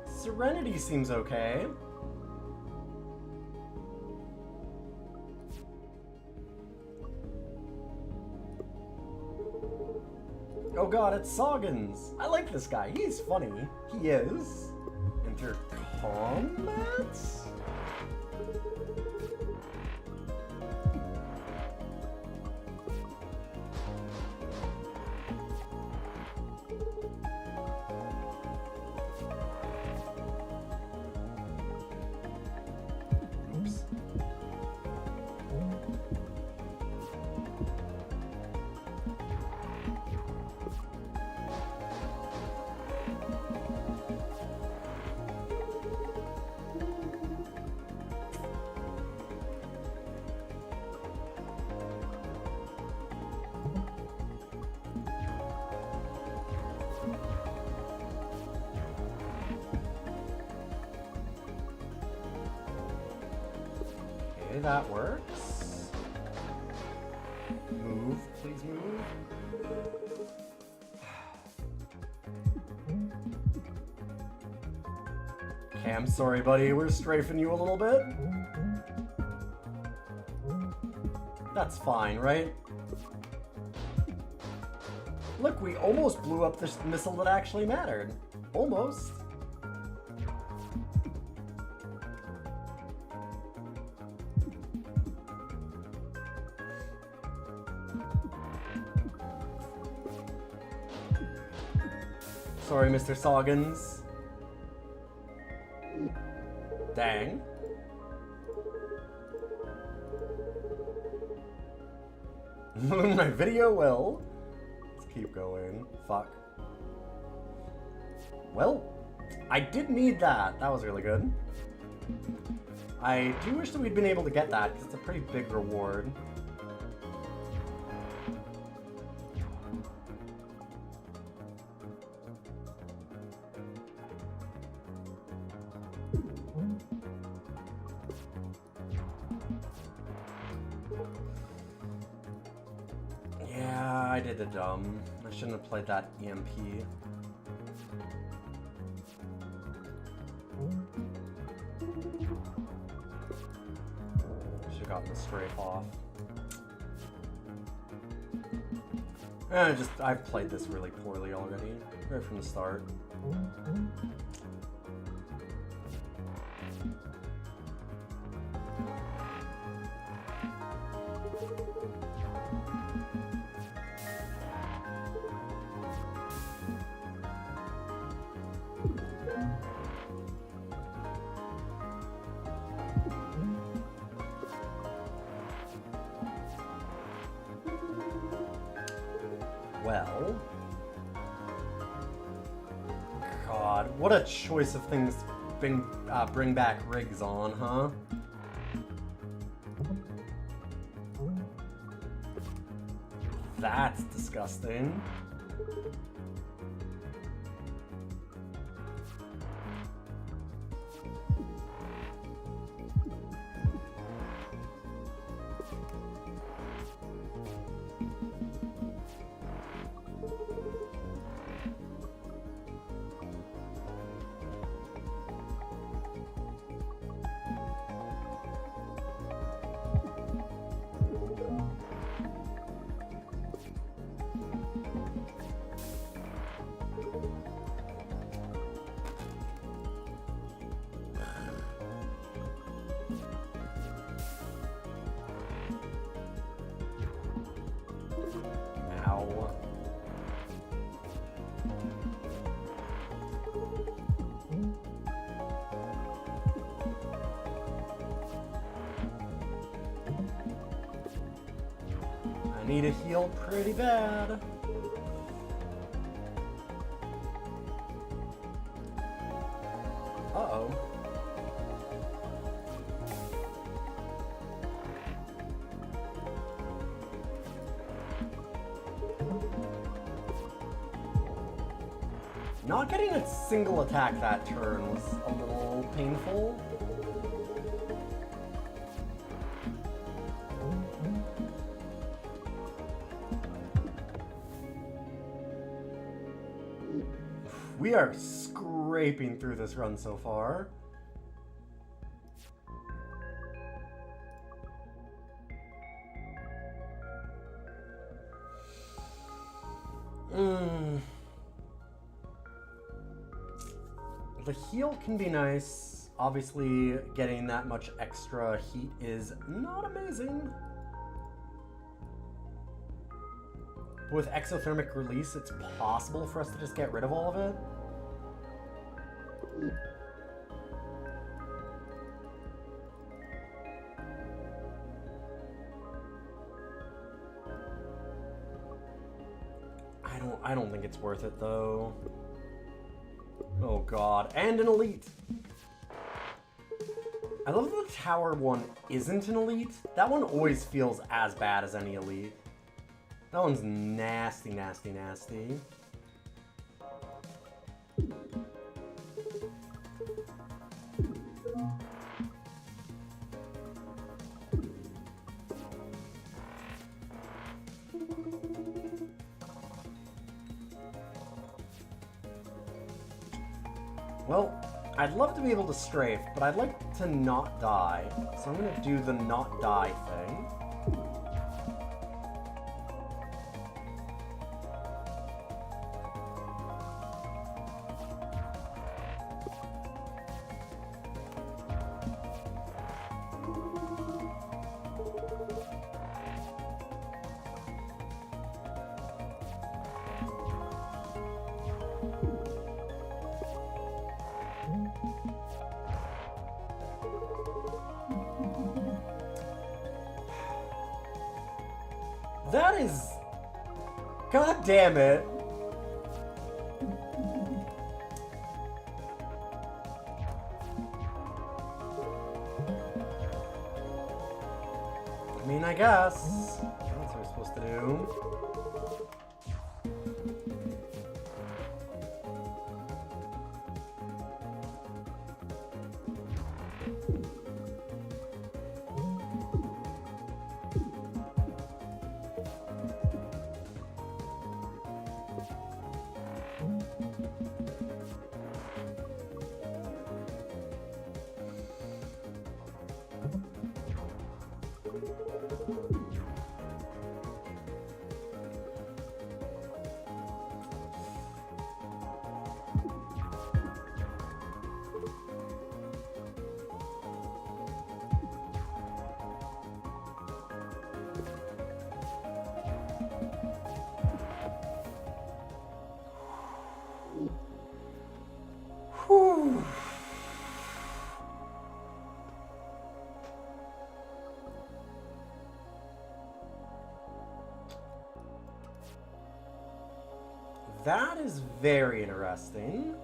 C: Serenity seems okay. Oh god, it's Soggins. I like this guy. He's funny. He is. Enter combat? Oops. Okay, that works. Move, please move. Okay, I'm sorry, buddy. We're strafing you a little bit. That's fine, right? Look, we almost blew up this missile that actually mattered. Almost. Sorry, Mr. Soggins. Dang. My video will. Let's keep going. Fuck. Well, I did need that. That was really good. I do wish that we'd been able to get that, because it's a pretty big reward. Yeah, I did a dumb. I shouldn't have played that EMP. Should've gotten the strafe off. I've played this really poorly already, right from the start. Well, God, what a choice of things bring back Riggs on, huh? That's disgusting. Ow. I need a heal pretty bad. Uh-oh. Not getting a single attack that turn was a little painful. We are scraping through this run so far. The heal can be nice. Obviously, getting that much extra heat is not amazing. But with exothermic release, it's possible for us to just get rid of all of it. I don't think it's worth it though. Oh god, and an elite. I love that the tower one isn't an elite. That one always feels as bad as any elite. That one's nasty, nasty, nasty. Well, I'd love to be able to strafe, but I'd like to not die. So I'm gonna do the not die thing. That is... God damn it. I mean, I guess. That's what we're supposed to do. Whew. That is very interesting.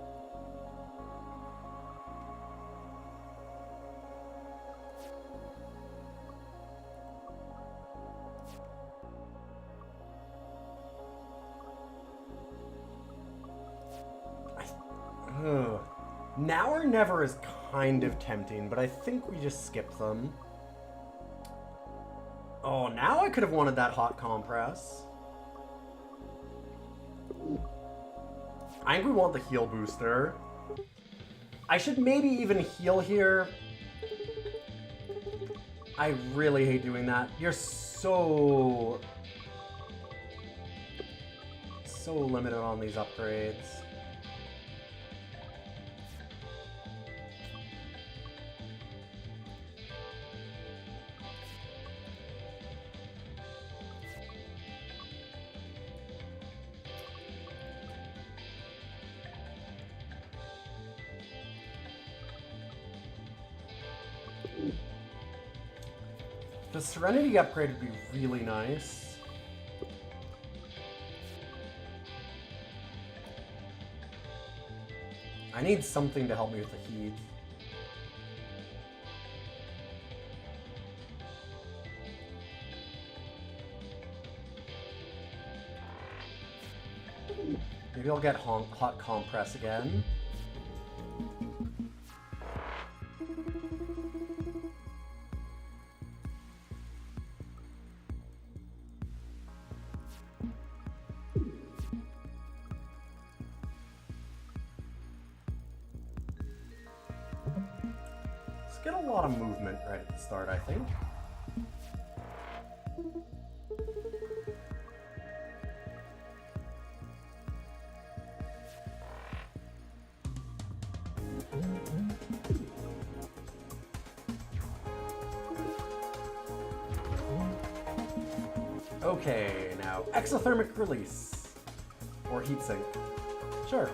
C: Ugh. Now or never is kind of tempting, but I think we just skip them. Oh, now I could have wanted that hot compress. I think we want the heal booster. I should maybe even heal here. I really hate doing that. You're so limited on these upgrades. The Serenity upgrade would be really nice. I need something to help me with the heat. Maybe I'll get hot compress again. Let's get a lot of movement right at the start, I think. Okay, now exothermic release. Or heatsink. Sure.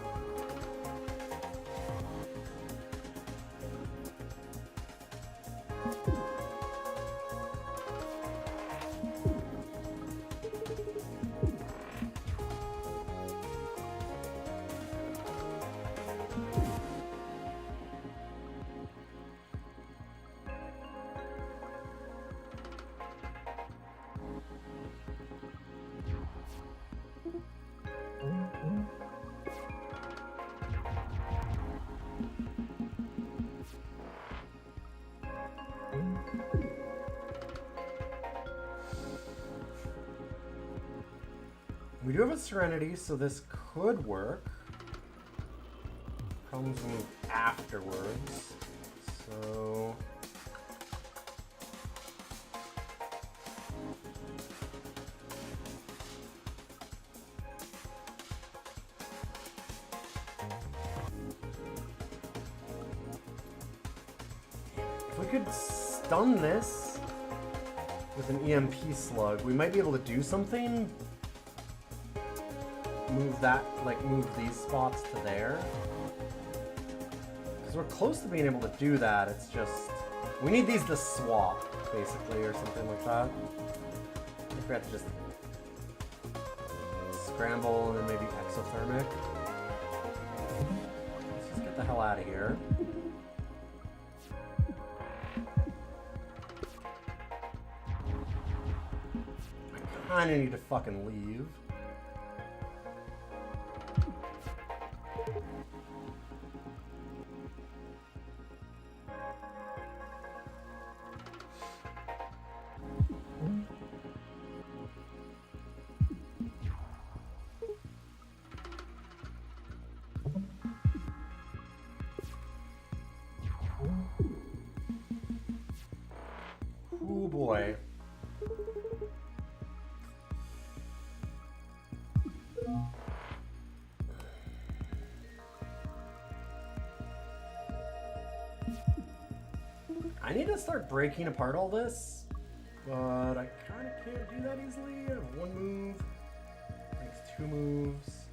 C: We do have a Serenity, so this could work. Problems will move afterwards. So... if we could stun this with an EMP slug, we might be able to do something. Move that, like move these spots to there. Because we're close to being able to do that, it's just... We need these to swap, basically, or something like that. I think we have to just... scramble and then maybe exothermic. Let's just get the hell out of here. I kinda need to fucking leave. Oh boy. I need to start breaking apart all this, but I kind of can't do that easily. I have one move, makes two moves.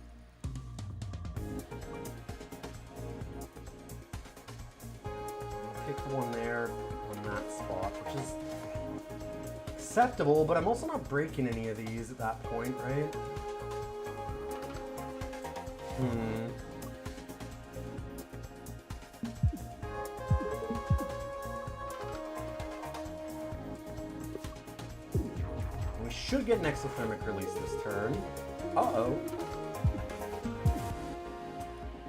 C: I'll kick one there on that spot, which is acceptable, but I'm also not breaking any of these at that point, right? We should get an exothermic release this turn. Uh-oh.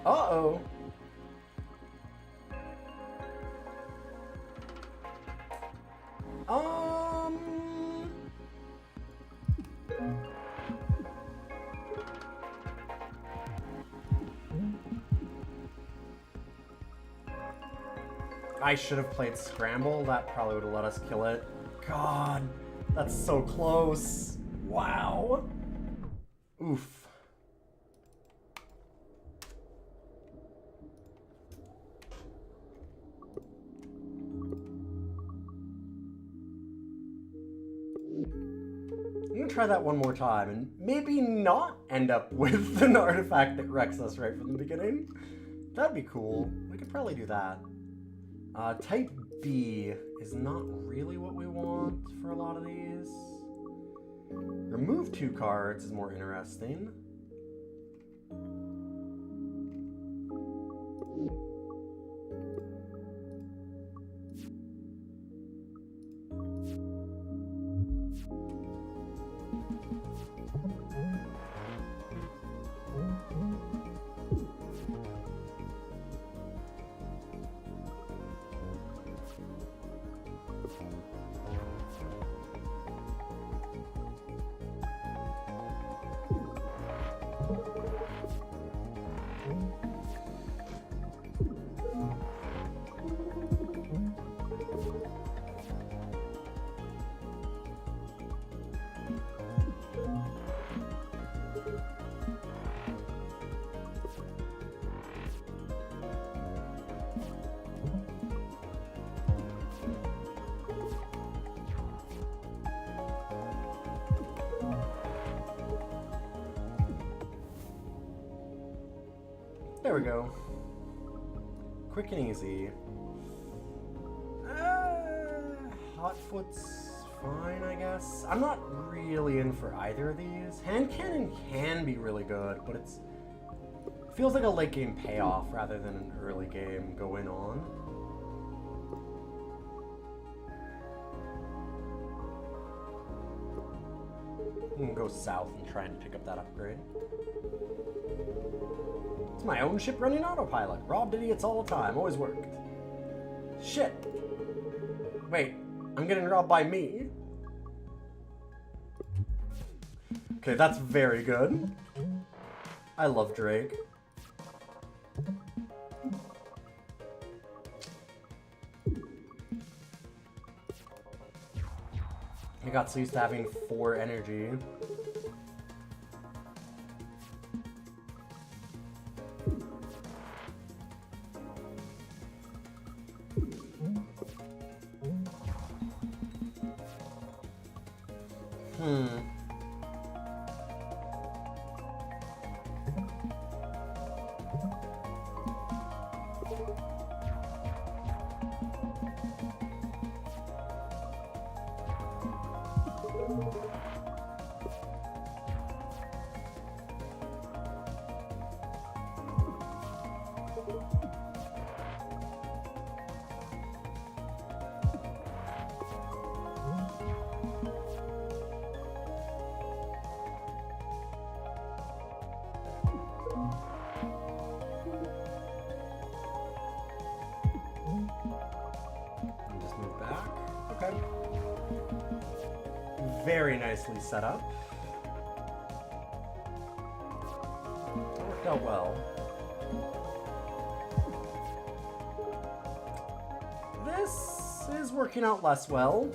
C: Uh-oh. I should have played Scramble. That probably would have let us kill it. God, that's so close. Wow. Oof. I'm gonna try that one more time and maybe not end up with an artifact that wrecks us right from the beginning. That'd be cool. We could probably do that. Type B is not really what we want for a lot of these. Remove 2 cards is more interesting. There we go. Quick and easy. Hotfoot's fine, I guess. I'm not really in for either of these. Hand cannon can be really good, but it feels like a late game payoff rather than an early game going on. We can go south and try and pick up that upgrade. It's my own ship running autopilot. Robbed idiots all the time. Always worked. Shit. Wait, I'm getting robbed by me. Okay, that's very good. I love Drake. I got so used to having 4 energy. And just move back. Okay. Very nicely set up. That worked out well. This is working out less well.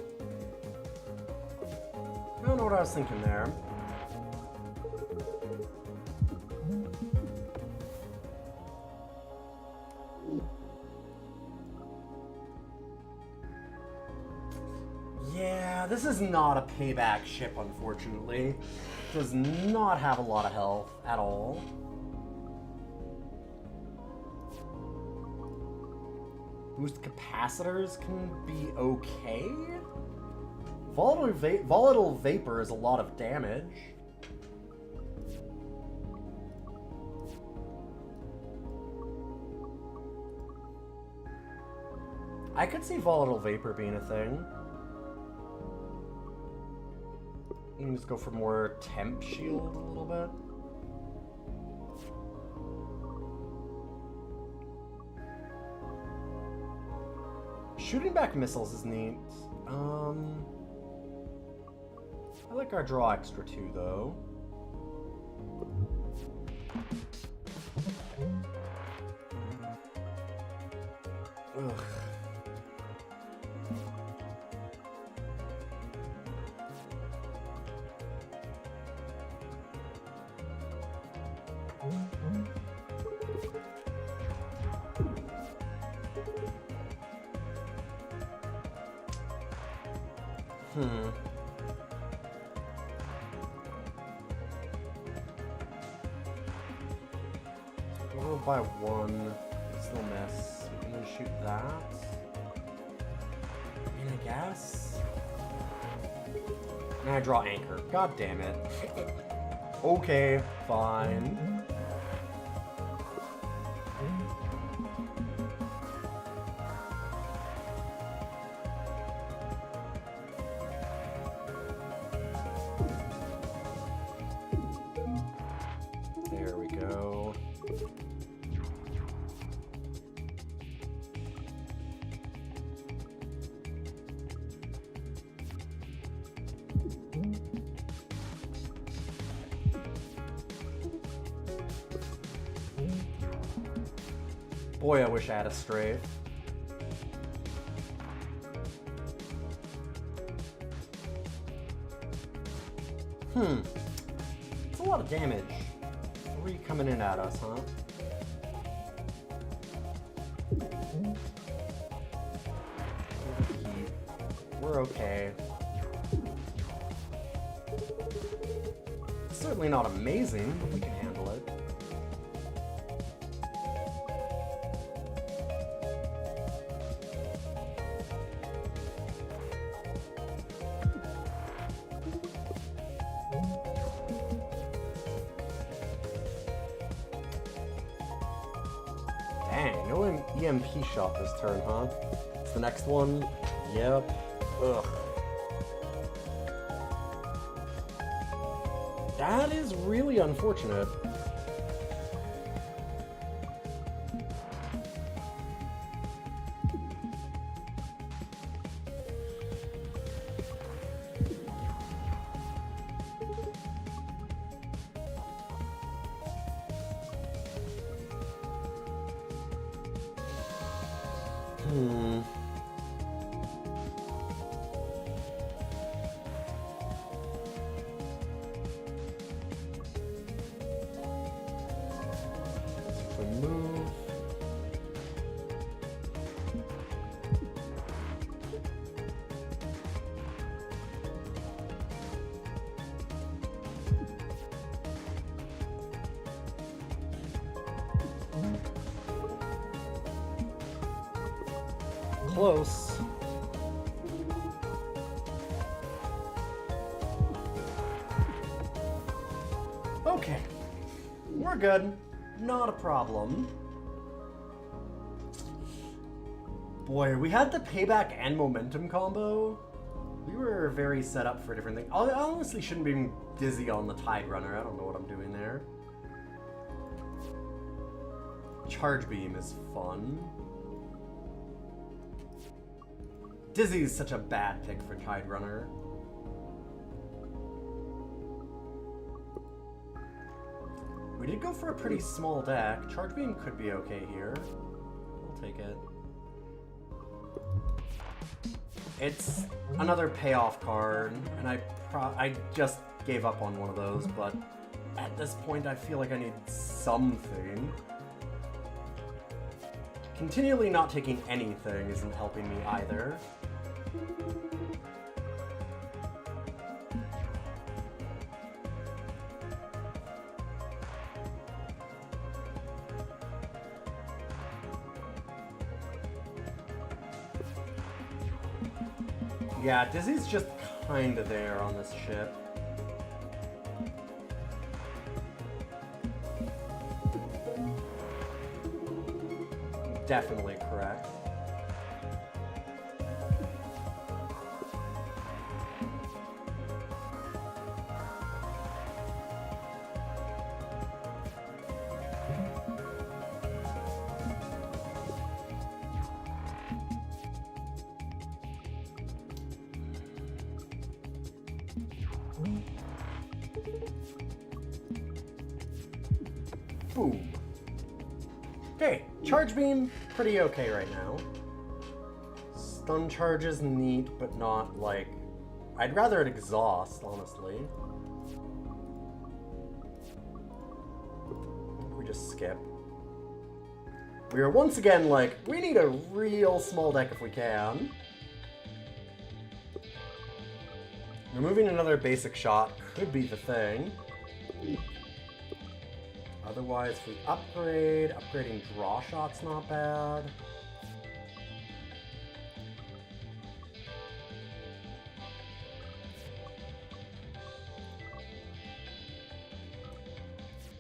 C: I don't know what I was thinking there. Yeah, this is not a payback ship, unfortunately. Does not have a lot of health at all. Boost capacitors can be okay. Volatile vapor is a lot of damage. I could see volatile vapor being a thing. You can just go for more temp shield a little bit. Shooting back missiles is neat. I like our draw extra too, though. Ugh. We'll by one. Still miss. We can just shoot that. I mean, I guess. And I draw anchor. God damn it. Okay, fine. There we go. Boy, I wish I had a strafe. It's a lot of damage. 3 coming in at us, huh? We're okay. Certainly not amazing, but we can handle it. Dang, no EMP shot this turn, huh? It's the next one. Yep. Ugh. That is really unfortunate. If we move. close. Okay. We're good. Not a problem. Boy, we had the payback and momentum combo. We were very set up for different things. I honestly shouldn't be dizzy on the Tide Runner. I don't know what I'm doing there. Charge Beam is fun. Dizzy is such a bad pick for Tide Runner. We did go for a pretty small deck. Charge Beam could be okay here. We'll take it. It's another payoff card, and I just gave up on one of those, but at this point I feel like I need something. Continually not taking anything isn't helping me either. Yeah, Dizzy's just kinda there on this ship. Definitely correct. Boom. Okay, Charge Beam, pretty okay right now. Stun Charge is neat, but not like... I'd rather it Exhaust, honestly. We just skip. We are once again like, we need a real small deck if we can. Removing another basic shot could be the thing. Otherwise, if we upgrade, upgrading draw shot's not bad.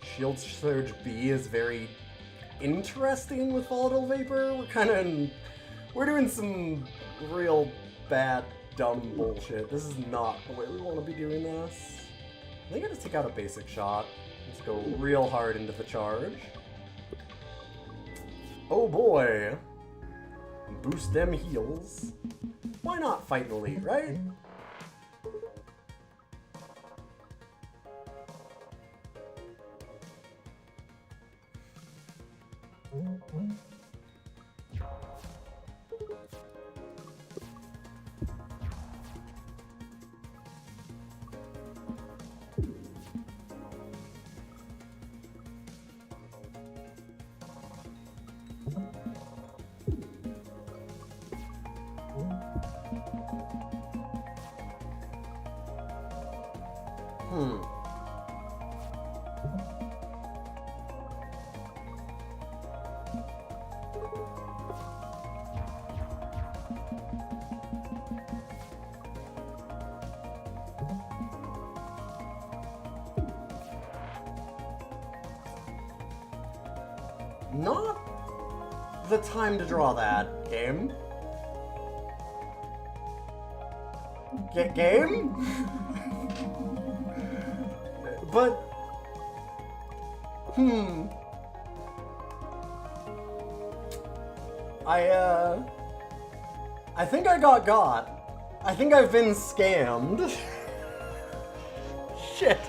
C: Shield Surge B is very interesting with Volatile Vapor. We're doing some real bad, dumb bullshit. This is not the way we want to be doing this. I think I just take out a basic shot. Let's go real hard into the charge. Oh boy. Boost them heals. Why not fight an elite, right? Not the time to draw that, game. Game? But... I think I got. I think I've been scammed. Shit.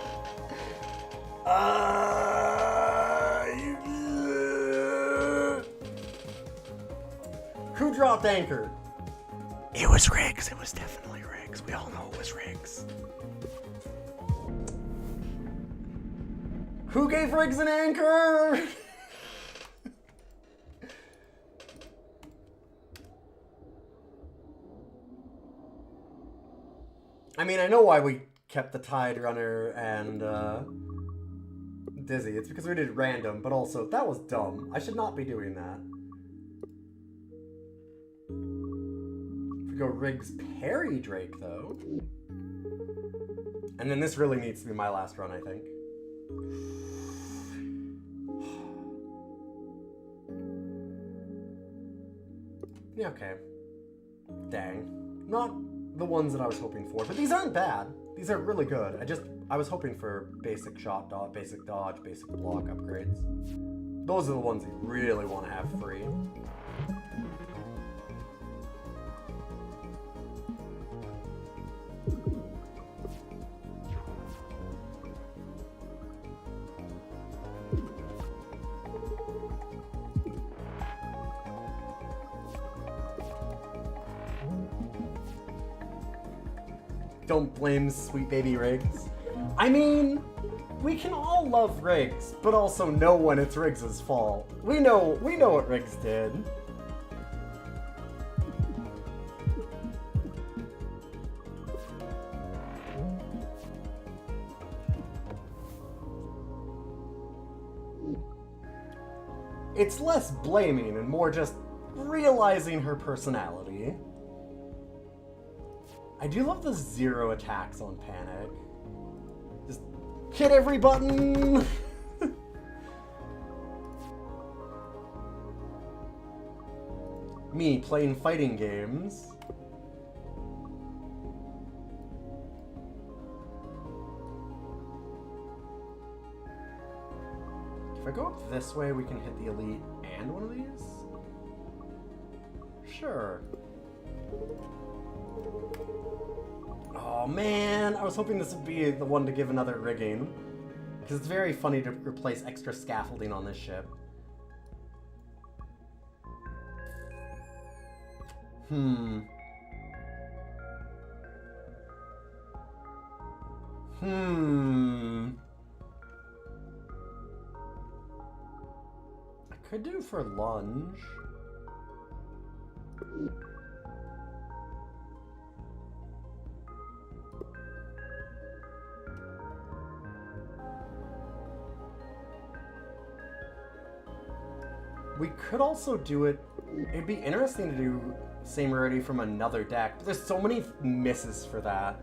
C: Who dropped Anchor? It was Riggs. It was definitely Riggs. We all know it was Riggs. Who gave Riggs an Anchor? I mean, I know why we kept the Tide Runner and Dizzy. It's because we did random, but also, that was dumb. I should not be doing that. Go Riggs Parry Drake, though. And then this really needs to be my last run, I think. Yeah, okay. Dang. Not the ones that I was hoping for, but these aren't bad. These are really good. I was hoping for basic shot dodge, basic dodge, basic block upgrades. Those are the ones you really want to have free. Don't blame sweet baby Riggs. I mean, we can all love Riggs, but also know when it's Riggs' fault. We know what Riggs did. It's less blaming and more just realizing her personality. I do love the 0 attacks on Panic. Just hit every button! Me playing fighting games. If I go up this way, we can hit the Elite and one of these? Sure. Oh man, I was hoping this would be the one to give another rigging. Because it's very funny to replace extra scaffolding on this ship. I could do for lunge. We could also do it. It'd be interesting to do same rarity from another deck, but there's so many misses for that.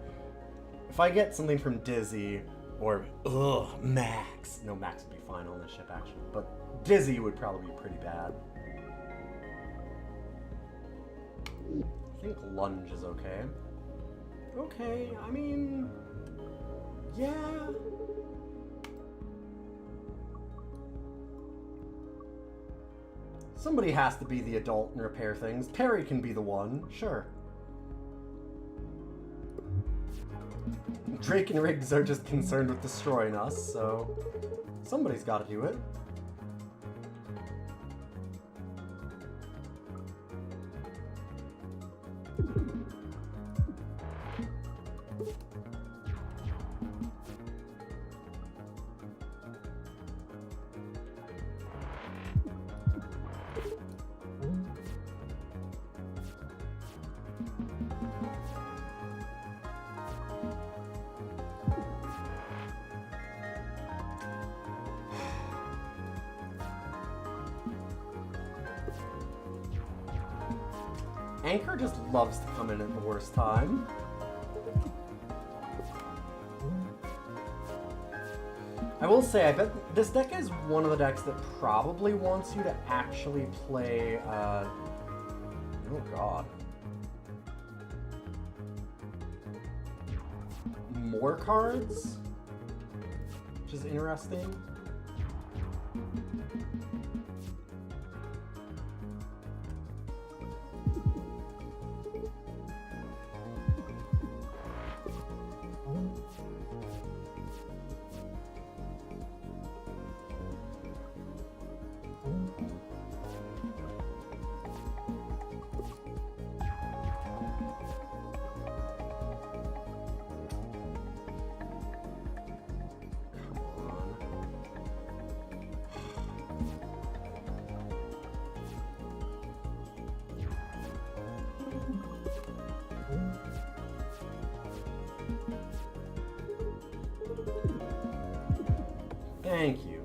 C: If I get something from Dizzy or Max. No, Max would be fine on this ship actually, but Dizzy would probably be pretty bad. I think lunge is okay. Okay, I mean, yeah. Somebody has to be the adult and repair things. Perry can be the one, sure. Drake and Riggs are just concerned with destroying us, so somebody's got to do it. Anchor just loves to come in at the worst time. I will say, I bet this deck is one of the decks that probably wants you to actually play, oh god. More cards? Which is interesting. Thank you.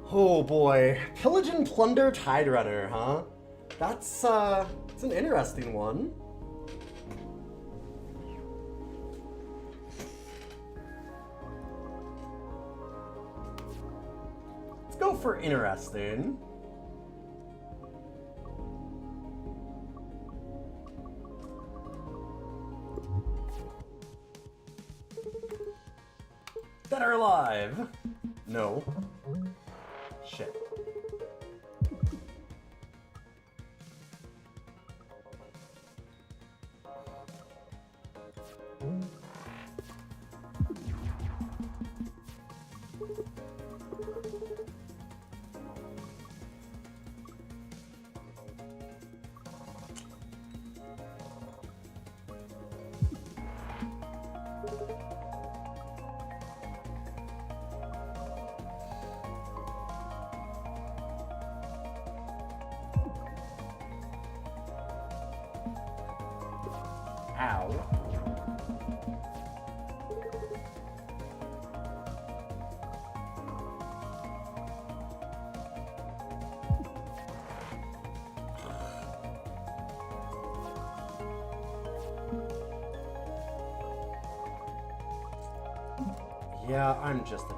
C: Oh boy, Pillage and Plunder Tide Runner, huh? That's it's an interesting one. Let's go for interesting. Dead or alive? No. Shit. Ow. Yeah, I'm just a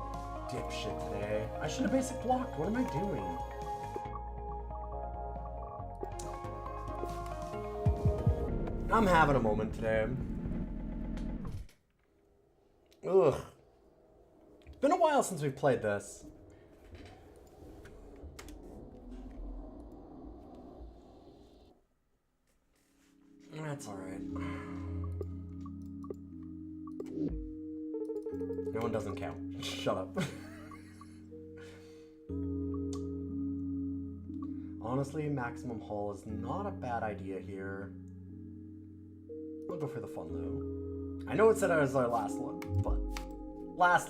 C: dipshit today. I should have basic blocked. What am I doing? I'm having a moment today. Ugh. It's been a while since we've played this. That's alright. No one doesn't count. Shut up. Honestly, Maximum Hull is not a bad idea here. We'll go for the fun though. I know it said it was our last one, but last.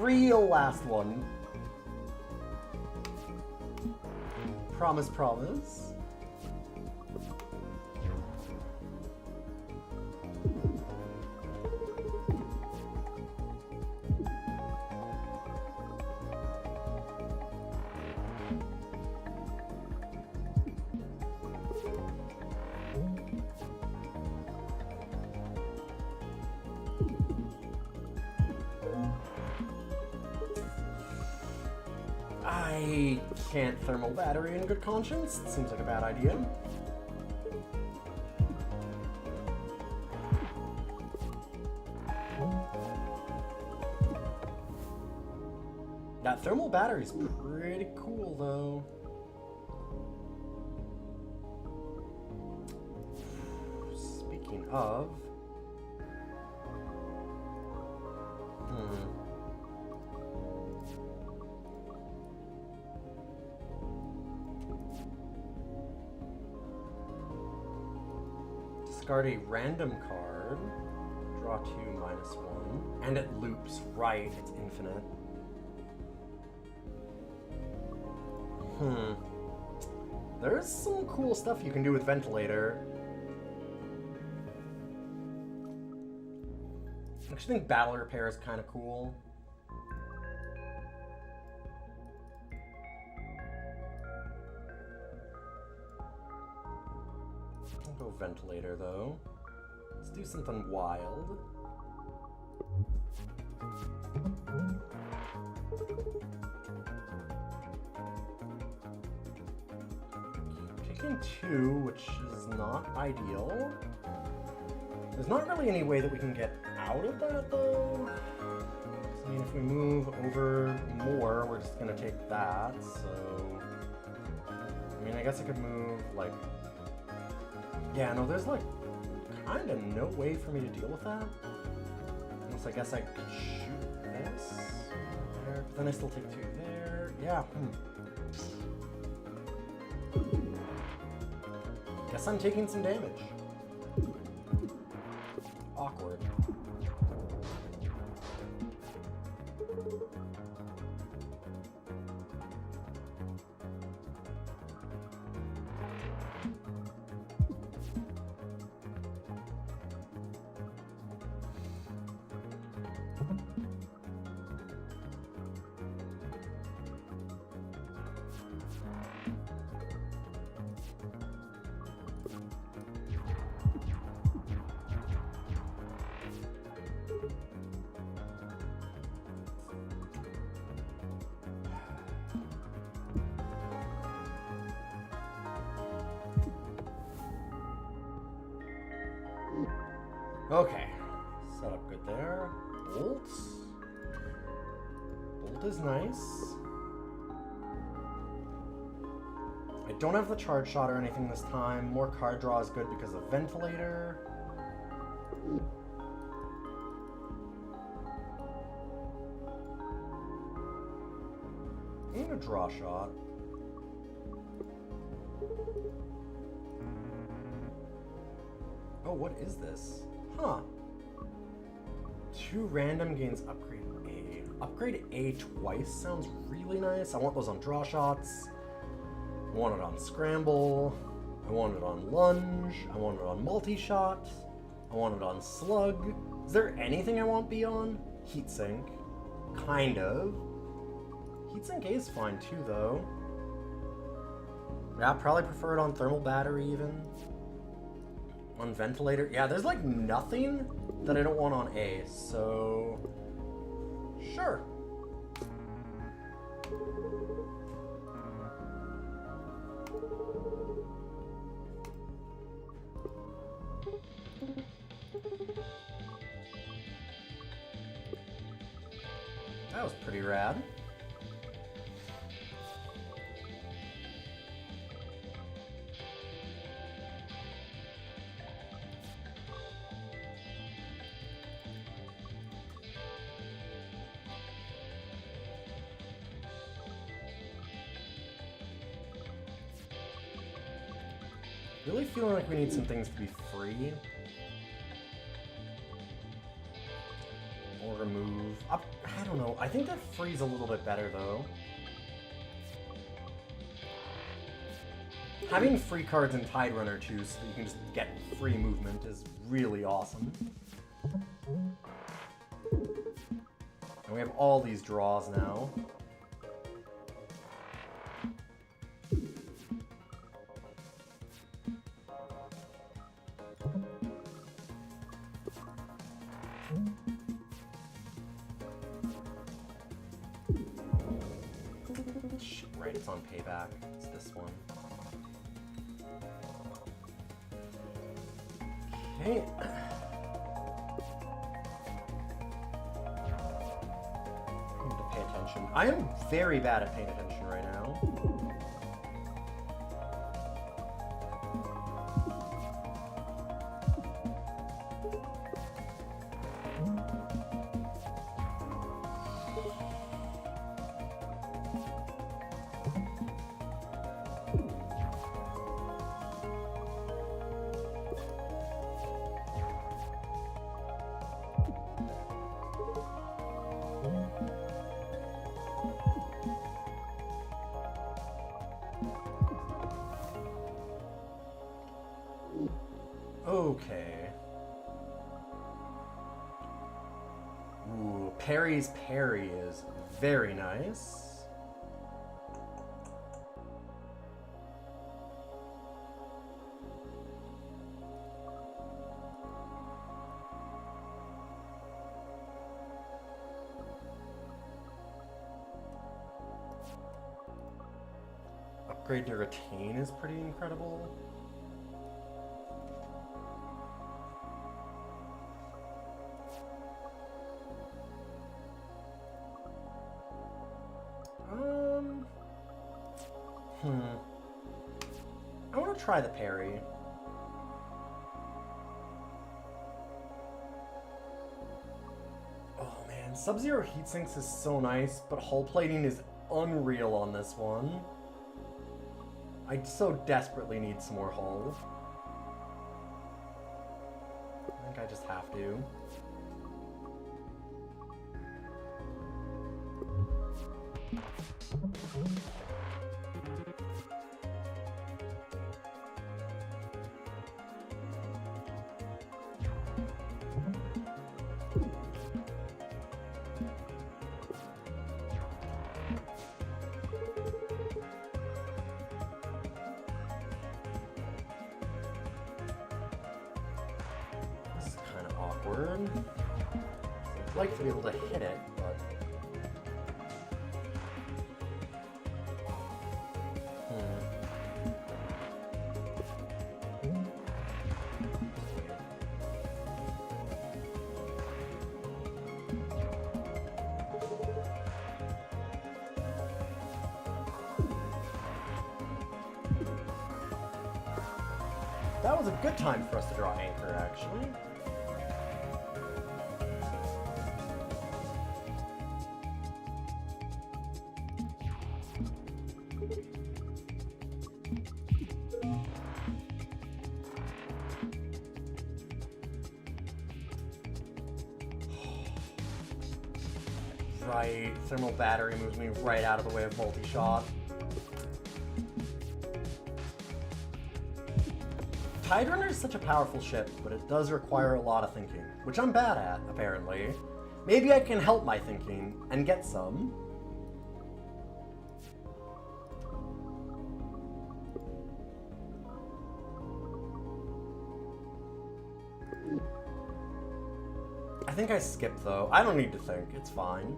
C: Real last one. Promise. I can't thermal battery in good conscience. Seems like a bad idea. That thermal battery's pretty cool though. Speaking of... Discard a random card, draw 2, -1, and it loops, right, it's infinite. There's some cool stuff you can do with Ventilator. I actually think Battle Repair is kind of cool. I'll go Ventilator though. Let's do something wild. Taking 2, which is not ideal. There's not really any way that we can get out of that though. I mean, if we move over more, we're just gonna take that, so... I mean, I guess I could move, like... Yeah, no, there's, like, kind of no way for me to deal with that. Unless I guess I could shoot this there, but then I still take 2 there. Yeah, Guess I'm taking some damage. Awkward. Okay. Set up good there. Bolt. Bolt is nice. I don't have the charge shot or anything this time. More card draw is good because of ventilator. And a draw shot. Oh, what is this? Huh. 2 random gains upgrade A. Upgrade A twice sounds really nice. I want those on draw shots. I want it on scramble. I want it on lunge. I want it on multi-shot. I want it on slug. Is there anything I want B on? Heatsink. Kind of. Heatsink A is fine too, though. Yeah, I'd probably prefer it on thermal battery even. On ventilator. Yeah, there's like nothing that I don't want on A, so... Sure. That was pretty rad. Really feeling like we need some things to be free. Or remove. I don't know. I think that free's a little bit better though. Having free cards in Tide Runner too, so that you can just get free movement, is really awesome. And we have all these draws now. Shit, right, it's on payback. It's this one. Okay. I need to pay attention. I am very bad at paying attention right now. Okay. Ooh, Perry's parry is very nice. Upgrade to retain is pretty incredible. I want to try the parry. Oh man, Sub-Zero heatsinks is so nice, but hull plating is unreal on this one. I so desperately need some more hull. I think I just have to. This is kind of awkward. I'd like to be able to hit it, but... was a good time for us to draw anchor, actually. Right, thermal battery moves me right out of the way of multi-shot. Tide Runner is such a powerful ship, but it does require a lot of thinking, which I'm bad at, apparently. Maybe I can help my thinking and get some. I think I skipped, though. I don't need to think. It's fine.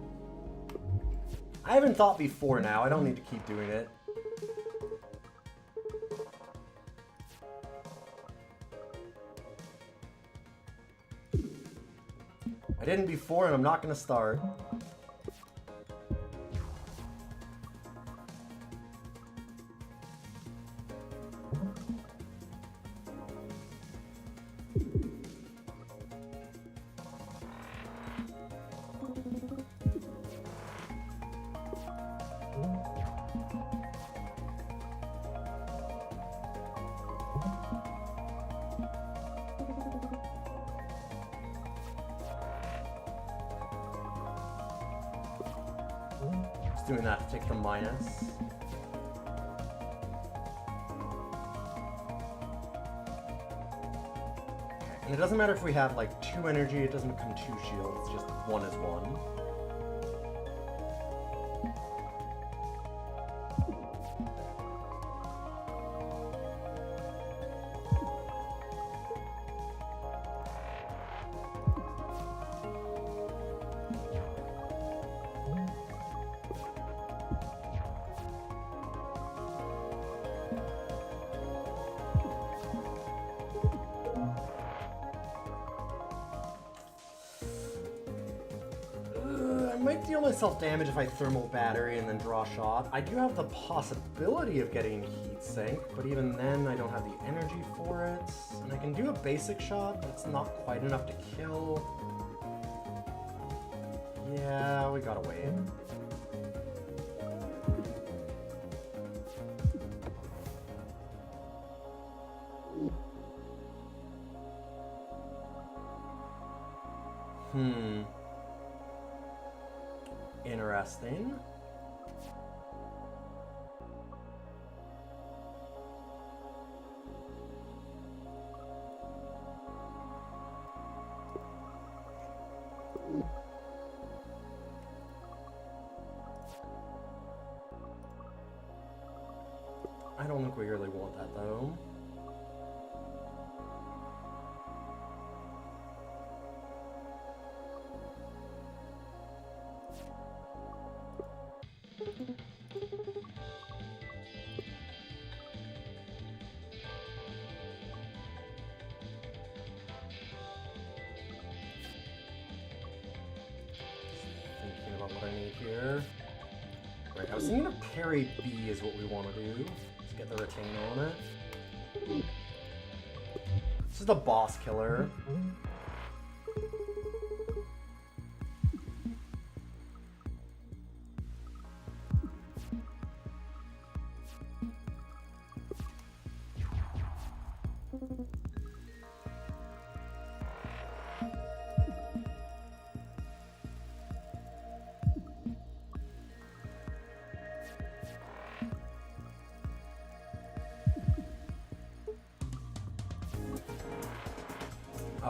C: I haven't thought before now. I don't need to keep doing it. I didn't before, and I'm not going to start. Just doing that to take the minus. And it doesn't matter if we have like 2 energy, it doesn't become 2 shields, it's just 1 is 1. I might deal myself damage if I thermal battery and then draw shot. I do have the possibility of getting heat sink, but even then I don't have the energy for it. And I can do a basic shot, but it's not quite enough to kill. Yeah, we gotta wait. Interesting. I don't think we really want that though. Thinking about what I need here. Right, I was thinking a parry B is what we want to do. Let's get the retain on it. This is the boss killer.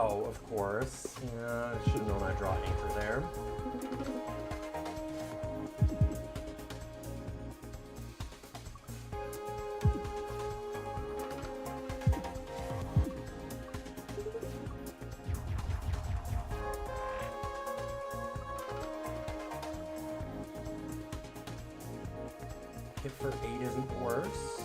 C: Oh, of course. Yeah, I should have known I'd draw anchor there. Hit for 8 isn't worse.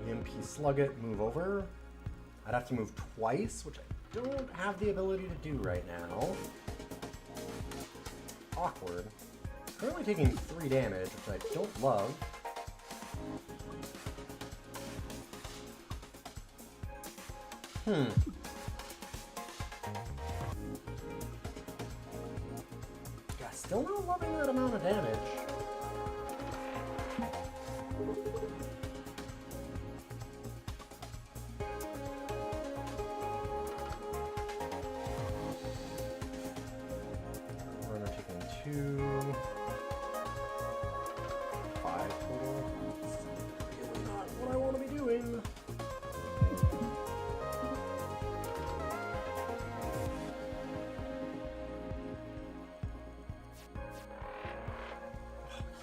C: EMP slug it, move over. I'd have to move twice, which I don't have the ability to do right now. Awkward. Currently taking 3 damage, which I don't love. Yeah, still not loving that amount of damage. We're taking 2, 5 total. It's really not what I want to be doing.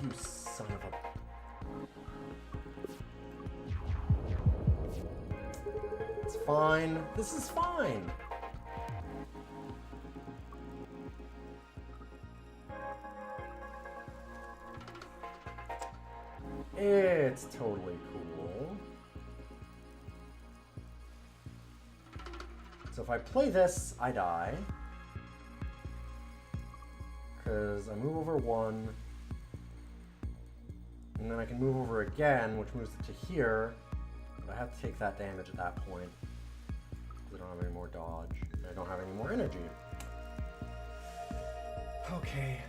C: You son of a... It's fine. This is fine. It's totally cool. So if I play this, I die. Because I move over 1. And then I can move over again, which moves it to here. But I have to take that damage at that point. Because I don't have any more dodge. And I don't have any more energy. Okay,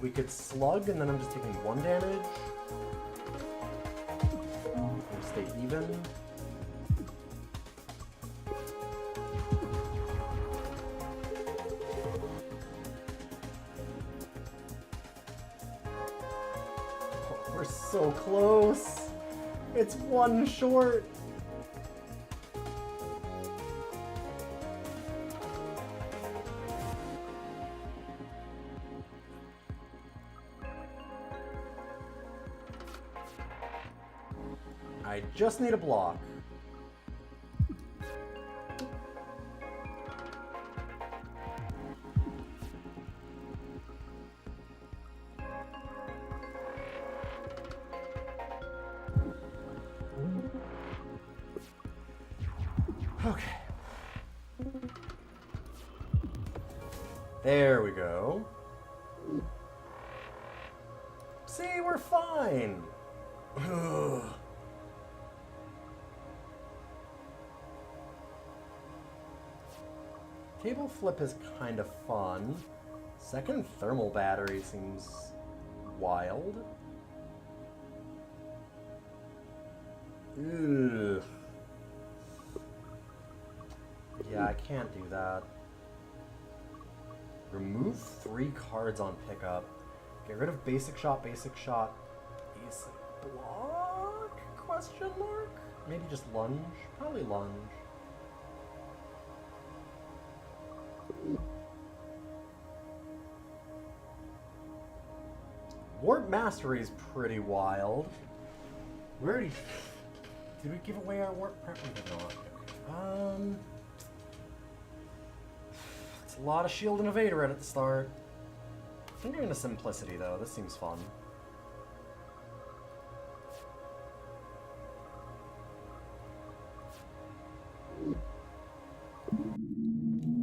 C: we could slug, and then I'm just taking 1 damage. Stay even. Oh, we're so close. It's 1 short. I just need a block. Okay. There we go. See, we're fine. Table flip is kind of fun. Second thermal battery seems wild. Ugh. Yeah, I can't do that. Remove 3 cards on pickup. Get rid of basic shot, basic block? Question mark? Maybe just lunge? Probably lunge. Warp Mastery is pretty wild. We already... Did we give away our warp prep? We did not. It's a lot of shield and evader at the start. I think I'm into Simplicity though. This seems fun.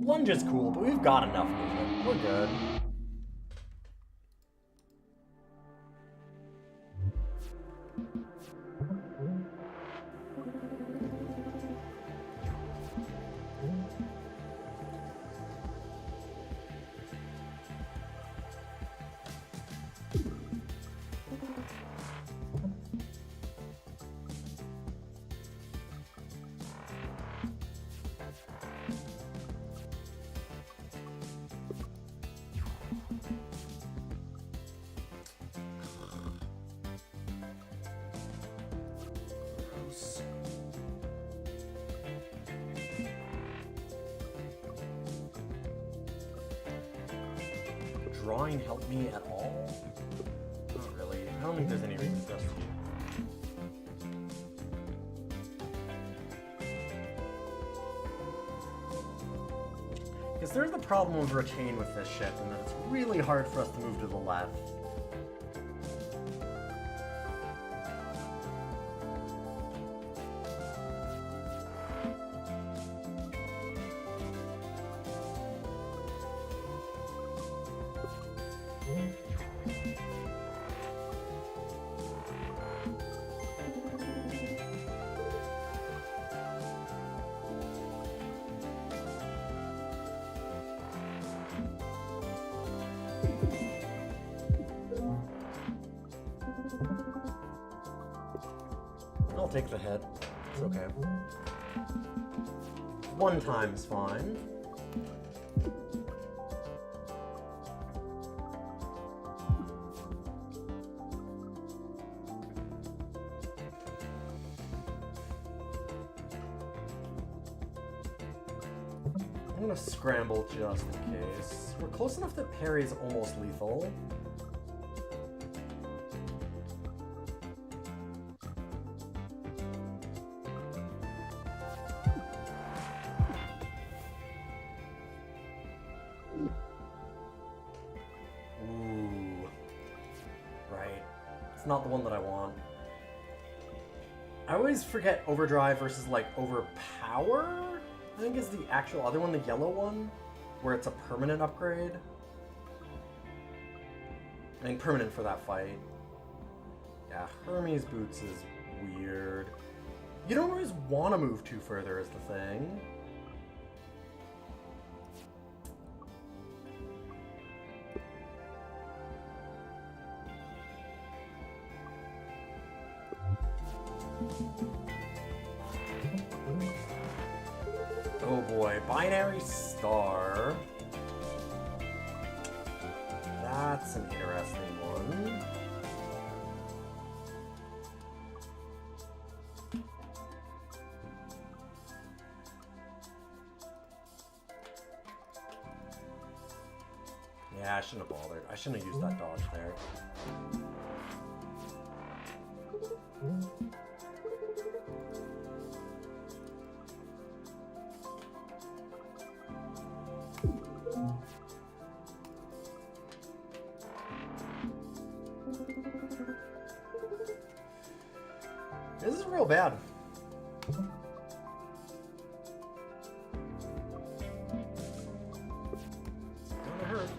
C: Lunge is cool, but we've got enough movement. We're good. Drawing help me at all? Not really. I don't think there's any reason for us to do. Because there's the problem of retain with this ship, and that it's really hard for us to move to the left. I'll take the hit. It's okay. One time's fine. I'm gonna scramble just in case. We're close enough that parry's almost lethal. Ooh. Right. It's not the one that I want. I always forget overdrive versus like overpower. I think is the actual other one, the yellow one, where it's a permanent upgrade. I think permanent for that fight. Yeah, Hermes Boots is weird. You don't always want to move too further is the thing. Oh boy, Binary Star. That's an interesting one. Yeah, I shouldn't have bothered. I shouldn't have used that dodge there. This is real bad. Gonna hurt.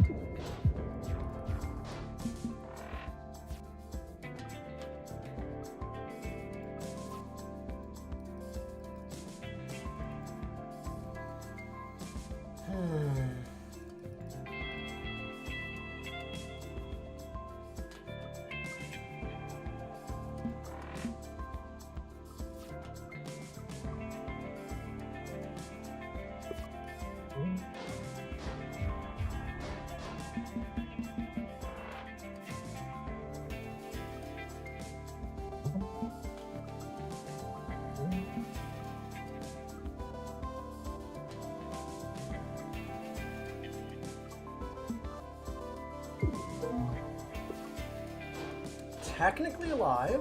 C: Technically alive.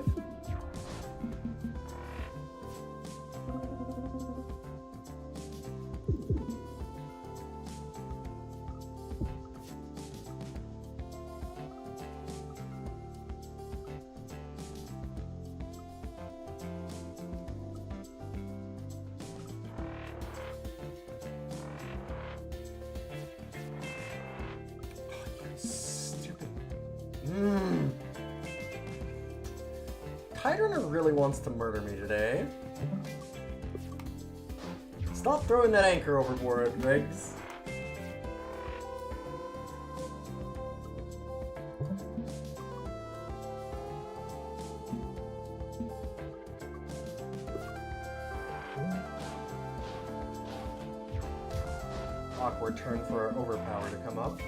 C: Stupid. Tidrunner really wants to murder me today. Stop throwing that anchor overboard, Riggs. Awkward turn for our overpower to come up.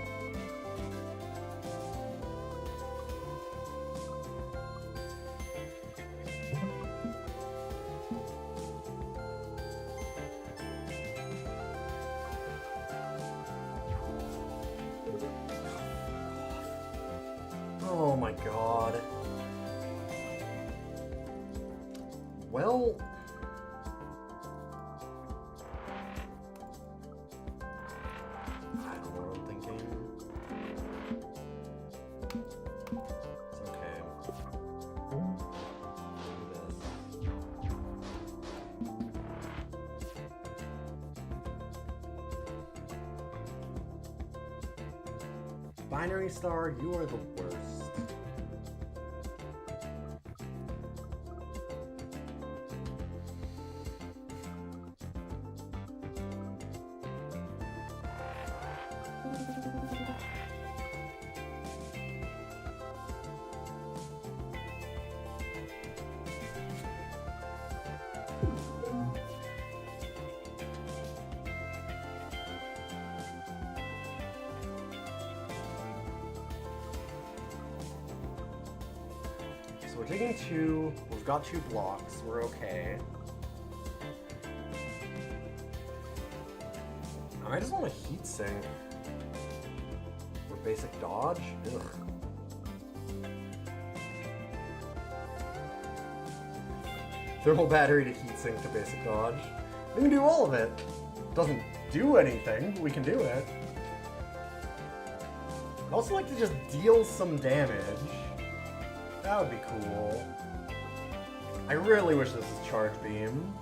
C: Oh my god. Well... Binary Star, you are the worst. So we're taking two. We've got 2 blocks. We're okay. I just want to heat sink. Or basic dodge? Ugh. Thermal battery to heat sink to basic dodge. We can do all of it. Doesn't do anything, but we can do it. I'd also like to just deal some damage. That would be cool. I really wish this was Charge Beam.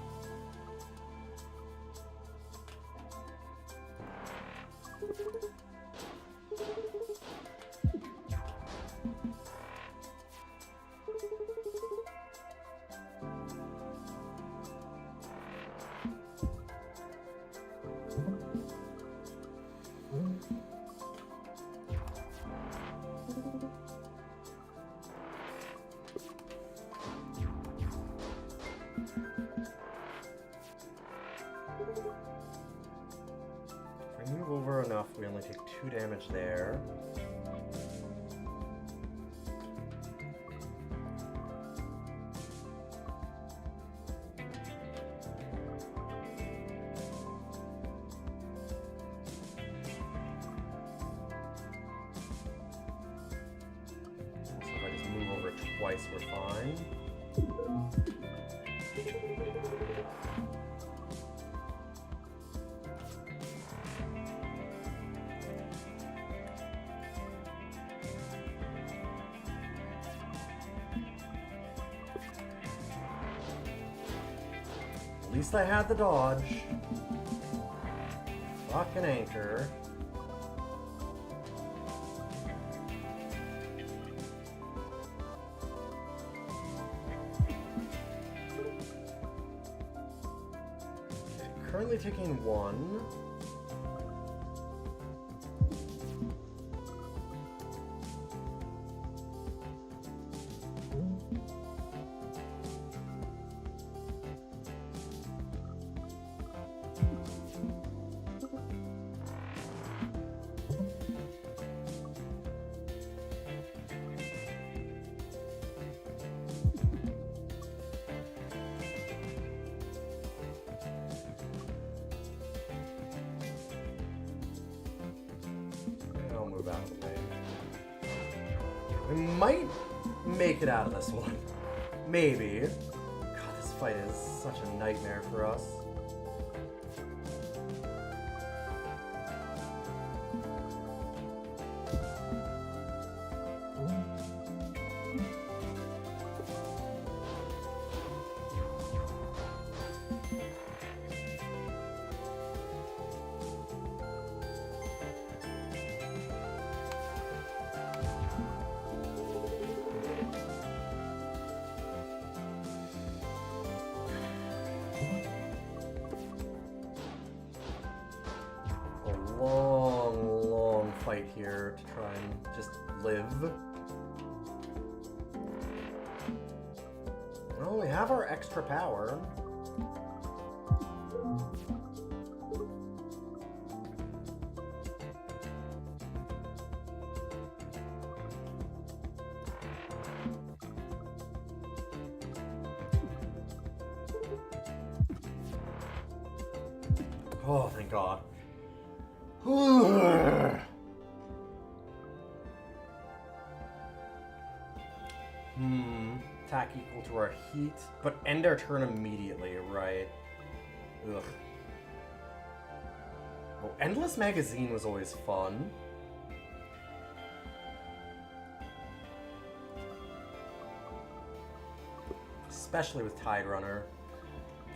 C: If we move over enough, we only take 2 damage there. So if I just move over twice, we're fine. At least I had the dodge. Fucking anchor. Currently taking 1. I'll move out of the way. We might make it out of this one. Maybe. God, this fight is such a nightmare for us. Long fight here to try and just live. Well, we have our extra power. Oh, thank God. Attack equal to our heat, but end our turn immediately, right? Ugh. Oh, Endless Magazine was always fun. Especially with Tide Runner.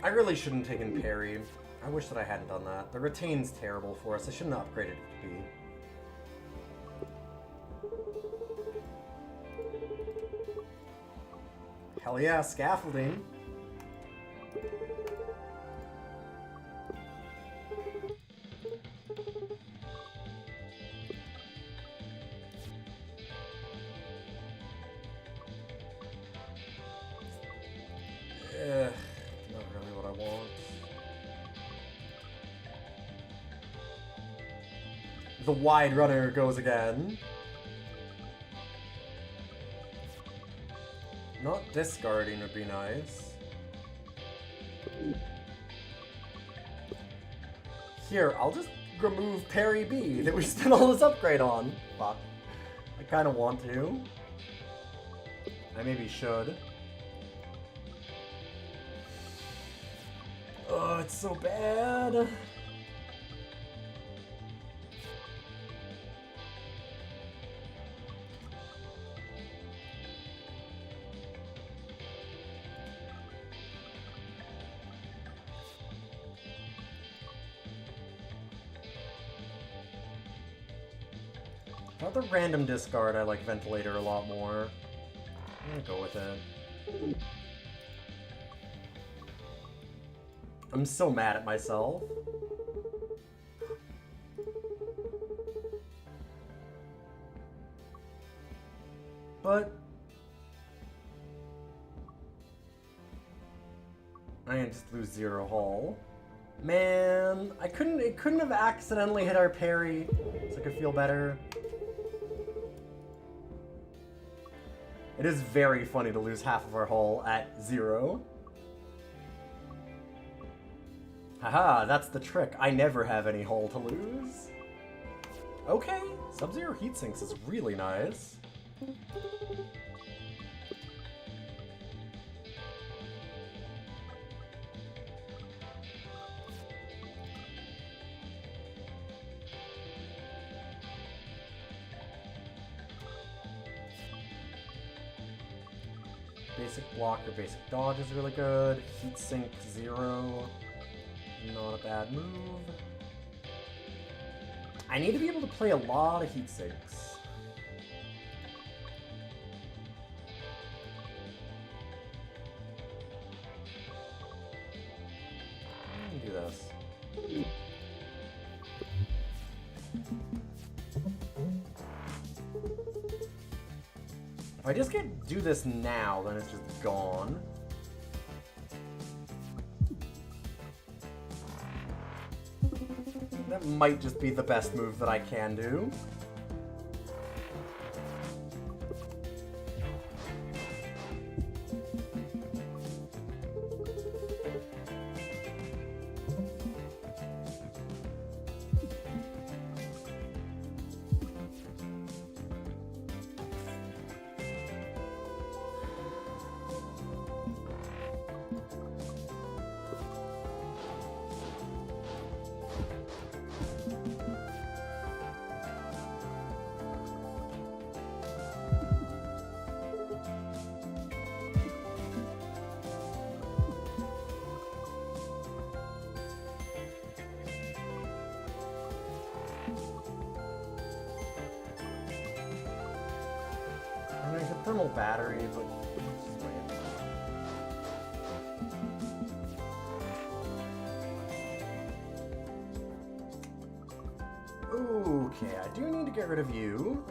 C: I really shouldn't have taken Parry. I wish that I hadn't done that. The Retain's terrible for us. I shouldn't have upgraded it to B. Hell yeah, scaffolding. Not really what I want. The wide runner goes again. Not discarding would be nice. Here, I'll just remove Parry B that we spent all this upgrade on. Fuck. I kind of want to. I maybe should. Oh, it's so bad. Not the random discard, I like Ventilator a lot more. I'm gonna go with it. I'm so mad at myself. But I can just lose 0 hull. Man, it couldn't have accidentally hit our parry so I could feel better. It is very funny to lose half of our hull at 0. Haha, that's the trick. I never have any hull to lose. Okay, Sub-Zero Heatsinks is really nice. Basic block or basic dodge is really good. Heatsink 0. Not a bad move. I need to be able to play a lot of Heatsinks. I can do this. If I just can't do this now, then it's just gone. That might just be the best move that I can do. I mean, thermal battery, but okay, I do need to get rid of you.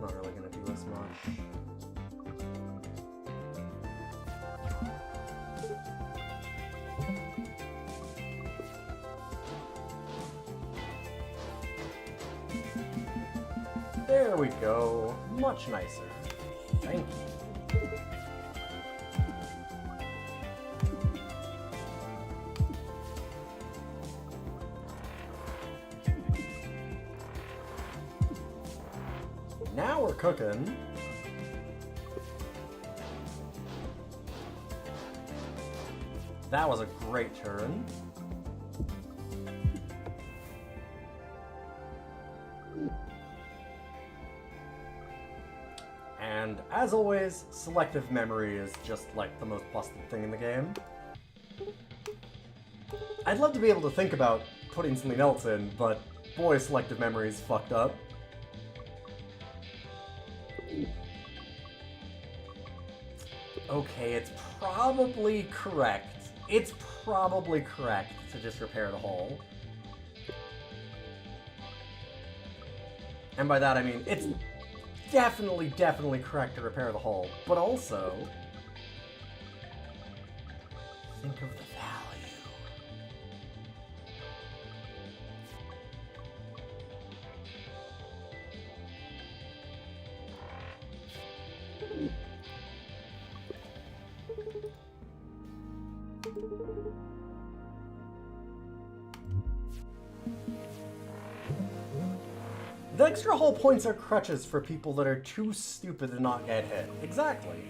C: Not really gonna do as much. There we go. Much nicer. Thank you. Now we're cooking. That was a great turn. And as always, selective memory is just like the most busted thing in the game. I'd love to be able to think about putting something else in, but boy, selective memory is fucked up. Okay, it's probably correct. It's probably correct to just repair the hull. And by that I mean, it's definitely correct to repair the hull, but also think of the value. The extra hull points are crutches for people that are too stupid to not get hit. Exactly.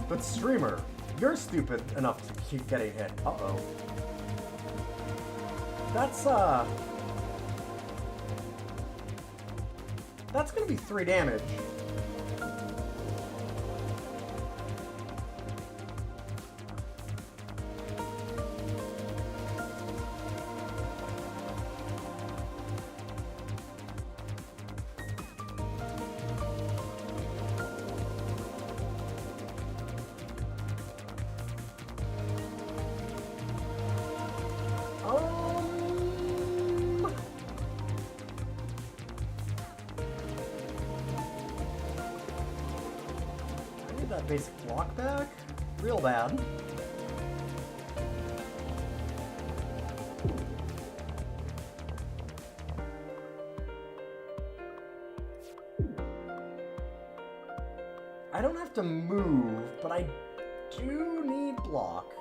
C: But streamer, you're stupid enough to keep getting hit. Uh-oh. That's gonna be 3 damage. I need that basic block back. Real bad. I don't have to move, but I do need block.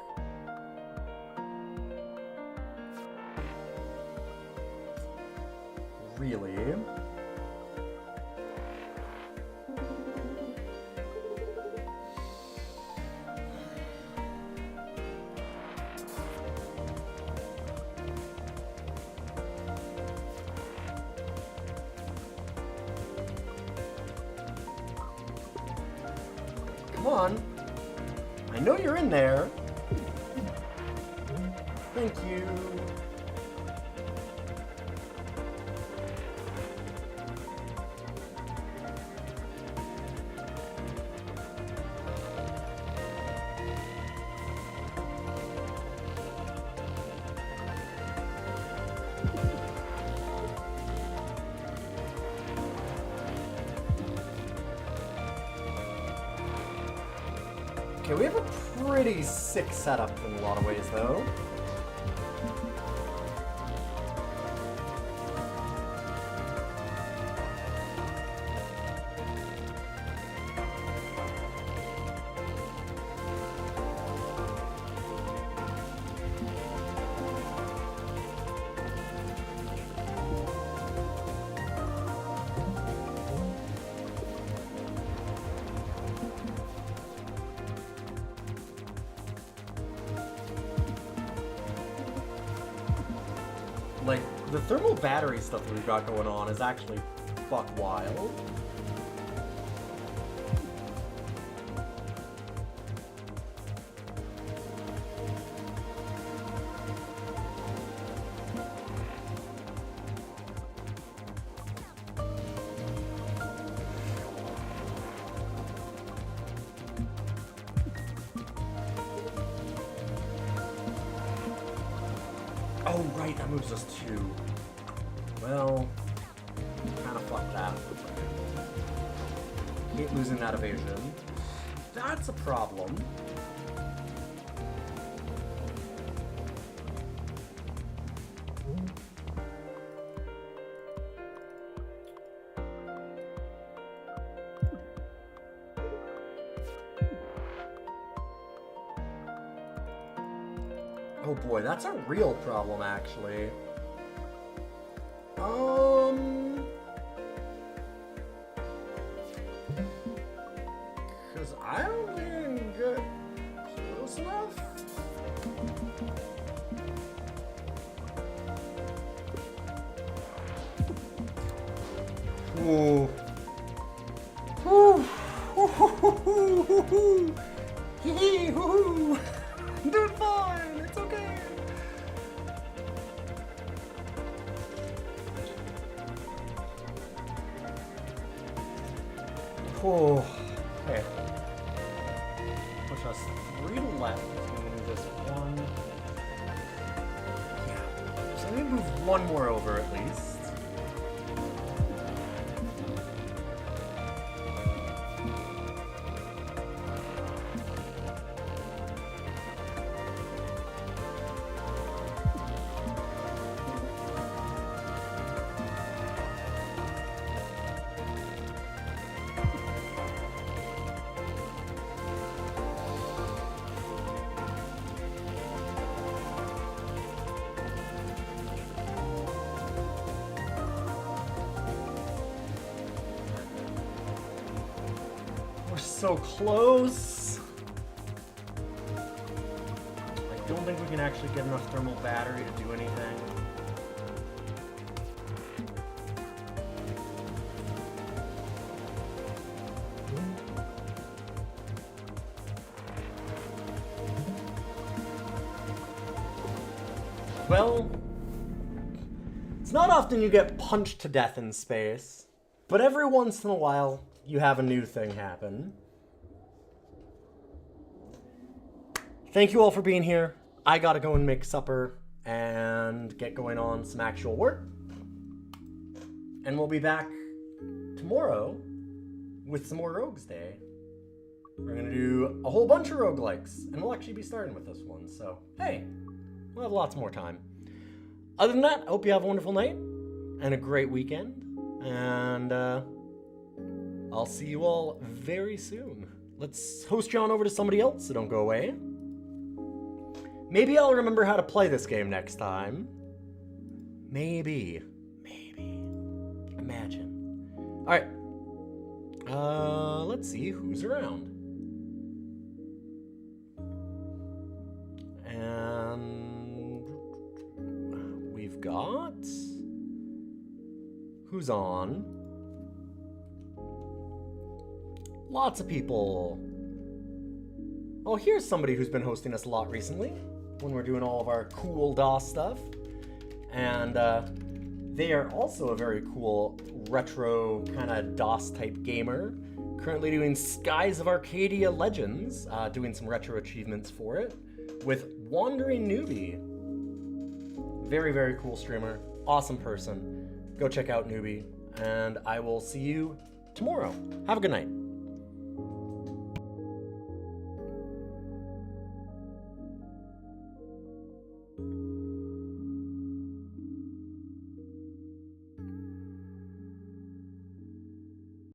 C: Really? Come on. I know you're in there. Thank you. Okay, we have a pretty sick setup in a lot of ways, though. Like, the thermal battery stuff that we've got going on is actually fuck wild. Oh, right, that moves us 2. Well, kind of fucked that. Hate losing that evasion. That's a problem. Oh boy, that's a real problem, actually. Because I don't think get close enough. Ooh. Ooh. Hee hoo. I'm doing fine. It's okay. Oh, okay. Push us 3 to left. So we move this 1. Yeah. So we move 1 more over at least. We're so close. I don't think we can actually get enough thermal battery to do anything. Well, it's not often you get punched to death in space, but every once in a while, you have a new thing happen. Thank you all for being here. I gotta go and make supper and get going on some actual work. And we'll be back tomorrow with some more Rogues Day. We're gonna do a whole bunch of roguelikes, and we'll actually be starting with this one, so hey, we'll have lots more time. Other than that, I hope you have a wonderful night and a great weekend, and I'll see you all very soon. Let's host you on over to somebody else, so don't go away. Maybe I'll remember how to play this game next time. Maybe. Imagine. Alright. Let's see who's around. And we've got... Who's on? Lots of people. Oh, here's somebody who's been hosting us a lot recently when we're doing all of our cool DOS stuff. And they are also a very cool retro kind of DOS type gamer. Currently doing Skies of Arcadia Legends, doing some retro achievements for it with Wandering Newbie. Very, very cool streamer. Awesome person. Go check out Newbie. And I will see you tomorrow. Have a good night.